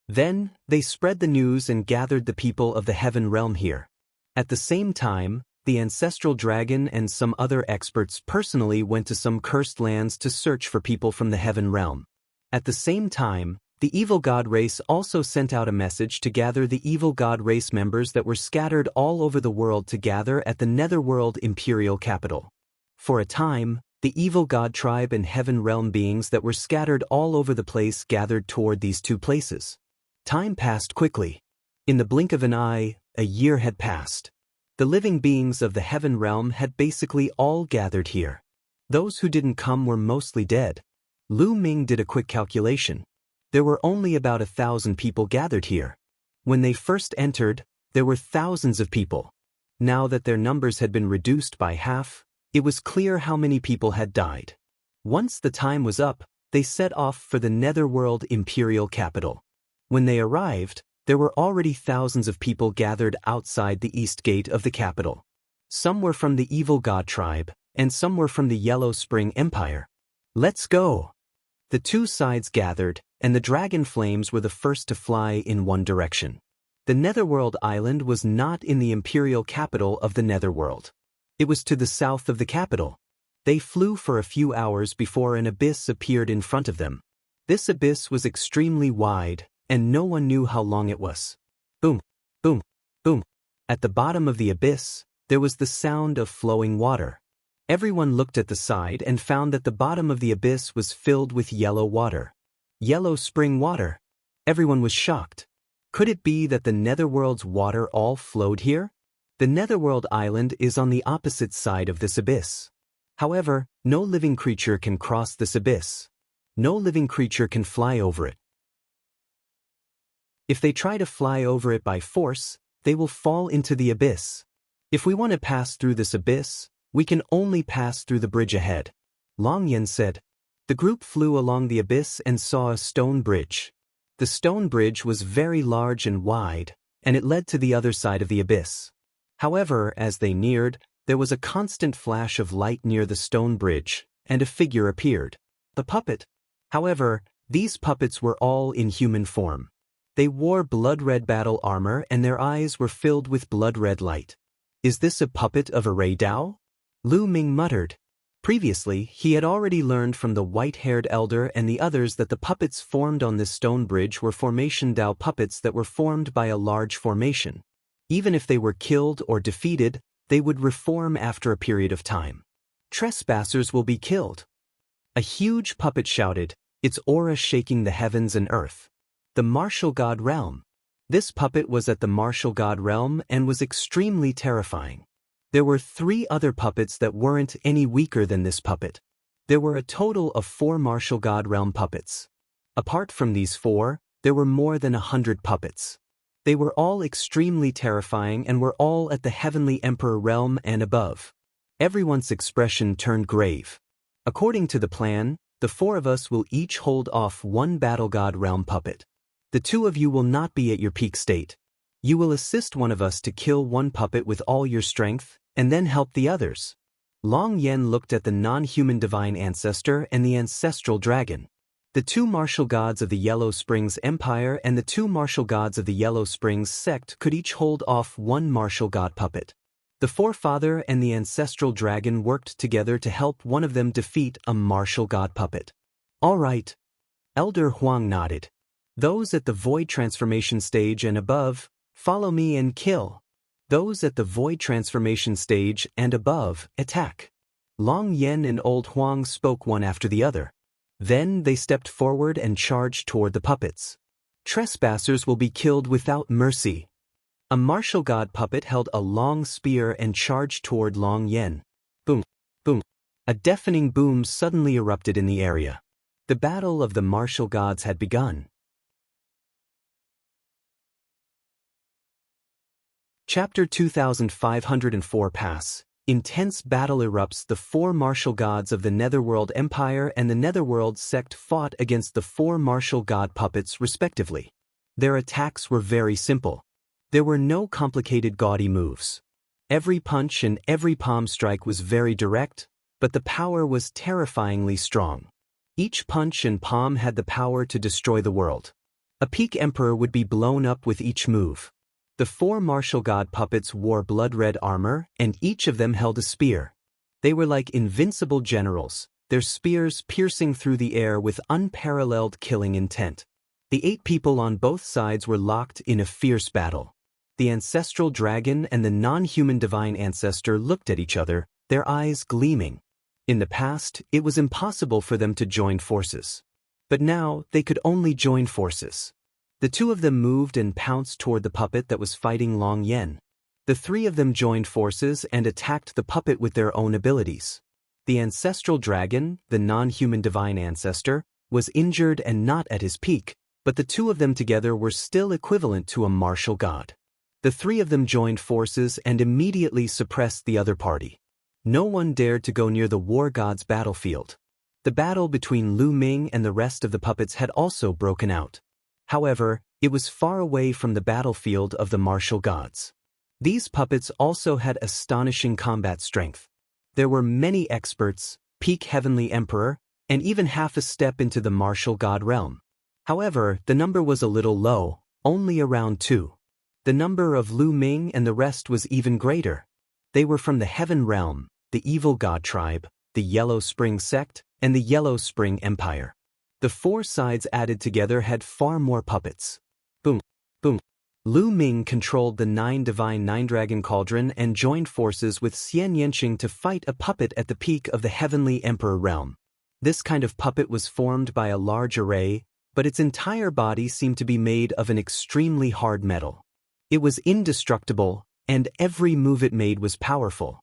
S1: Then, they spread the news and gathered the people of the Heaven Realm here. At the same time, the ancestral dragon and some other experts personally went to some cursed lands to search for people from the Heaven Realm. At the same time, the evil god race also sent out a message to gather the evil god race members that were scattered all over the world to gather at the Netherworld Imperial Capital. For a time, the evil god tribe and Heaven Realm beings that were scattered all over the place gathered toward these two places. Time passed quickly. In the blink of an eye, a year had passed. The living beings of the Heaven Realm had basically all gathered here. Those who didn't come were mostly dead. Lu Ming did a quick calculation. There were only about 1,000 people gathered here. When they first entered, there were thousands of people. Now that their numbers had been reduced by half, it was clear how many people had died. Once the time was up, they set off for the Netherworld Imperial Capital. When they arrived, there were already thousands of people gathered outside the east gate of the capital. Some were from the evil god tribe, and some were from the Yellow Spring Empire. Let's go! The two sides gathered, and the dragon flames were the first to fly in one direction. The Netherworld Island was not in the imperial capital of the Netherworld. It was to the south of the capital. They flew for a few hours before an abyss appeared in front of them. This abyss was extremely wide, and no one knew how long it was. Boom, boom, boom. At the bottom of the abyss, there was the sound of flowing water. Everyone looked at the side and found that the bottom of the abyss was filled with yellow water. Yellow spring water. Everyone was shocked. Could it be that the Netherworld's water all flowed here? The Netherworld Island is on the opposite side of this abyss. However, no living creature can cross this abyss. No living creature can fly over it. If they try to fly over it by force, they will fall into the abyss. If we want to pass through this abyss, we can only pass through the bridge ahead, Long Yen said. The group flew along the abyss and saw a stone bridge. The stone bridge was very large and wide, and it led to the other side of the abyss. However, as they neared, there was a constant flash of light near the stone bridge, and a figure appeared. The puppet. However, these puppets were all in human form. They wore blood-red battle armor and their eyes were filled with blood-red light. Is this a puppet of a Ray Dao? Lu Ming muttered. Previously, he had already learned from the white-haired elder and the others that the puppets formed on this stone bridge were formation Dao puppets that were formed by a large formation. Even if they were killed or defeated, they would reform after a period of time. Trespassers will be killed. A huge puppet shouted, its aura shaking the heavens and earth. The Martial God Realm. This puppet was at the Martial God Realm and was extremely terrifying. There were 3 other puppets that weren't any weaker than this puppet. There were a total of 4 Martial God Realm puppets. Apart from these 4, there were more than 100 puppets. They were all extremely terrifying and were all at the Heavenly Emperor Realm and above. Everyone's expression turned grave. According to the plan, the 4 of us will each hold off 1 Battle God Realm puppet. The 2 of you will not be at your peak state. You will assist one of us to kill 1 puppet with all your strength, and then help the others. Long Yen looked at the non-human divine ancestor and the ancestral dragon. The two martial gods of the Yellow Springs Empire and the two martial gods of the Yellow Springs sect could each hold off one martial god puppet. The forefather and the ancestral dragon worked together to help one of them defeat a martial god puppet. All right. Elder Huang nodded. Those at the void transformation stage and above, follow me and kill. Those at the void transformation stage and above, attack. Long Yen and Old Huang spoke one after the other. Then they stepped forward and charged toward the puppets. Trespassers will be killed without mercy. A martial god puppet held a long spear and charged toward Long Yen. Boom, boom. A deafening boom suddenly erupted in the area. The battle of the martial gods had begun. Chapter 2504 Pass. Intense battle erupts. The four martial gods of the Netherworld Empire and the Netherworld sect fought against the four martial god puppets respectively. Their attacks were very simple. There were no complicated gaudy moves. Every punch and every palm strike was very direct, but the power was terrifyingly strong. Each punch and palm had the power to destroy the world. A peak emperor would be blown up with each move. The four martial god puppets wore blood-red armor, and each of them held a spear. They were like invincible generals, their spears piercing through the air with unparalleled killing intent. The 8 people on both sides were locked in a fierce battle. The ancestral dragon and the non-human divine ancestor looked at each other, their eyes gleaming. In the past, it was impossible for them to join forces. But now, they could only join forces. The two of them moved and pounced toward the puppet that was fighting Long Yen. The 3 of them joined forces and attacked the puppet with their own abilities. The ancestral dragon, the non-human divine ancestor, was injured and not at his peak, but the 2 of them together were still equivalent to a martial god. The 3 of them joined forces and immediately suppressed the other party. No one dared to go near the war god's battlefield. The battle between Lu Ming and the rest of the puppets had also broken out. However, it was far away from the battlefield of the martial gods. These puppets also had astonishing combat strength. There were many experts, peak heavenly emperor, and even half a step into the martial god realm. However, the number was a little low, only around 2. The number of Lu Ming and the rest was even greater. They were from the heaven realm, the evil god tribe, the Yellow Spring sect, and the Yellow Spring Empire. The 4 sides added together had far more puppets. Boom, boom. Lu Ming controlled the 9 divine 9-dragon cauldron and joined forces with Xian Yanqing to fight a puppet at the peak of the heavenly emperor realm. This kind of puppet was formed by a large array, but its entire body seemed to be made of an extremely hard metal. It was indestructible, and every move it made was powerful.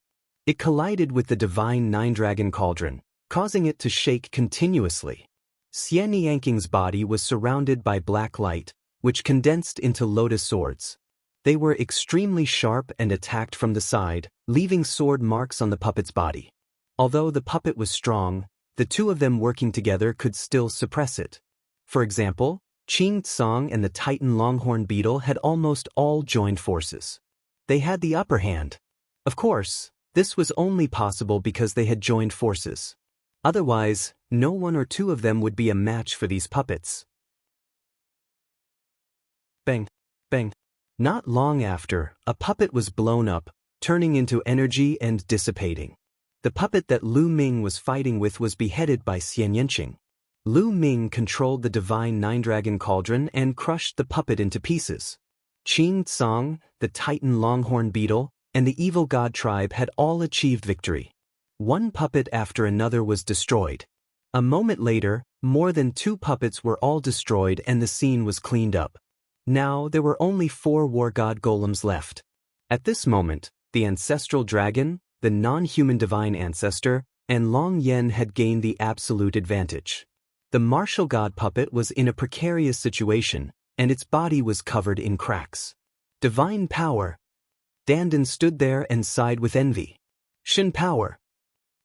S1: It collided with the divine 9-dragon cauldron, causing it to shake continuously. Xian Yanqing's body was surrounded by black light, which condensed into lotus swords. They were extremely sharp and attacked from the side, leaving sword marks on the puppet's body. Although the puppet was strong, the 2 of them working together could still suppress it. For example, Qing Tsang and the Titan Longhorn Beetle had almost all joined forces. They had the upper hand. Of course, this was only possible because they had joined forces. Otherwise, no 1 or 2 of them would be a match for these puppets. Bang, bang. Not long after, a puppet was blown up, turning into energy and dissipating. The puppet that Lu Ming was fighting with was beheaded by Xian Yanqing. Lu Ming controlled the divine 9-dragon cauldron and crushed the puppet into pieces. Qing Tsang, the Titan Longhorn Beetle, and the evil god tribe had all achieved victory. One puppet after another was destroyed. A moment later, more than 2 puppets were all destroyed and the scene was cleaned up. Now there were only 4 war god golems left. At this moment, the ancestral dragon, the non-human divine ancestor, and Long Yen had gained the absolute advantage. The martial god puppet was in a precarious situation, and its body was covered in cracks. Divine power. Dandan stood there and sighed with envy. Shin power.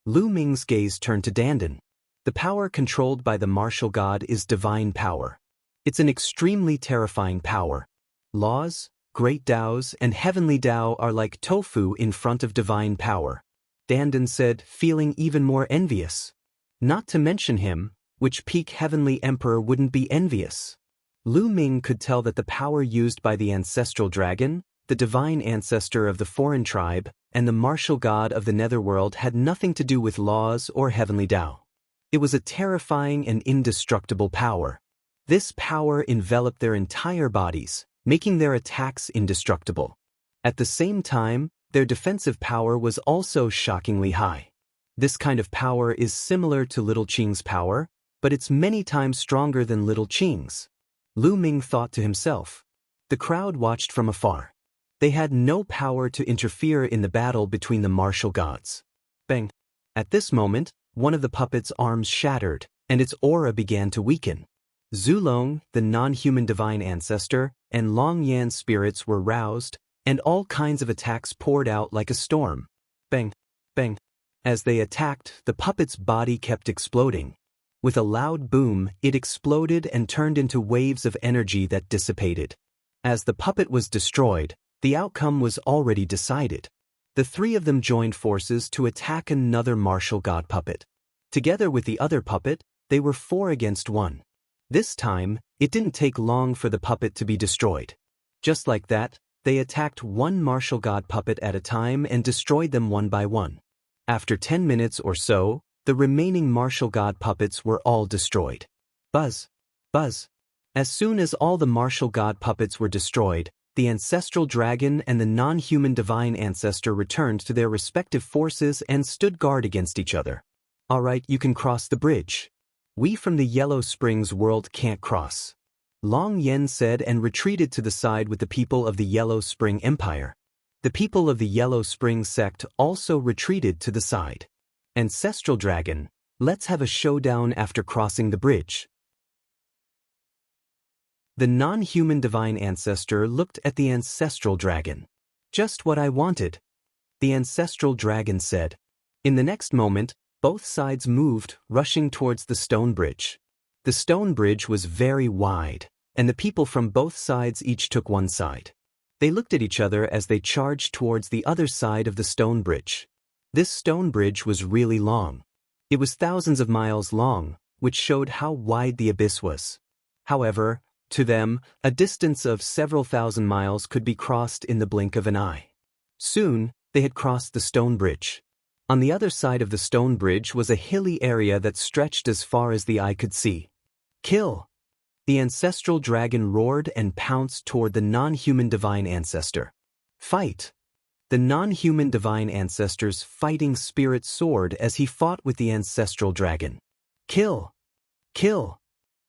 S1: Lu Ming's gaze turned to Dandan. The power controlled by the martial god is divine power. It's an extremely terrifying power. Laws, great Taos, and heavenly Tao are like tofu in front of divine power. Dandan said, feeling even more envious. Not to mention him, Which peak heavenly emperor wouldn't be envious? Lu Ming could tell that the power used by the ancestral dragon, the divine ancestor of the foreign tribe, and the martial god of the netherworld had nothing to do with laws or heavenly Tao. It was a terrifying and indestructible power. This power enveloped their entire bodies, making their attacks indestructible. At the same time, their defensive power was also shockingly high. This kind of power is similar to Little Qing's power, but it's many times stronger than Little Qing's. Lu Ming thought to himself. The crowd watched from afar. They had no power to interfere in the battle between the martial gods. Bang! At this moment, one of the puppet's arms shattered, and its aura began to weaken. Zulong, the non-human divine ancestor, and Long Yan's spirits were roused, and all kinds of attacks poured out like a storm. Bang! Bang! As they attacked, the puppet's body kept exploding. With a loud boom, it exploded and turned into waves of energy that dissipated. As the puppet was destroyed, the outcome was already decided. The three of them joined forces to attack another martial god puppet. Together with the other puppet, they were 4 against 1. This time, it didn't take long for the puppet to be destroyed. Just like that, they attacked one martial god puppet at a time and destroyed them one by one. After 10 minutes or so, the remaining martial god puppets were all destroyed. Buzz! Buzz! As soon as all the martial god puppets were destroyed, the ancestral dragon and the non-human divine ancestor returned to their respective forces and stood guard against each other. All right, you can cross the bridge. We from the Yellow Springs world can't cross. Long Yan said and retreated to the side with the people of the Yellow Spring Empire. The people of the Yellow Spring sect also retreated to the side. Ancestral dragon, let's have a showdown after crossing the bridge. The non-human divine ancestor looked at the ancestral dragon. Just what I wanted, the ancestral dragon said. In the next moment, both sides moved, rushing towards the stone bridge. The stone bridge was very wide, and the people from both sides each took one side. They looked at each other as they charged towards the other side of the stone bridge. This stone bridge was really long. It was thousands of miles long, which showed how wide the abyss was. However, to them, a distance of several thousand miles could be crossed in the blink of an eye. Soon, they had crossed the stone bridge. On the other side of the stone bridge was a hilly area that stretched as far as the eye could see. Kill! The ancestral dragon roared and pounced toward the non-human divine ancestor. Fight! The non-human divine ancestor's fighting spirit soared as he fought with the ancestral dragon. Kill! Kill!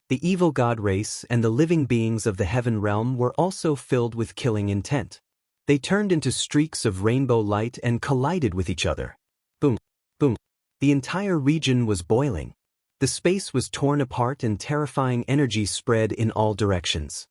S1: The evil god race and the living beings of the heaven realm were also filled with killing intent. They turned into streaks of rainbow light and collided with each other. Boom! Boom! The entire region was boiling. The space was torn apart and terrifying energy spread in all directions.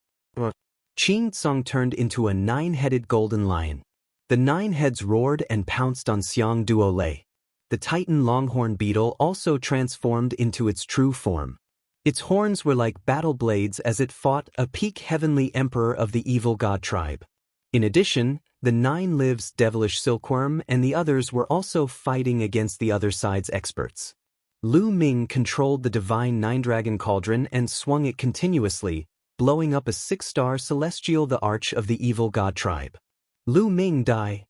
S1: Qing Tsung turned into a 9-headed golden lion. The 9 heads roared and pounced on Xiang Duo Lei. The Titan longhorn beetle also transformed into its true form. Its horns were like battle blades as it fought a peak heavenly emperor of the evil god tribe. In addition, the 9 lives devilish silkworm and the others were also fighting against the other side's experts. Lu Ming controlled the divine 9-dragon cauldron and swung it continuously, blowing up a 6-star celestial the arch of the evil god tribe. Lu Ming die.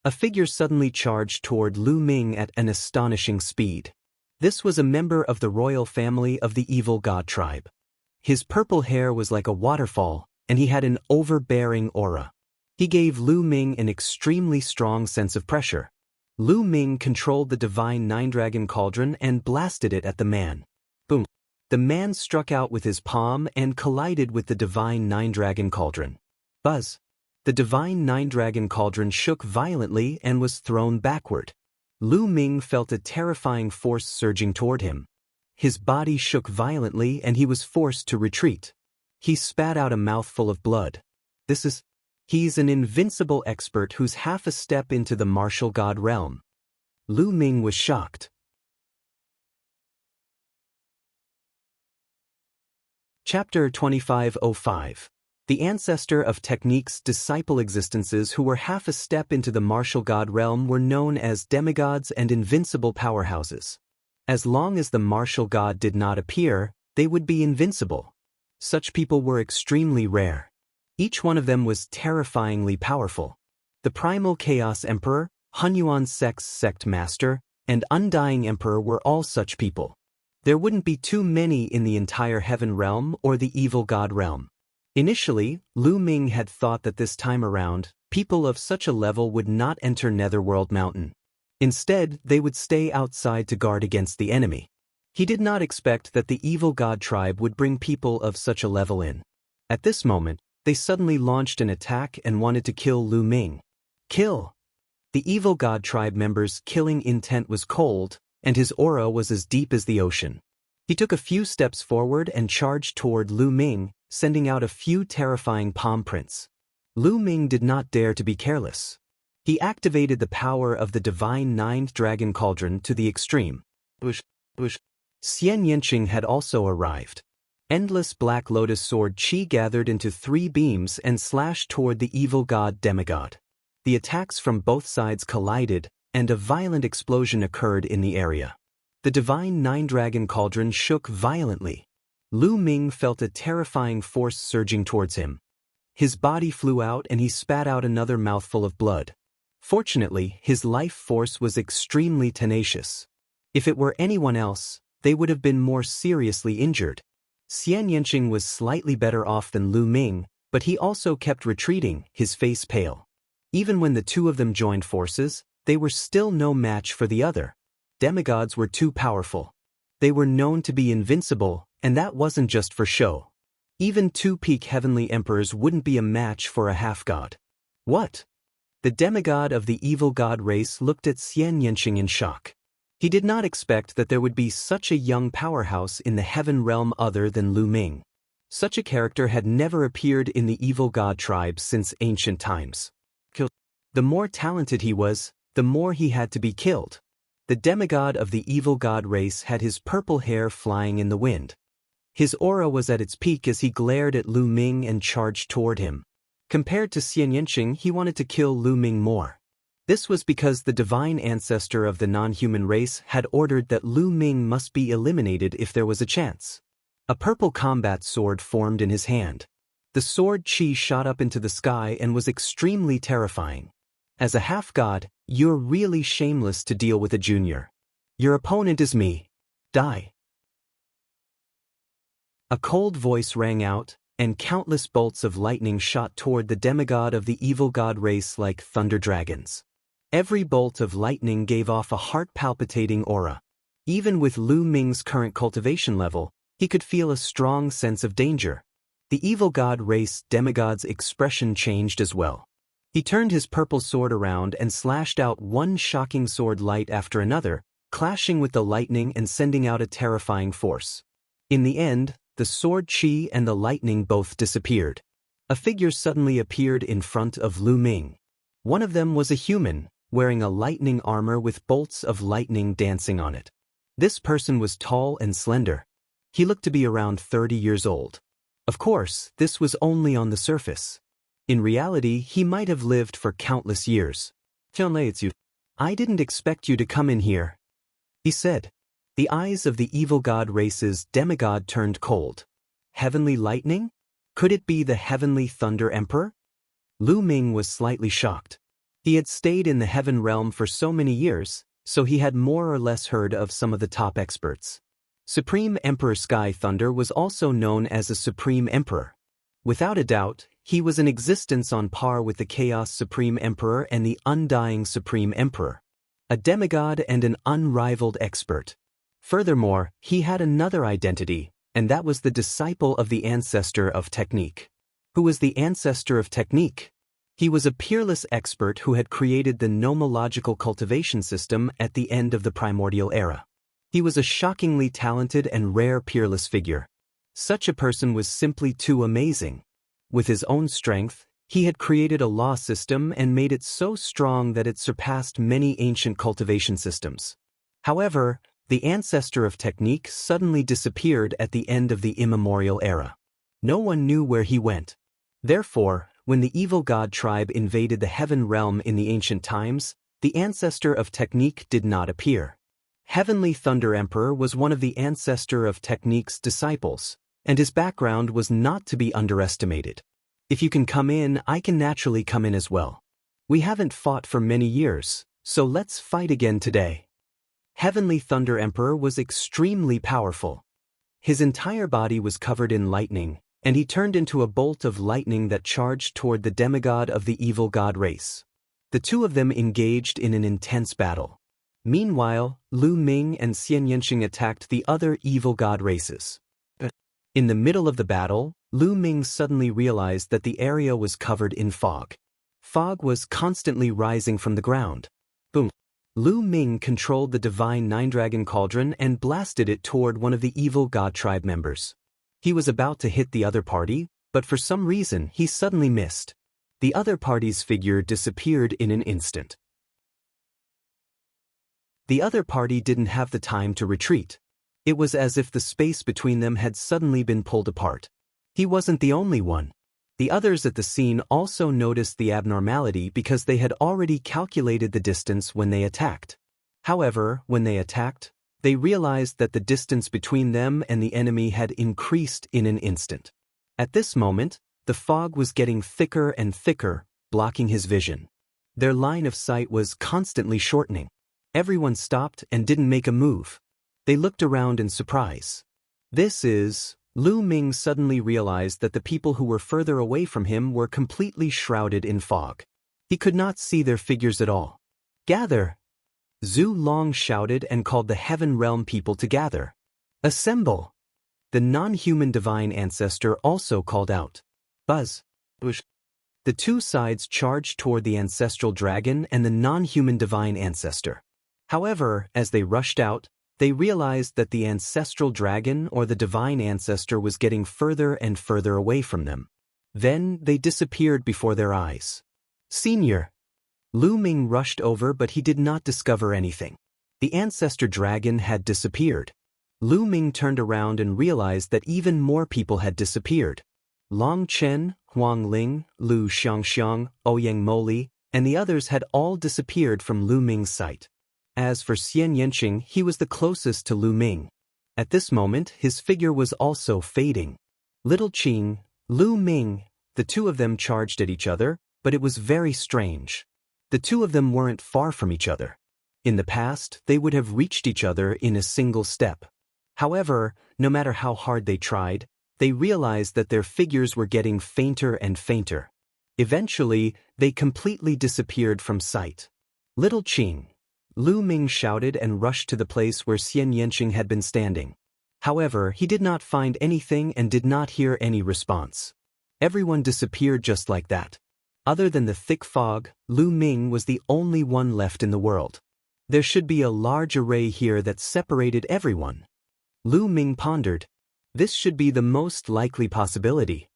S1: A figure suddenly charged toward Lu Ming at an astonishing speed. This was a member of the royal family of the evil god tribe. His purple hair was like a waterfall, and he had an overbearing aura. He gave Lu Ming an extremely strong sense of pressure. Lu Ming controlled the divine 9-dragon cauldron and blasted it at the man. Boom! The man struck out with his palm and collided with the divine 9-dragon cauldron. Buzz! The divine 9-dragon cauldron shook violently and was thrown backward. Lu Ming felt a terrifying force surging toward him. His body shook violently and he was forced to retreat. He spat out a mouthful of blood. He's an invincible expert who's half a step into the martial god realm. Lu Ming was shocked. Chapter 2505. The ancestor of techniques disciple existences who were half a step into the martial god realm were known as demigods and invincible powerhouses. As long as the martial god did not appear, they would be invincible. Such people were extremely rare. Each one of them was terrifyingly powerful. The Primal Chaos Emperor, Hunyuan Sect's Sect Master, and Undying Emperor were all such people. There wouldn't be too many in the entire Heaven Realm or the Evil God Realm. Initially, Lu Ming had thought that this time around, people of such a level would not enter Netherworld Mountain. Instead, they would stay outside to guard against the enemy. He did not expect that the Evil God tribe would bring people of such a level in. At this moment, they suddenly launched an attack and wanted to kill Lu Ming. Kill! The Evil God tribe members' killing intent was cold, and his aura was as deep as the ocean. He took a few steps forward and charged toward Lu Ming, sending out a few terrifying palm prints. Lu Ming did not dare to be careless. He activated the power of the divine Ninth Dragon Cauldron to the extreme. Xian Yanqing had also arrived. Endless Black Lotus Sword Qi gathered into 3 beams and slashed toward the evil god demigod. The attacks from both sides collided, and a violent explosion occurred in the area. The divine Nine Dragon Cauldron shook violently. Lu Ming felt a terrifying force surging towards him. His body flew out and he spat out another mouthful of blood. Fortunately, his life force was extremely tenacious. If it were anyone else, they would have been more seriously injured. Xian Yanqing was slightly better off than Lu Ming, but he also kept retreating, his face pale. Even when the two of them joined forces, they were still no match for the other. Demigods were too powerful. They were known to be invincible, and that wasn't just for show. Even 2 peak heavenly emperors wouldn't be a match for a half-god. What? The demigod of the evil god race looked at Xian Yanqing in shock. He did not expect that there would be such a young powerhouse in the heaven realm other than Lu Ming. Such a character had never appeared in the evil god tribe since ancient times. The more talented he was, the more he had to be killed. The demigod of the evil god race had his purple hair flying in the wind. His aura was at its peak as he glared at Lu Ming and charged toward him. Compared to Xian Yanqing, he wanted to kill Lu Ming more. This was because the divine ancestor of the non-human race had ordered that Lu Ming must be eliminated if there was a chance. A purple combat sword formed in his hand. The sword Qi shot up into the sky and was extremely terrifying. As a half-god, you're really shameless to deal with a junior. Your opponent is me. Die. A cold voice rang out, and countless bolts of lightning shot toward the demigod of the evil god race like thunder dragons. Every bolt of lightning gave off a heart-palpitating aura. Even with Lu Ming's current cultivation level, he could feel a strong sense of danger. The evil god race demigod's expression changed as well. He turned his purple sword around and slashed out one shocking sword light after another, clashing with the lightning and sending out a terrifying force. In the end, the sword Qi and the lightning both disappeared. A figure suddenly appeared in front of Lu Ming. One of them was a human, wearing a lightning armor with bolts of lightning dancing on it. This person was tall and slender. He looked to be around 30 years old. Of course, this was only on the surface. In reality, he might have lived for countless years. I didn't expect you to come in here, he said. The eyes of the evil god race's demigod turned cold. Heavenly lightning? Could it be the heavenly thunder emperor? Lu Ming was slightly shocked. He had stayed in the heaven realm for so many years, so he had more or less heard of some of the top experts. Supreme Emperor Sky Thunder was also known as a Supreme Emperor. Without a doubt, he was in existence on par with the Chaos Supreme Emperor and the Undying Supreme Emperor. A demigod and an unrivaled expert. Furthermore, he had another identity, and that was the disciple of the ancestor of technique. Who was the ancestor of technique? He was a peerless expert who had created the nomological cultivation system at the end of the primordial era. He was a shockingly talented and rare peerless figure. Such a person was simply too amazing. With his own strength, he had created a law system and made it so strong that it surpassed many ancient cultivation systems. However, the ancestor of technique suddenly disappeared at the end of the immemorial era. No one knew where he went. Therefore, when the evil god tribe invaded the heaven realm in the ancient times, the ancestor of technique did not appear. Heavenly Thunder Emperor was one of the ancestor of Technique's disciples, and his background was not to be underestimated. If you can come in, I can naturally come in as well. We haven't fought for many years, so let's fight again today. Heavenly Thunder Emperor was extremely powerful. His entire body was covered in lightning, and he turned into a bolt of lightning that charged toward the demigod of the evil god race. The two of them engaged in an intense battle. Meanwhile, Lu Ming and Xian Yanqing attacked the other evil god races. In the middle of the battle, Lu Ming suddenly realized that the area was covered in fog. Fog was constantly rising from the ground. Boom! Lu Ming controlled the divine Nine-Dragon Cauldron and blasted it toward one of the evil god tribe members. He was about to hit the other party, but for some reason he suddenly missed. The other party's figure disappeared in an instant. The other party didn't have the time to retreat. It was as if the space between them had suddenly been pulled apart. He wasn't the only one. The others at the scene also noticed the abnormality because they had already calculated the distance when they attacked. However, when they attacked, they realized that the distance between them and the enemy had increased in an instant. At this moment, the fog was getting thicker and thicker, blocking his vision. Their line of sight was constantly shortening. Everyone stopped and didn't make a move. They looked around in surprise. Lu Ming suddenly realized that the people who were further away from him were completely shrouded in fog. He could not see their figures at all. "Gather!" Zhu Long shouted and called the Heaven Realm people to gather. "Assemble!" The non-human divine ancestor also called out. "Buzz!" The two sides charged toward the ancestral dragon and the non-human divine ancestor. However, as they rushed out, they realized that the ancestral dragon or the divine ancestor was getting further and further away from them. Then they disappeared before their eyes. "Senior!" Lu Ming rushed over, but he did not discover anything. The ancestor dragon had disappeared. Lu Ming turned around and realized that even more people had disappeared. Long Chen, Huang Ling, Lu Xiangxiang, Ouyang Moli, and the others had all disappeared from Lu Ming's sight. As for Xian Yanqing, he was the closest to Lu Ming. At this moment, his figure was also fading. Little Qing, Lu Ming, the two of them charged at each other, but it was very strange. The two of them weren't far from each other. In the past, they would have reached each other in a single step. However, no matter how hard they tried, they realized that their figures were getting fainter and fainter. Eventually, they completely disappeared from sight. "Little Qing!" Lu Ming shouted and rushed to the place where Xian Yanqing had been standing. However, he did not find anything and did not hear any response. Everyone disappeared just like that. Other than the thick fog, Lu Ming was the only one left in the world. There should be a large array here that separated everyone. Lu Ming pondered. This should be the most likely possibility.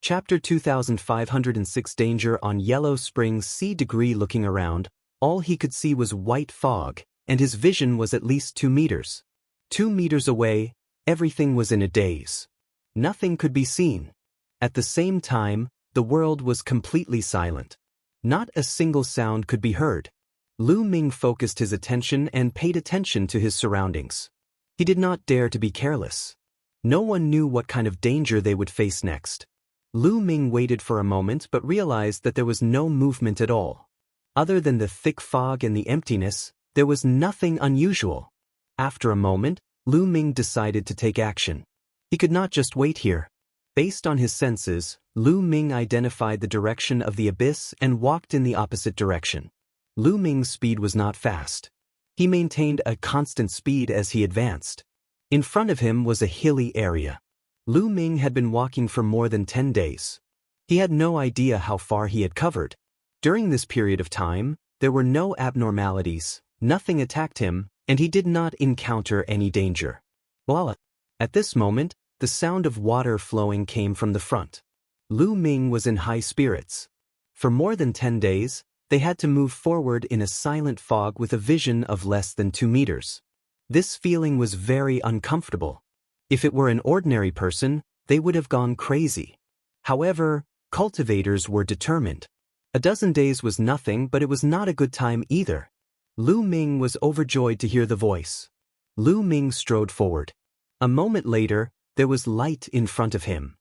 S1: Chapter 2506 Danger on Yellow Springs Sea. Looking around, all he could see was white fog, and his vision was at least 2 meters. 2 meters away, everything was in a daze. Nothing could be seen. At the same time, the world was completely silent. Not a single sound could be heard. Lu Ming focused his attention and paid attention to his surroundings. He did not dare to be careless. No one knew what kind of danger they would face next. Lu Ming waited for a moment but realized that there was no movement at all. Other than the thick fog and the emptiness, there was nothing unusual. After a moment, Lu Ming decided to take action. He could not just wait here. Based on his senses, Lu Ming identified the direction of the abyss and walked in the opposite direction. Lu Ming's speed was not fast. He maintained a constant speed as he advanced. In front of him was a hilly area. Lu Ming had been walking for more than 10 days. He had no idea how far he had covered. During this period of time, there were no abnormalities, nothing attacked him, and he did not encounter any danger. Voila! At this moment, the sound of water flowing came from the front. Lu Ming was in high spirits. For more than 10 days, they had to move forward in a silent fog with a vision of less than 2 meters. This feeling was very uncomfortable. If it were an ordinary person, they would have gone crazy. However, cultivators were determined. A dozen days was nothing, but it was not a good time either. Lu Ming was overjoyed to hear the voice. Lu Ming strode forward. A moment later, there was light in front of him.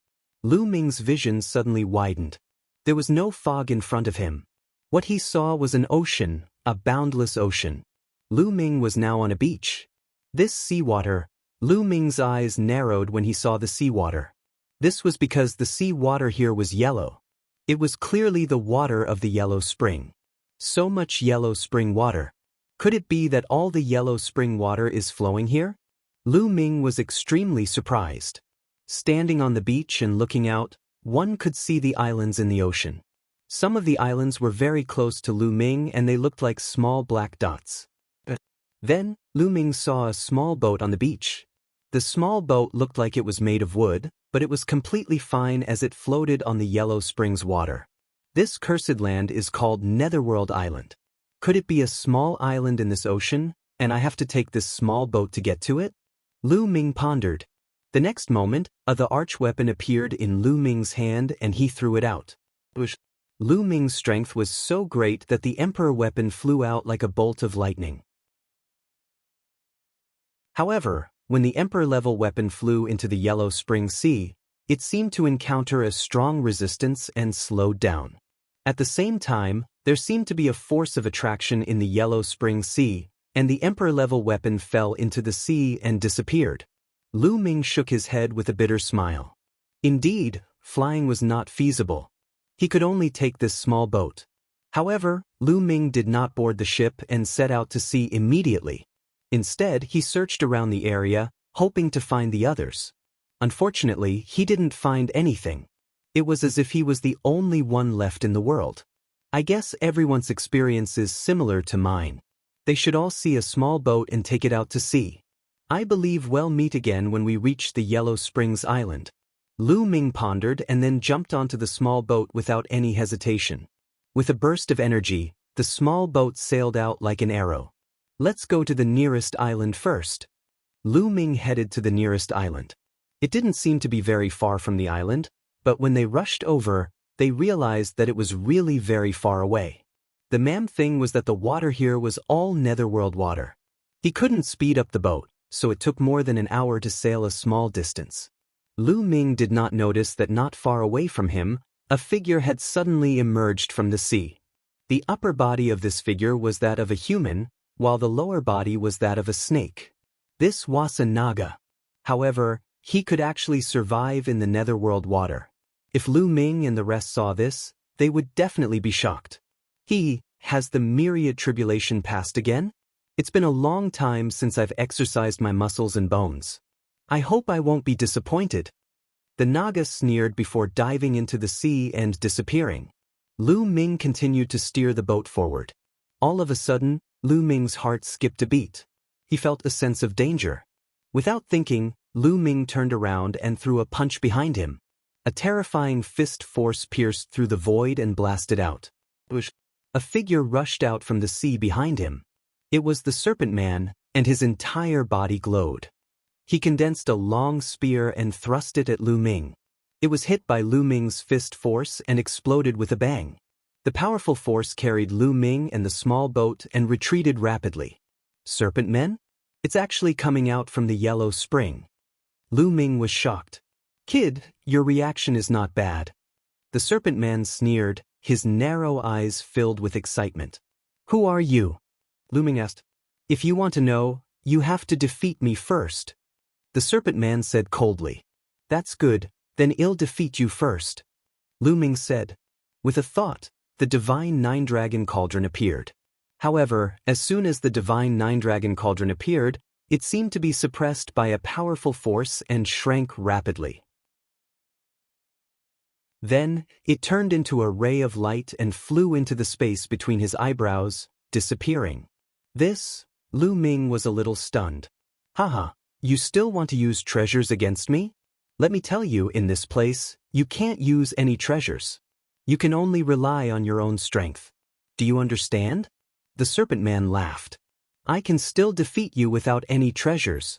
S1: Lu Ming's vision suddenly widened. There was no fog in front of him. What he saw was an ocean, a boundless ocean. Lu Ming was now on a beach. This seawater, Lu Ming's eyes narrowed when he saw the seawater. This was because the seawater here was yellow. It was clearly the water of the yellow spring. So much yellow spring water. Could it be that all the yellow spring water is flowing here? Lu Ming was extremely surprised. Standing on the beach and looking out, one could see the islands in the ocean. Some of the islands were very close to Lu Ming and they looked like small black dots. Then, Lu Ming saw a small boat on the beach. The small boat looked like it was made of wood, but it was completely fine as it floated on the yellow springs water. This cursed land is called Netherworld Island. Could it be a small island in this ocean, and I have to take this small boat to get to it? Lu Ming pondered. The next moment, the archweapon appeared in Lu Ming's hand and he threw it out. Lu Ming's strength was so great that the emperor weapon flew out like a bolt of lightning. However, when the emperor-level weapon flew into the Yellow Spring Sea, it seemed to encounter a strong resistance and slowed down. At the same time, there seemed to be a force of attraction in the Yellow Spring Sea, and the emperor-level weapon fell into the sea and disappeared. Lu Ming shook his head with a bitter smile. Indeed, flying was not feasible. He could only take this small boat. However, Lu Ming did not board the ship and set out to sea immediately. Instead, he searched around the area, hoping to find the others. Unfortunately, he didn't find anything. It was as if he was the only one left in the world. I guess everyone's experience is similar to mine. They should all see a small boat and take it out to sea. I believe we'll meet again when we reach the Yellow Springs Island. Lu Ming pondered and then jumped onto the small boat without any hesitation. With a burst of energy, the small boat sailed out like an arrow. Let's go to the nearest island first. Lu Ming headed to the nearest island. It didn't seem to be very far from the island, but when they rushed over, they realized that it was really very far away. The main thing was that the water here was all Netherworld water. He couldn't speed up the boat, so it took more than an hour to sail a small distance. Lu Ming did not notice that not far away from him, a figure had suddenly emerged from the sea. The upper body of this figure was that of a human, while the lower body was that of a snake. This was a Naga. However, he could actually survive in the Netherworld water. If Lu Ming and the rest saw this, they would definitely be shocked. Has the Myriad tribulation passed again? It's been a long time since I've exercised my muscles and bones. I hope I won't be disappointed. The Naga sneered before diving into the sea and disappearing. Lu Ming continued to steer the boat forward. All of a sudden, Lu Ming's heart skipped a beat. He felt a sense of danger. Without thinking, Lu Ming turned around and threw a punch behind him. A terrifying fist force pierced through the void and blasted out. A figure rushed out from the sea behind him. It was the Serpent Man, and his entire body glowed. He condensed a long spear and thrust it at Lu Ming. It was hit by Lu Ming's fist force and exploded with a bang. The powerful force carried Lu Ming and the small boat and retreated rapidly. Serpent Men? It's actually coming out from the Yellow Spring. Lu Ming was shocked. Kid, your reaction is not bad. The Serpent Man sneered, his narrow eyes filled with excitement. Who are you? Lu Ming asked. If you want to know, you have to defeat me first. The Serpent Man said coldly. That's good, then I'll defeat you first. Lu Ming said. With a thought, the Divine Nine-Dragon Cauldron appeared. However, as soon as the Divine Nine-Dragon Cauldron appeared, it seemed to be suppressed by a powerful force and shrank rapidly. Then, it turned into a ray of light and flew into the space between his eyebrows, disappearing. Lu Ming was a little stunned. Haha, you still want to use treasures against me? Let me tell you, in this place, you can't use any treasures. You can only rely on your own strength. Do you understand? The Serpent Man laughed. I can still defeat you without any treasures.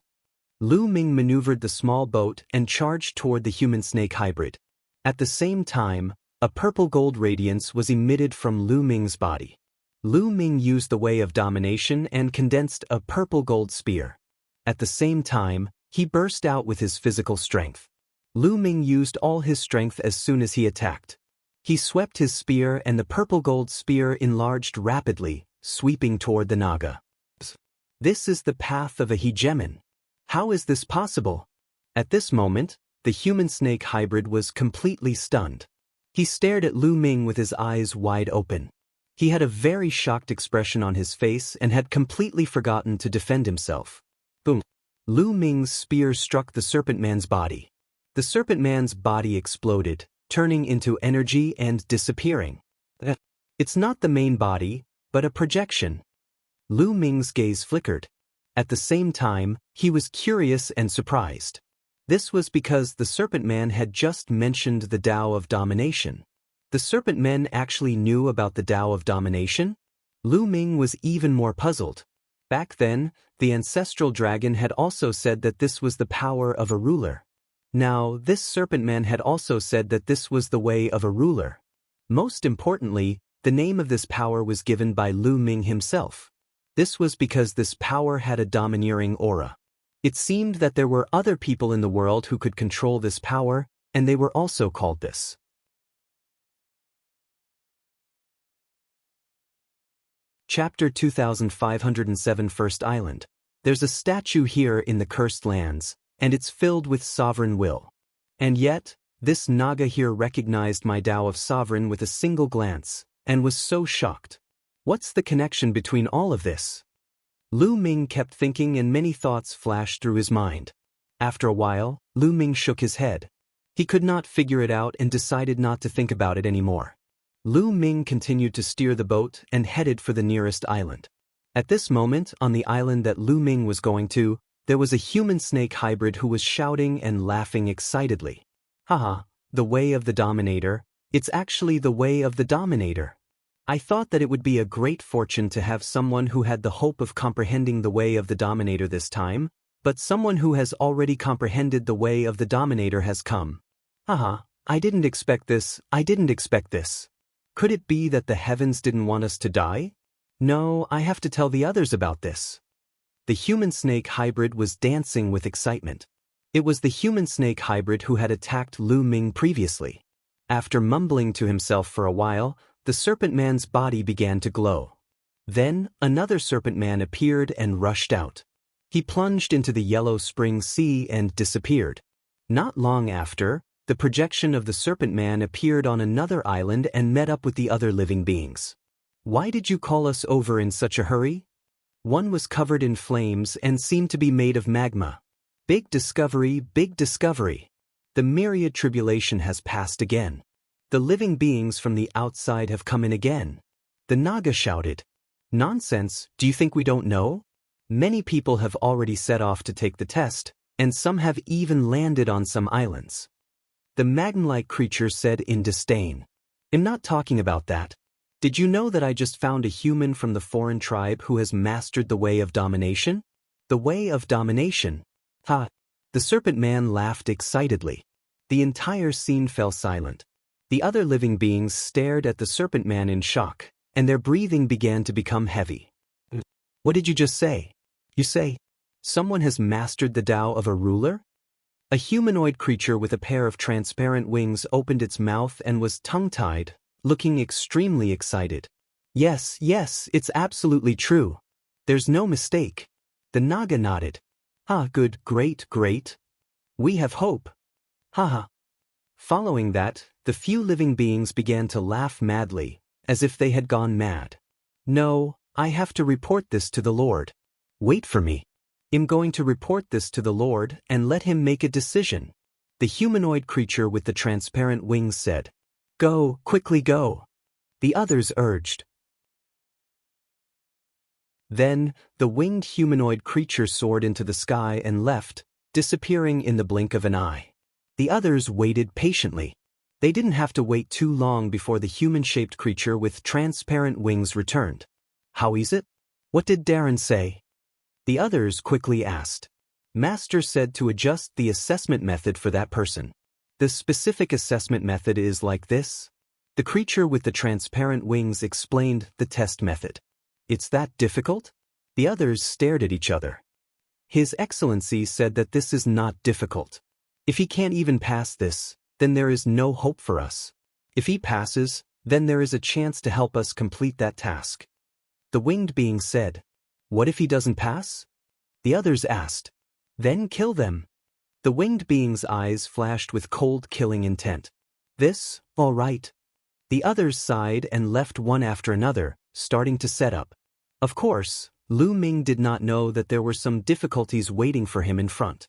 S1: Lu Ming maneuvered the small boat and charged toward the human-snake hybrid. At the same time, A purple gold radiance was emitted from Lu Ming's body. Lu Ming used the way of domination and condensed a purple gold spear. At the same time, he burst out with his physical strength. Lu Ming used all his strength as soon as he attacked. He swept his spear and the purple gold spear enlarged rapidly, sweeping toward the Naga. This is the path of a hegemon. How is this possible? At this moment, the human-snake hybrid was completely stunned. He stared at Lu Ming with his eyes wide open. He had a very shocked expression on his face and had completely forgotten to defend himself. Boom! Lu Ming's spear struck the Serpent Man's body. The Serpent Man's body exploded, turning into energy and disappearing. It's not the main body, but a projection. Lu Ming's gaze flickered. At the same time, he was curious and surprised. This was because the Serpent Man had just mentioned the Tao of Domination. The Serpent Men actually knew about the Tao of Domination? Lu Ming was even more puzzled. Back then, the ancestral dragon had also said that this was the power of a ruler. Now, this Serpent Man had also said that this was the way of a ruler. Most importantly, the name of this power was given by Lu Ming himself. This was because this power had a domineering aura. It seemed that there were other people in the world who could control this power, and they were also called this. Chapter 2507 First Island. There's a statue here in the Cursed Lands, and it's filled with sovereign will. And yet, this Naga here recognized my Tao of Sovereign with a single glance, and was so shocked. What's the connection between all of this? Lu Ming kept thinking and many thoughts flashed through his mind. After a while, Lu Ming shook his head. He could not figure it out and decided not to think about it anymore. Lu Ming continued to steer the boat and headed for the nearest island. At this moment, on the island that Lu Ming was going to, there was a human-snake hybrid who was shouting and laughing excitedly. Haha, the way of the Dominator. It's actually the way of the Dominator. I thought that it would be a great fortune to have someone who had the hope of comprehending the way of the Dominator this time, but someone who has already comprehended the way of the Dominator has come. Haha, I didn't expect this. Could it be that the heavens didn't want us to die? No, I have to tell the others about this. The human-snake hybrid was dancing with excitement. It was the human-snake hybrid who had attacked Lu Ming previously. After mumbling to himself for a while, the Serpent Man's body began to glow. Then, another Serpent Man appeared and rushed out. He plunged into the yellow spring sea and disappeared. Not long after, the projection of the Serpent Man appeared on another island and met up with the other living beings. Why did you call us over in such a hurry? One was covered in flames and seemed to be made of magma. Big discovery, big discovery. The Myriad tribulation has passed again. The living beings from the outside have come in again. The Naga shouted. Nonsense, do you think we don't know? Many people have already set off to take the test, and some have even landed on some islands. The magma-like creature said in disdain. I'm not talking about that. Did you know that I just found a human from the foreign tribe who has mastered the way of domination? The way of domination. Ha! The Serpent Man laughed excitedly. The entire scene fell silent. The other living beings stared at the Serpent Man in shock, and their breathing began to become heavy. What did you just say? You say, someone has mastered the Tao of a ruler? A humanoid creature with a pair of transparent wings opened its mouth and was tongue-tied, looking extremely excited. Yes, it's absolutely true. There's no mistake. The Naga nodded. Ah, good, great. We have hope. Haha. Following that, the few living beings began to laugh madly, as if they had gone mad. No, I have to report this to the Lord. Wait for me. I'm going to report this to the Lord and let him make a decision. The humanoid creature with the transparent wings said. Go, quickly go. The others urged. Then, the winged humanoid creature soared into the sky and left, disappearing in the blink of an eye. The others waited patiently. They didn't have to wait too long before the human-shaped creature with transparent wings returned. How is it? What did Darren say? The others quickly asked. Master said to adjust the assessment method for that person. The specific assessment method is like this. The creature with the transparent wings explained the test method. It's that difficult? The others stared at each other. His Excellency said that this is not difficult. If he can't even pass this, then there is no hope for us. If he passes, then there is a chance to help us complete that task. The winged being said, "What if he doesn't pass?" The others asked. "Then kill them." The winged being's eyes flashed with cold killing intent. "This, all right." The others sighed and left one after another, starting to set up. Of course, Lu Ming did not know that there were some difficulties waiting for him in front.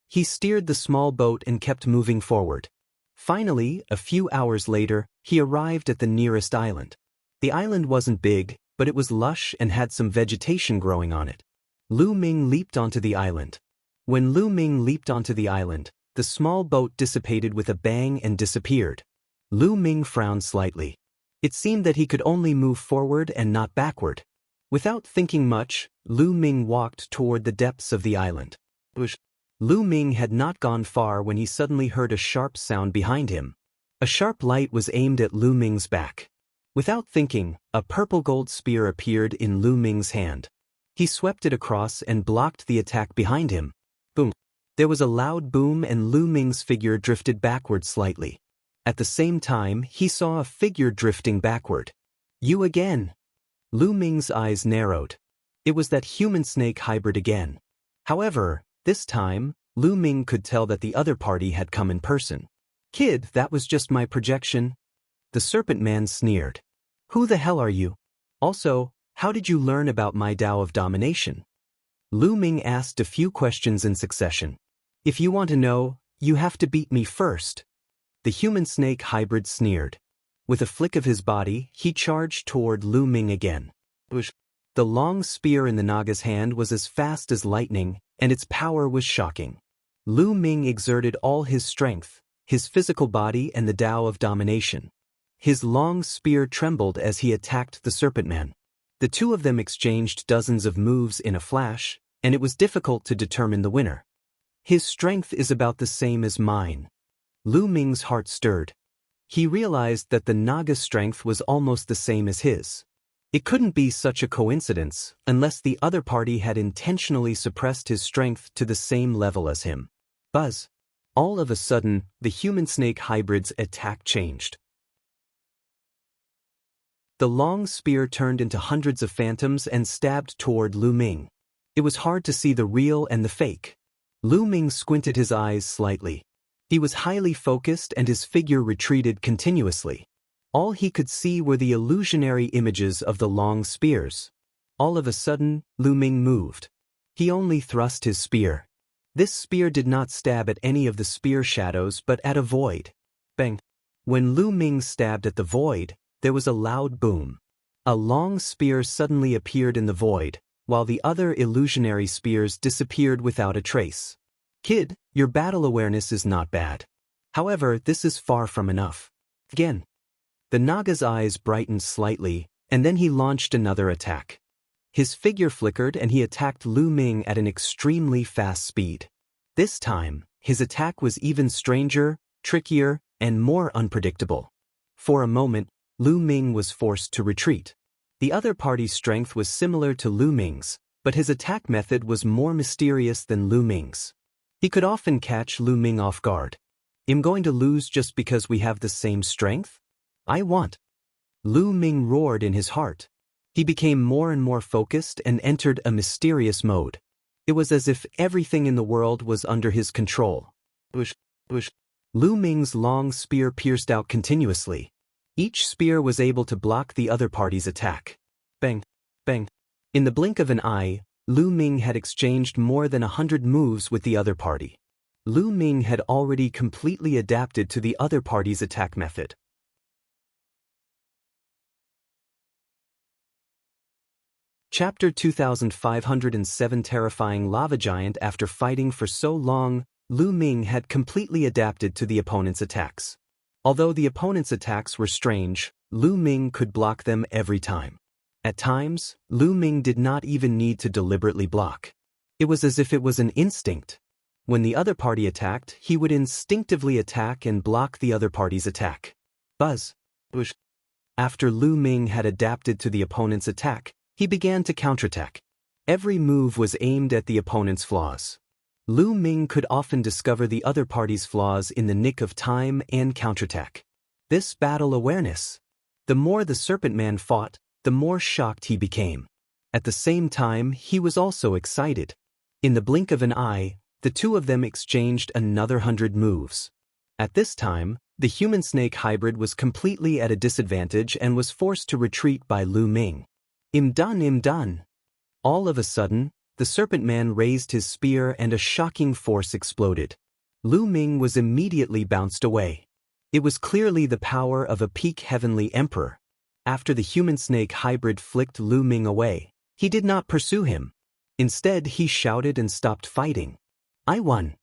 S1: He steered the small boat and kept moving forward. Finally, a few hours later, he arrived at the nearest island. The island wasn't big, but it was lush and had some vegetation growing on it. Lu Ming leaped onto the island. When Lu Ming leaped onto the island, the small boat dissipated with a bang and disappeared. Lu Ming frowned slightly. It seemed that he could only move forward and not backward. Without thinking much, Lu Ming walked toward the depths of the island. Lu Ming had not gone far when he suddenly heard a sharp sound behind him. A sharp light was aimed at Lu Ming's back. Without thinking, a purple gold spear appeared in Lu Ming's hand. He swept it across and blocked the attack behind him. Boom! There was a loud boom and Lu Ming's figure drifted backward slightly. At the same time, he saw a figure drifting backward. "You again!" Lu Ming's eyes narrowed. It was that human-snake hybrid again. However, this time, Lu Ming could tell that the other party had come in person. "Kid, that was just my projection." The serpent man sneered. "Who the hell are you? Also, how did you learn about my Tao of domination?" Lu Ming asked a few questions in succession. "If you want to know, you have to beat me first." The human-snake hybrid sneered. With a flick of his body, he charged toward Lu Ming again. The long spear in the Naga's hand was as fast as lightning, and its power was shocking. Lu Ming exerted all his strength, his physical body and the Tao of domination. His long spear trembled as he attacked the serpent man. The two of them exchanged dozens of moves in a flash, and it was difficult to determine the winner. "His strength is about the same as mine." Lu Ming's heart stirred. He realized that the Naga's strength was almost the same as his. It couldn't be such a coincidence unless the other party had intentionally suppressed his strength to the same level as him. Buzz! All of a sudden, the human-snake hybrid's attack changed. The long spear turned into hundreds of phantoms and stabbed toward Lu Ming. It was hard to see the real and the fake. Lu Ming squinted his eyes slightly. He was highly focused and his figure retreated continuously. All he could see were the illusionary images of the long spears. All of a sudden, Lu Ming moved. He only thrust his spear. This spear did not stab at any of the spear shadows but at a void. Bang! When Lu Ming stabbed at the void, there was a loud boom. A long spear suddenly appeared in the void, while the other illusionary spears disappeared without a trace. "Kid, your battle awareness is not bad. However, this is far from enough." Again. The Naga's eyes brightened slightly, and then he launched another attack. His figure flickered and he attacked Lu Ming at an extremely fast speed. This time, his attack was even stranger, trickier, and more unpredictable. For a moment, Lu Ming was forced to retreat. The other party's strength was similar to Lu Ming's, but his attack method was more mysterious than Lu Ming's. He could often catch Lu Ming off guard. "I'm going to lose just because we have the same strength? I want." Lu Ming roared in his heart. He became more and more focused and entered a mysterious mode. It was as if everything in the world was under his control. Lu Ming's long spear pierced out continuously. Each spear was able to block the other party's attack. Bang! Bang! In the blink of an eye, Lu Ming had exchanged more than 100 moves with the other party. Lu Ming had already completely adapted to the other party's attack method. Chapter 2507 Terrifying Lava Giant. After fighting for so long, Lu Ming had completely adapted to the opponent's attacks. Although the opponent's attacks were strange, Lu Ming could block them every time. At times, Lu Ming did not even need to deliberately block. It was as if it was an instinct. When the other party attacked, he would instinctively attack and block the other party's attack. Buzz! Bush. After Lu Ming had adapted to the opponent's attack, he began to counterattack. Every move was aimed at the opponent's flaws. Lu Ming could often discover the other party's flaws in the nick of time and counterattack. This battle awareness. The more the Serpent Man fought, the more shocked he became. At the same time, he was also excited. In the blink of an eye, the two of them exchanged another 100 moves. At this time, the human-snake hybrid was completely at a disadvantage and was forced to retreat by Lu Ming. Im done. All of a sudden, the Serpent Man raised his spear and a shocking force exploded. Lu Ming was immediately bounced away. It was clearly the power of a peak heavenly emperor. After the human-snake hybrid flicked Lu Ming away, he did not pursue him. Instead, he shouted and stopped fighting. I won.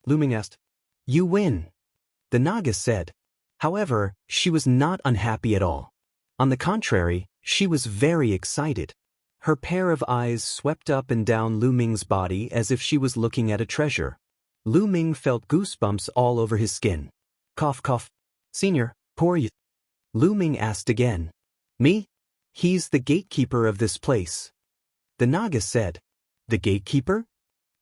S1: Lu Ming asked. You win. The Naga said. However, she was not unhappy at all. On the contrary, she was very excited. Her pair of eyes swept up and down Lu Ming's body as if she was looking at a treasure. Lu Ming felt goosebumps all over his skin. Cough, cough. Senior, poor you. Lu Ming asked again. Me? He's the gatekeeper of this place. The Naga said. The gatekeeper?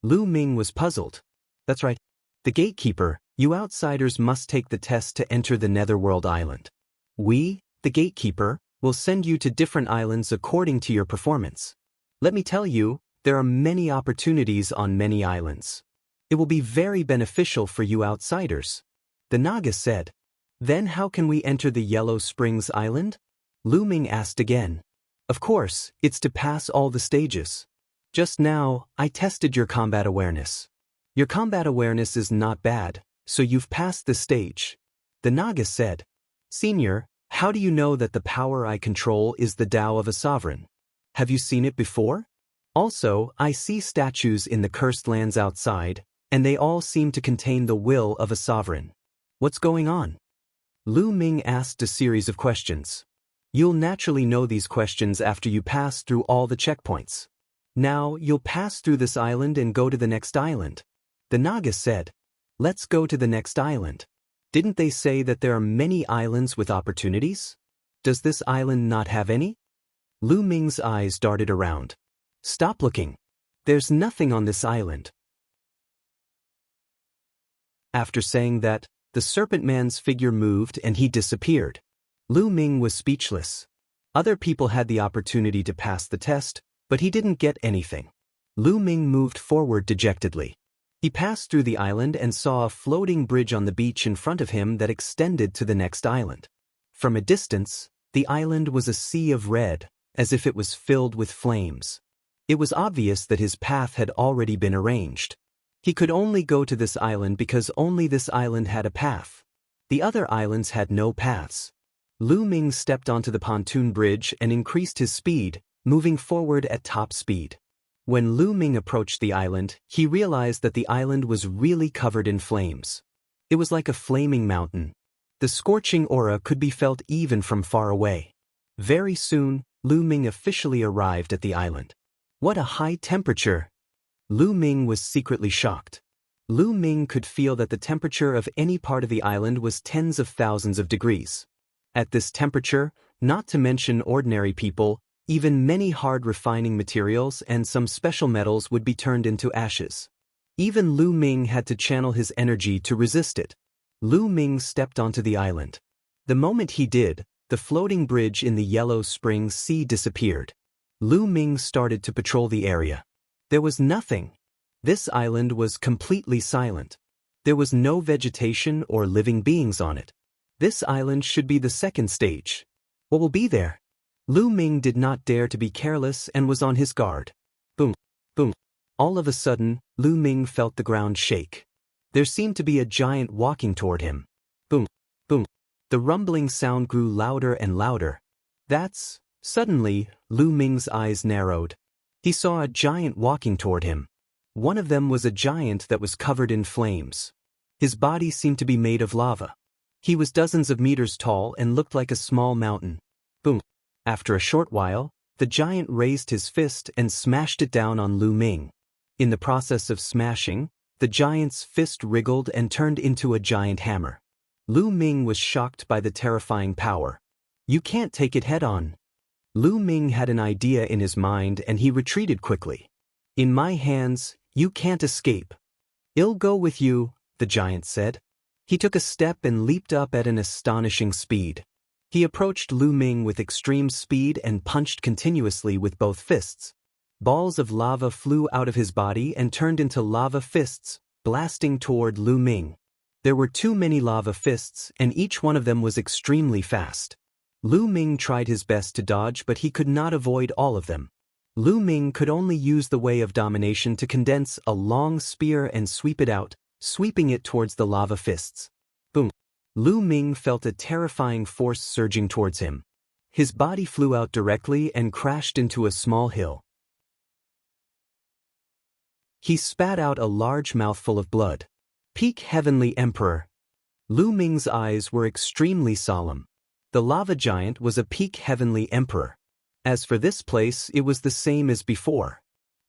S1: Lu Ming was puzzled. That's right. The gatekeeper. You outsiders must take the test to enter the Netherworld Island. We, the gatekeeper, will send you to different islands according to your performance. Let me tell you, there are many opportunities on many islands. It will be very beneficial for you outsiders. The Naga said. Then how can we enter the Yellow Springs Island? Lu Ming asked again. Of course, it's to pass all the stages. Just now, I tested your combat awareness. Your combat awareness is not bad, so you've passed the stage. The Naga said. Senior, how do you know that the power I control is the Tao of a sovereign? Have you seen it before? Also, I see statues in the cursed lands outside, and they all seem to contain the will of a sovereign. What's going on? Lu Ming asked a series of questions. You'll naturally know these questions after you pass through all the checkpoints. Now, you'll pass through this island and go to the next island. The Naga said. Let's go to the next island. Didn't they say that there are many islands with opportunities? Does this island not have any? Lu Ming's eyes darted around. Stop looking. There's nothing on this island. After saying that, the Serpent Man's figure moved and he disappeared. Lu Ming was speechless. Other people had the opportunity to pass the test, but he didn't get anything. Lu Ming moved forward dejectedly. He passed through the island and saw a floating bridge on the beach in front of him that extended to the next island. From a distance, the island was a sea of red, as if it was filled with flames. It was obvious that his path had already been arranged. He could only go to this island because only this island had a path. The other islands had no paths. Lu Ming stepped onto the pontoon bridge and increased his speed, moving forward at top speed. When Lu Ming approached the island, he realized that the island was really covered in flames. It was like a flaming mountain. The scorching aura could be felt even from far away. Very soon, Lu Ming officially arrived at the island. What a high temperature! Lu Ming was secretly shocked. Lu Ming could feel that the temperature of any part of the island was tens of thousands of degrees. At this temperature, not to mention ordinary people, even many hard refining materials and some special metals would be turned into ashes. Even Lu Ming had to channel his energy to resist it. Lu Ming stepped onto the island. The moment he did, the floating bridge in the Yellow Springs Sea disappeared. Lu Ming started to patrol the area. There was nothing. This island was completely silent. There was no vegetation or living beings on it. This island should be the second stage. What will be there? Lu Ming did not dare to be careless and was on his guard. Boom, boom. All of a sudden, Lu Ming felt the ground shake. There seemed to be a giant walking toward him. Boom, boom. The rumbling sound grew louder and louder. Suddenly, Lu Ming's eyes narrowed. He saw a giant walking toward him. One of them was a giant that was covered in flames. His body seemed to be made of lava. He was dozens of meters tall and looked like a small mountain. Boom. After a short while, the giant raised his fist and smashed it down on Lu Ming. In the process of smashing, the giant's fist wriggled and turned into a giant hammer. Lu Ming was shocked by the terrifying power. You can't take it head-on. Lu Ming had an idea in his mind and he retreated quickly. In my hands, you can't escape. I'll go with you, the giant said. He took a step and leaped up at an astonishing speed. He approached Lu Ming with extreme speed and punched continuously with both fists. Balls of lava flew out of his body and turned into lava fists, blasting toward Lu Ming. There were too many lava fists, and each one of them was extremely fast. Lu Ming tried his best to dodge, but he could not avoid all of them. Lu Ming could only use the way of domination to condense a long spear and sweep it out, sweeping it towards the lava fists. Boom! Lu Ming felt a terrifying force surging towards him. His body flew out directly and crashed into a small hill. He spat out a large mouthful of blood. Peak Heavenly Emperor. Lu Ming's eyes were extremely solemn. The lava giant was a peak Heavenly Emperor. As for this place, it was the same as before.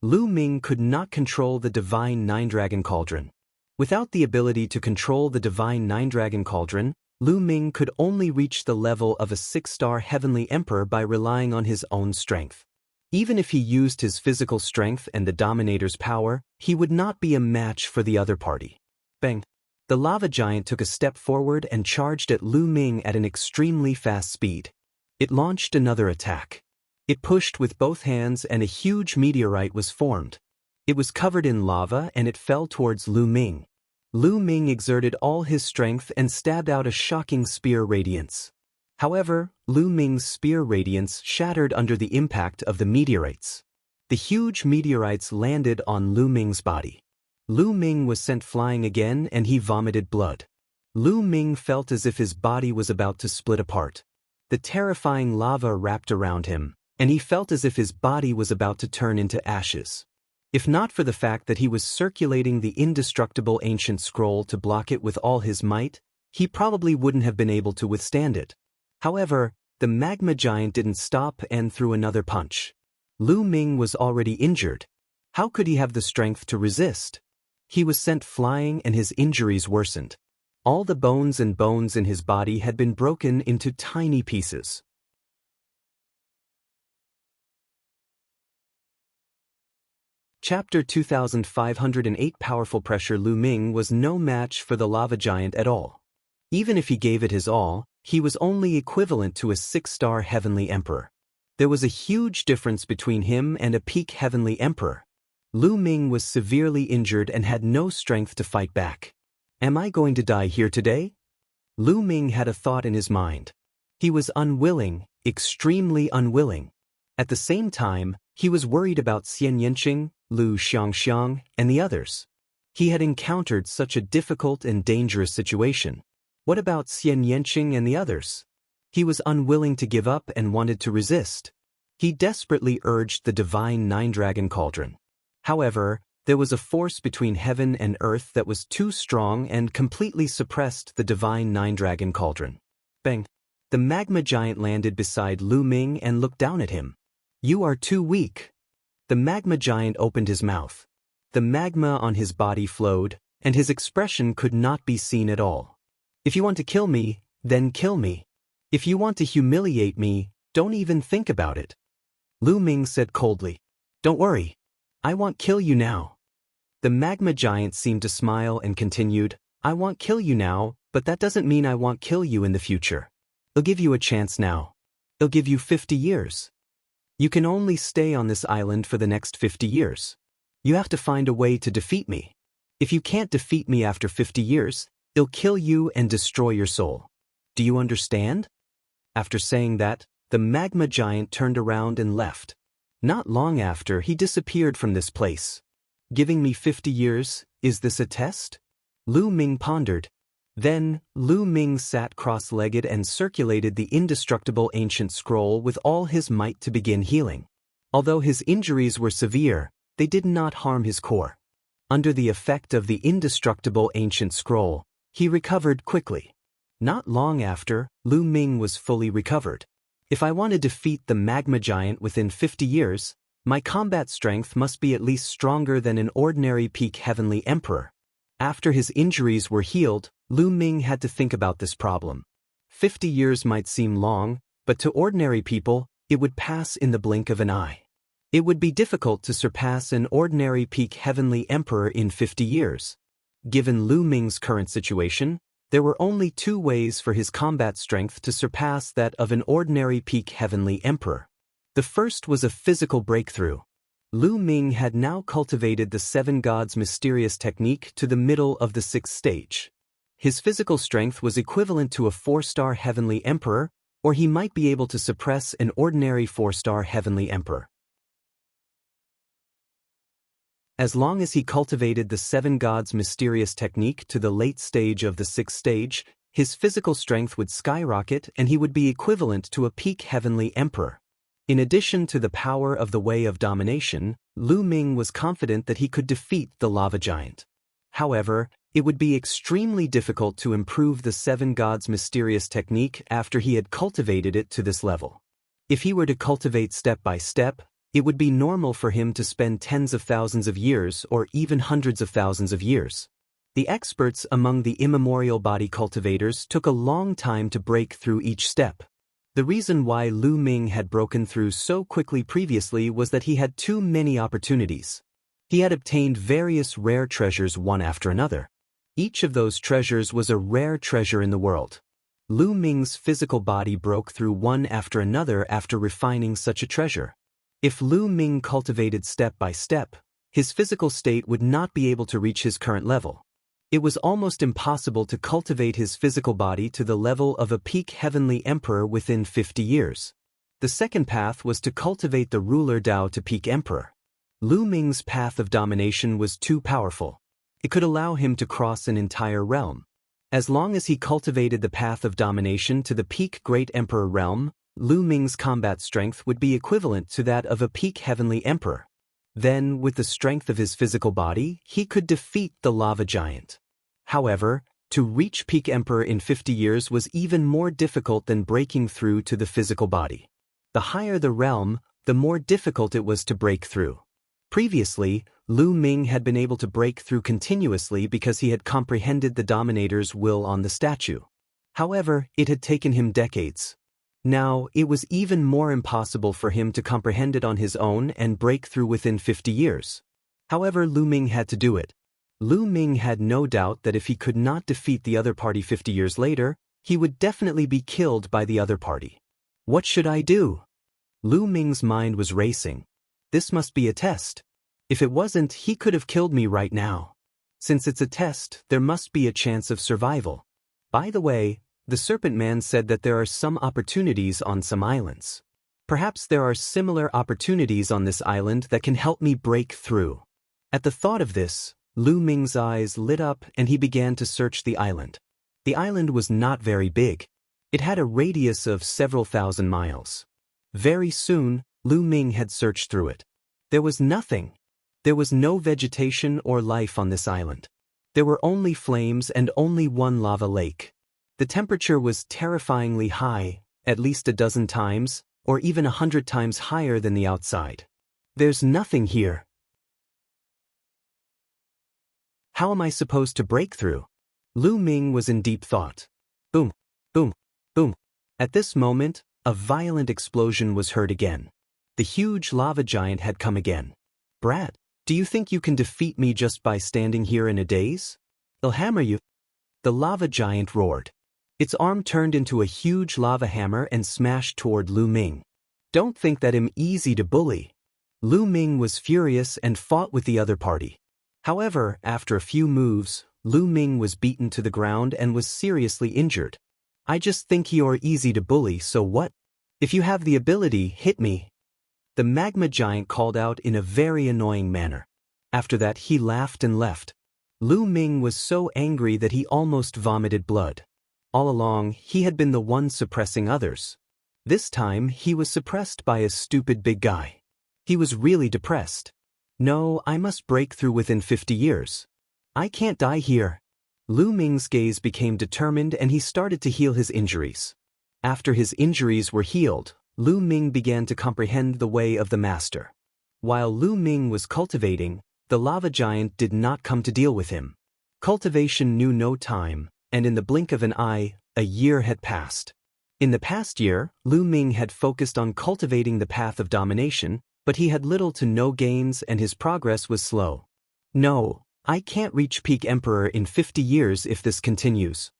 S1: Lu Ming could not control the divine Nine-Dragon Cauldron. Without the ability to control the divine Nine-Dragon Cauldron, Lu Ming could only reach the level of a 6-star Heavenly Emperor by relying on his own strength. Even if he used his physical strength and the Dominator's power, he would not be a match for the other party. Bang! The lava giant took a step forward and charged at Lu Ming at an extremely fast speed. It launched another attack. It pushed with both hands and a huge meteorite was formed. It was covered in lava and it fell towards Lu Ming. Lu Ming exerted all his strength and stabbed out a shocking spear radiance. However, Lu Ming's spear radiance shattered under the impact of the meteorites. The huge meteorites landed on Lu Ming's body. Lu Ming was sent flying again and he vomited blood. Lu Ming felt as if his body was about to split apart. The terrifying lava wrapped around him, and he felt as if his body was about to turn into ashes. If not for the fact that he was circulating the indestructible ancient scroll to block it with all his might, he probably wouldn't have been able to withstand it. However, the magma giant didn't stop and threw another punch. Lu Ming was already injured. How could he have the strength to resist? He was sent flying and his injuries worsened. All the bones in his body had been broken into tiny pieces. Chapter 2508 Powerful Pressure. Lu Ming was no match for the lava giant at all. Even if he gave it his all, he was only equivalent to a 6-star Heavenly Emperor. There was a huge difference between him and a peak Heavenly Emperor. Lu Ming was severely injured and had no strength to fight back. Am I going to die here today? Lu Ming had a thought in his mind. He was unwilling, extremely unwilling. At the same time, he was worried about Xian Yanqing, Lu Xiangxiang, and the others. He had encountered such a difficult and dangerous situation. What about Xian Yanqing and the others? He was unwilling to give up and wanted to resist. He desperately urged the divine Nine-Dragon Cauldron. However, there was a force between heaven and earth that was too strong and completely suppressed the divine Nine-Dragon Cauldron. Bang! The magma giant landed beside Lu Ming and looked down at him. You are too weak. The magma giant opened his mouth. The magma on his body flowed, and his expression could not be seen at all. If you want to kill me, then kill me. If you want to humiliate me, don't even think about it. Lu Ming said coldly. Don't worry. I won't kill you now. The magma giant seemed to smile and continued, I won't kill you now, but that doesn't mean I won't kill you in the future. I'll give you a chance now. I'll give you 50 years. You can only stay on this island for the next 50 years. You have to find a way to defeat me. If you can't defeat me after 50 years, I'll kill you and destroy your soul. Do you understand? After saying that, the magma giant turned around and left. Not long after, he disappeared from this place. Giving me 50 years, is this a test? Lu Ming pondered. Then, Lu Ming sat cross-legged and circulated the indestructible ancient scroll with all his might to begin healing. Although his injuries were severe, they did not harm his core. Under the effect of the indestructible ancient scroll, he recovered quickly. Not long after, Lu Ming was fully recovered. If I want to defeat the magma giant within 50 years, my combat strength must be at least stronger than an ordinary peak Heavenly Emperor. After his injuries were healed, Lu Ming had to think about this problem. 50 years might seem long, But to ordinary people, it would pass in the blink of an eye. It would be difficult to surpass an ordinary peak heavenly emperor in 50 years. Given Lu Ming's current situation, there were only two ways for his combat strength to surpass that of an ordinary peak heavenly emperor. The first was a physical breakthrough. Lu Ming had now cultivated the seven gods' mysterious technique to the middle of the sixth stage. His physical strength was equivalent to a 4-star heavenly emperor, or he might be able to suppress an ordinary 4-star heavenly emperor. As long as he cultivated the seven gods' mysterious technique to the late stage of the sixth stage, his physical strength would skyrocket and he would be equivalent to a peak heavenly emperor. In addition to the power of the way of domination, Lu Ming was confident that he could defeat the lava giant. However, it would be extremely difficult to improve the seven gods' mysterious technique after he had cultivated it to this level. If he were to cultivate step by step, it would be normal for him to spend tens of thousands of years or even hundreds of thousands of years. The experts among the immemorial body cultivators took a long time to break through each step. The reason why Lu Ming had broken through so quickly previously was that he had too many opportunities. He had obtained various rare treasures one after another. Each of those treasures was a rare treasure in the world. Lu Ming's physical body broke through one after another after refining such a treasure. If Lu Ming cultivated step by step, his physical state would not be able to reach his current level. It was almost impossible to cultivate his physical body to the level of a peak heavenly emperor within 50 years. The second path was to cultivate the ruler Dao to peak emperor. Lu Ming's path of domination was too powerful. It could allow him to cross an entire realm. As long as he cultivated the path of domination to the peak great emperor realm, Lu Ming's combat strength would be equivalent to that of a peak heavenly emperor. Then, with the strength of his physical body, he could defeat the lava giant. However, to reach peak emperor in 50 years was even more difficult than breaking through to the physical body. The higher the realm, the more difficult it was to break through. Previously, Lu Ming had been able to break through continuously because he had comprehended the dominator's will on the statue. However, it had taken him decades. Now, it was even more impossible for him to comprehend it on his own and break through within 50 years. However, Lu Ming had to do it. Lu Ming had no doubt that if he could not defeat the other party 50 years later, he would definitely be killed by the other party. What should I do? Lu Ming's mind was racing. This must be a test. If it wasn't, he could have killed me right now. Since it's a test, there must be a chance of survival. By the way, the Serpent Man said that there are some opportunities on some islands. Perhaps there are similar opportunities on this island that can help me break through. At the thought of this, Lu Ming's eyes lit up and he began to search the island. The island was not very big. It had a radius of several thousand miles. Very soon, Lu Ming had searched through it. There was nothing. There was no vegetation or life on this island. There were only flames and only one lava lake. The temperature was terrifyingly high, at least a dozen times, or even 100 times higher than the outside. There's nothing here. How am I supposed to break through? Lu Ming was in deep thought. Boom, boom, boom. At this moment, a violent explosion was heard again. The huge lava giant had come again. Brad, do you think you can defeat me just by standing here in a daze? I'll hammer you. The lava giant roared. Its arm turned into a huge lava hammer and smashed toward Lu Ming. Don't think that I'm easy to bully. Lu Ming was furious and fought with the other party. However, after a few moves, Lu Ming was beaten to the ground and was seriously injured. I just think you're easy to bully, so what? If you have the ability, hit me. The magma giant called out in a very annoying manner. After that, he laughed and left. Lu Ming was so angry that he almost vomited blood. All along, he had been the one suppressing others. This time, he was suppressed by a stupid big guy. He was really depressed. No, I must break through within 50 years. I can't die here. Lu Ming's gaze became determined and he started to heal his injuries. After his injuries were healed, Lu Ming began to comprehend the way of the master. While Lu Ming was cultivating, the lava giant did not come to deal with him. Cultivation knew no time, and in the blink of an eye, a year had passed. In the past year, Lu Ming had focused on cultivating the path of domination, but he had little to no gains and his progress was slow. No, I can't reach peak emperor in 50 years if this continues.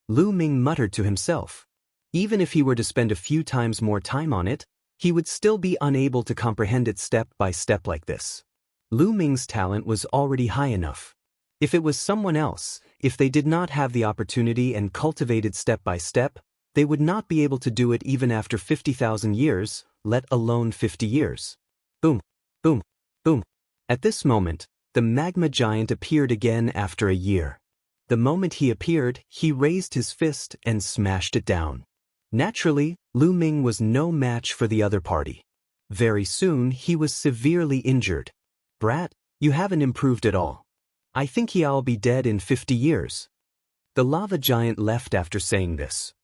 S1: Lu Ming muttered to himself. Even if he were to spend a few times more time on it, he would still be unable to comprehend it step by step like this. Lu Ming's talent was already high enough. If it was someone else, if they did not have the opportunity and cultivated step by step, they would not be able to do it even after 50,000 years, let alone 50 years. Boom, boom, boom. At this moment, the magma giant appeared again after a year. The moment he appeared, he raised his fist and smashed it down. Naturally, Lu Ming was no match for the other party. Very soon, he was severely injured. Brat, you haven't improved at all. I think he'll be dead in 50 years. The lava giant left after saying this.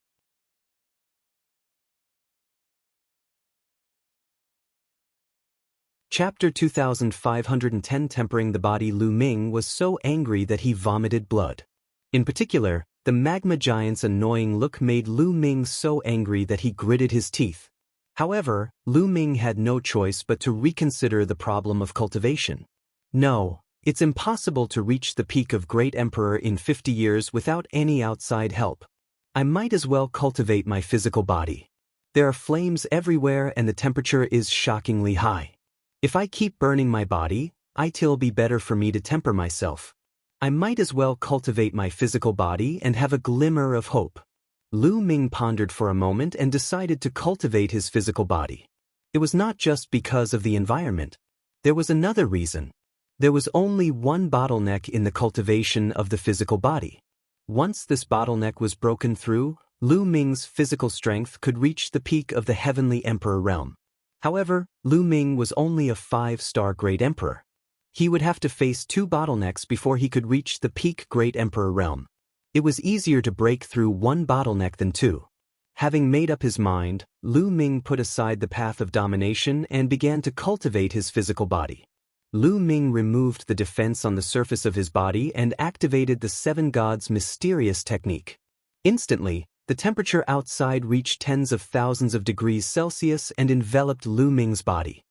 S1: Chapter 2510 Tempering the Body. Lu Ming was so angry that he vomited blood. In particular, the magma giant's annoying look made Lu Ming so angry that he gritted his teeth. However, Lu Ming had no choice but to reconsider the problem of cultivation. No, it's impossible to reach the peak of Great Emperor in 50 years without any outside help. I might as well cultivate my physical body. There are flames everywhere and the temperature is shockingly high. If I keep burning my body, it'll be better for me to temper myself. I might as well cultivate my physical body and have a glimmer of hope. Lu Ming pondered for a moment and decided to cultivate his physical body. It was not just because of the environment. There was another reason. There was only one bottleneck in the cultivation of the physical body. Once this bottleneck was broken through, Lu Ming's physical strength could reach the peak of the Heavenly Emperor realm. However, Lu Ming was only a 5-star Great Emperor. He would have to face 2 bottlenecks before he could reach the peak Great Emperor realm. It was easier to break through 1 bottleneck than 2. Having made up his mind, Lu Ming put aside the path of domination and began to cultivate his physical body. Lu Ming removed the defense on the surface of his body and activated the 7 gods' mysterious technique. Instantly, the temperature outside reached tens of thousands of degrees Celsius and enveloped Lu Ming's body.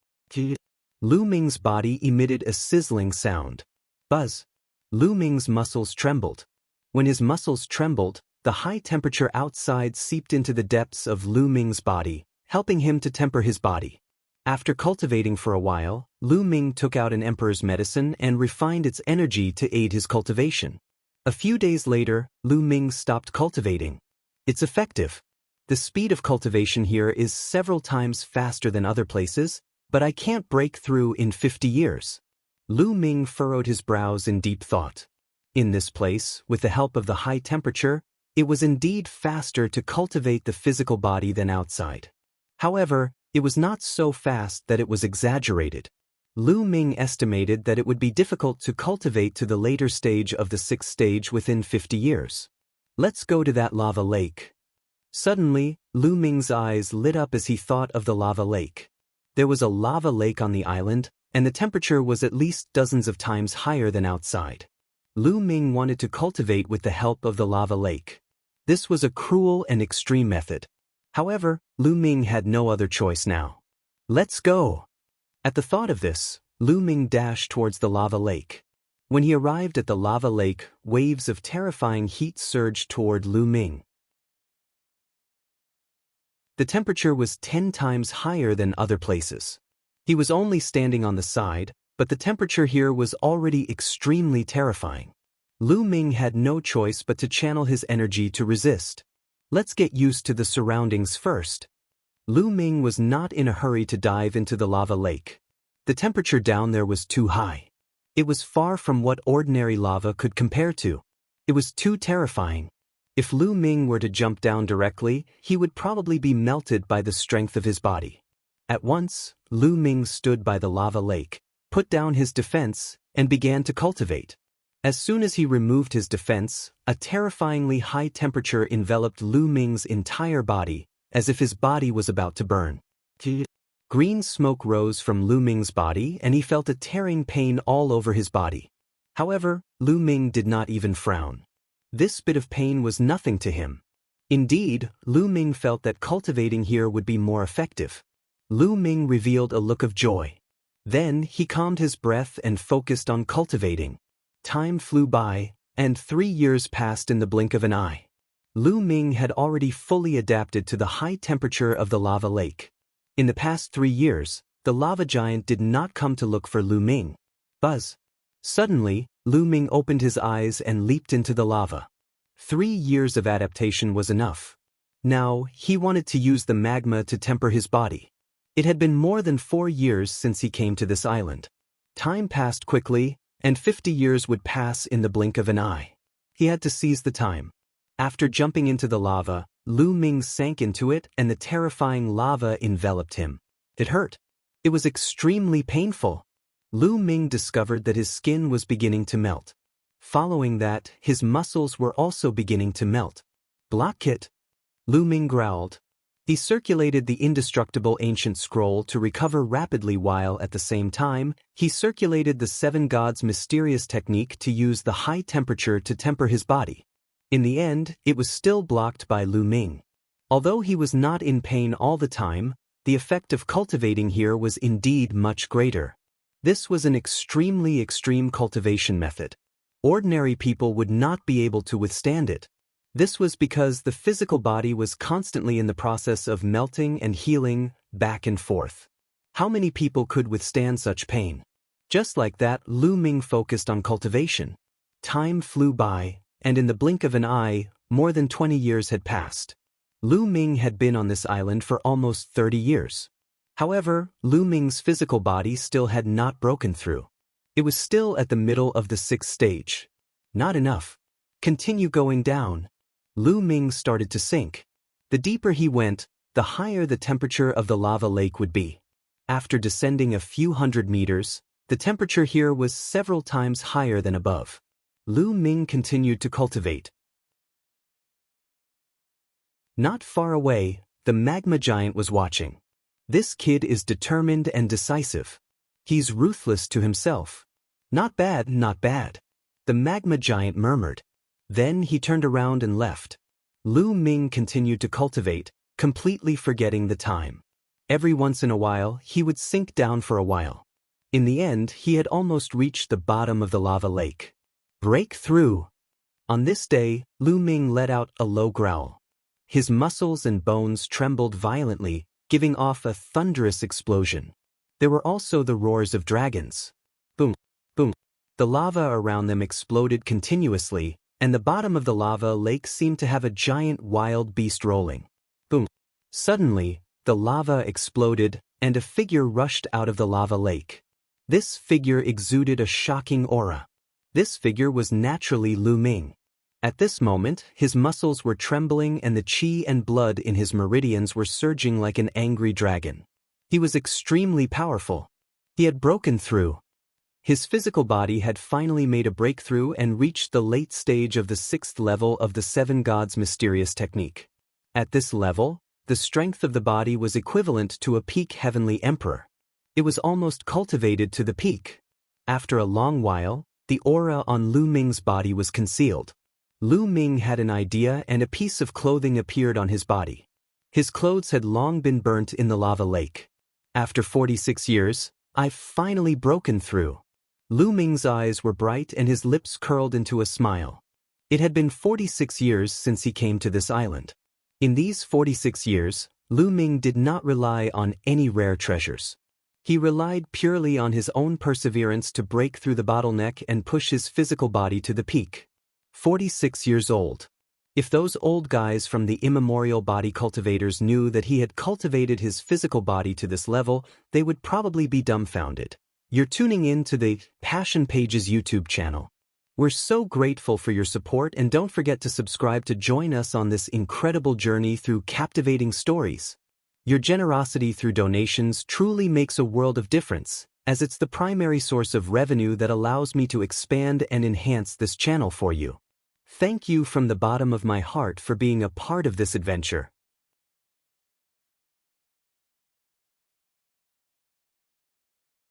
S1: Lu Ming's body emitted a sizzling sound. Buzz. Lu Ming's muscles trembled. When his muscles trembled, the high temperature outside seeped into the depths of Lu Ming's body, helping him to temper his body. After cultivating for a while, Lu Ming took out an emperor's medicine and refined its energy to aid his cultivation. A few days later, Lu Ming stopped cultivating. It's effective. The speed of cultivation here is several times faster than other places, but I can't break through in 50 years. Lu Ming furrowed his brows in deep thought. In this place, with the help of the high temperature, it was indeed faster to cultivate the physical body than outside. However, it was not so fast that it was exaggerated. Lu Ming estimated that it would be difficult to cultivate to the later stage of the 6th stage within 50 years. Let's go to that lava lake. Suddenly, Lu Ming's eyes lit up as he thought of the lava lake. There was a lava lake on the island, and the temperature was at least dozens of times higher than outside. Lu Ming wanted to cultivate with the help of the lava lake. This was a cruel and extreme method. However, Lu Ming had no other choice now. Let's go! At the thought of this, Lu Ming dashed towards the lava lake. When he arrived at the lava lake, waves of terrifying heat surged toward Lu Ming. The temperature was 10 times higher than other places. He was only standing on the side, but the temperature here was already extremely terrifying. Lu Ming had no choice but to channel his energy to resist. Let's get used to the surroundings first. Lu Ming was not in a hurry to dive into the lava lake. The temperature down there was too high. It was far from what ordinary lava could compare to. It was too terrifying. If Lu Ming were to jump down directly, he would probably be melted by the strength of his body. At once, Lu Ming stood by the lava lake, put down his defense, and began to cultivate. As soon as he removed his defense, a terrifyingly high temperature enveloped Lu Ming's entire body, as if his body was about to burn. Green smoke rose from Lu Ming's body and he felt a tearing pain all over his body. However, Lu Ming did not even frown. This bit of pain was nothing to him. Indeed, Lu Ming felt that cultivating here would be more effective. Lu Ming revealed a look of joy. Then he calmed his breath and focused on cultivating. Time flew by, and 3 years passed in the blink of an eye. Lu Ming had already fully adapted to the high temperature of the lava lake. In the past 3 years, the lava giant did not come to look for Lu Ming. Buzz! Suddenly, Lu Ming opened his eyes and leaped into the lava. 3 years of adaptation was enough. Now, he wanted to use the magma to temper his body. It had been more than 4 years since he came to this island. Time passed quickly, and 50 years would pass in the blink of an eye. He had to seize the time. After jumping into the lava, Lu Ming sank into it and the terrifying lava enveloped him. It hurt. It was extremely painful. Lu Ming discovered that his skin was beginning to melt. Following that, his muscles were also beginning to melt. Block it! Lu Ming growled. He circulated the indestructible ancient scroll to recover rapidly while at the same time, he circulated the 7 gods' mysterious technique to use the high temperature to temper his body. In the end, it was still blocked by Lu Ming. Although he was not in pain all the time, the effect of cultivating here was indeed much greater. This was an extremely extreme cultivation method. Ordinary people would not be able to withstand it. This was because the physical body was constantly in the process of melting and healing, back and forth. How many people could withstand such pain? Just like that, Lu Ming focused on cultivation. Time flew by, and in the blink of an eye, more than 20 years had passed. Lu Ming had been on this island for almost 30 years. However, Lu Ming's physical body still had not broken through. It was still at the middle of the 6th stage. Not enough. Continue going down. Lu Ming started to sink. The deeper he went, the higher the temperature of the lava lake would be. After descending a few hundred meters, the temperature here was several times higher than above. Lu Ming continued to cultivate. Not far away, the magma giant was watching. This kid is determined and decisive. He's ruthless to himself. Not bad, not bad. The magma giant murmured. Then he turned around and left. Lu Ming continued to cultivate, completely forgetting the time. Every once in a while, he would sink down for a while. In the end, he had almost reached the bottom of the lava lake. Break through! On this day, Lu Ming let out a low growl. His muscles and bones trembled violently, giving off a thunderous explosion. There were also the roars of dragons. Boom! Boom! The lava around them exploded continuously, and the bottom of the lava lake seemed to have a giant wild beast rolling. Boom! Suddenly, the lava exploded, and a figure rushed out of the lava lake. This figure exuded a shocking aura. This figure was naturally Lu Ming. At this moment, his muscles were trembling and the qi and blood in his meridians were surging like an angry dragon. He was extremely powerful. He had broken through. His physical body had finally made a breakthrough and reached the late stage of the 6th level of the 7 gods' mysterious technique. At this level, the strength of the body was equivalent to a peak heavenly emperor. It was almost cultivated to the peak. After a long while, the aura on Lu Ming's body was concealed. Lu Ming had an idea and a piece of clothing appeared on his body. His clothes had long been burnt in the lava lake. After 46 years, I've finally broken through. Lu Ming's eyes were bright and his lips curled into a smile. It had been 46 years since he came to this island. In these 46 years, Lu Ming did not rely on any rare treasures. He relied purely on his own perseverance to break through the bottleneck and push his physical body to the peak. 46 years old. If those old guys from the immemorial body cultivators knew that he had cultivated his physical body to this level, they would probably be dumbfounded. You're tuning in to the Passion Pages YouTube channel. We're so grateful for your support and don't forget to subscribe to join us on this incredible journey through captivating stories. Your generosity through donations truly makes a world of difference, as it's the primary source of revenue that allows me to expand and enhance this channel for you. Thank you from the bottom of my heart for being a part of this adventure.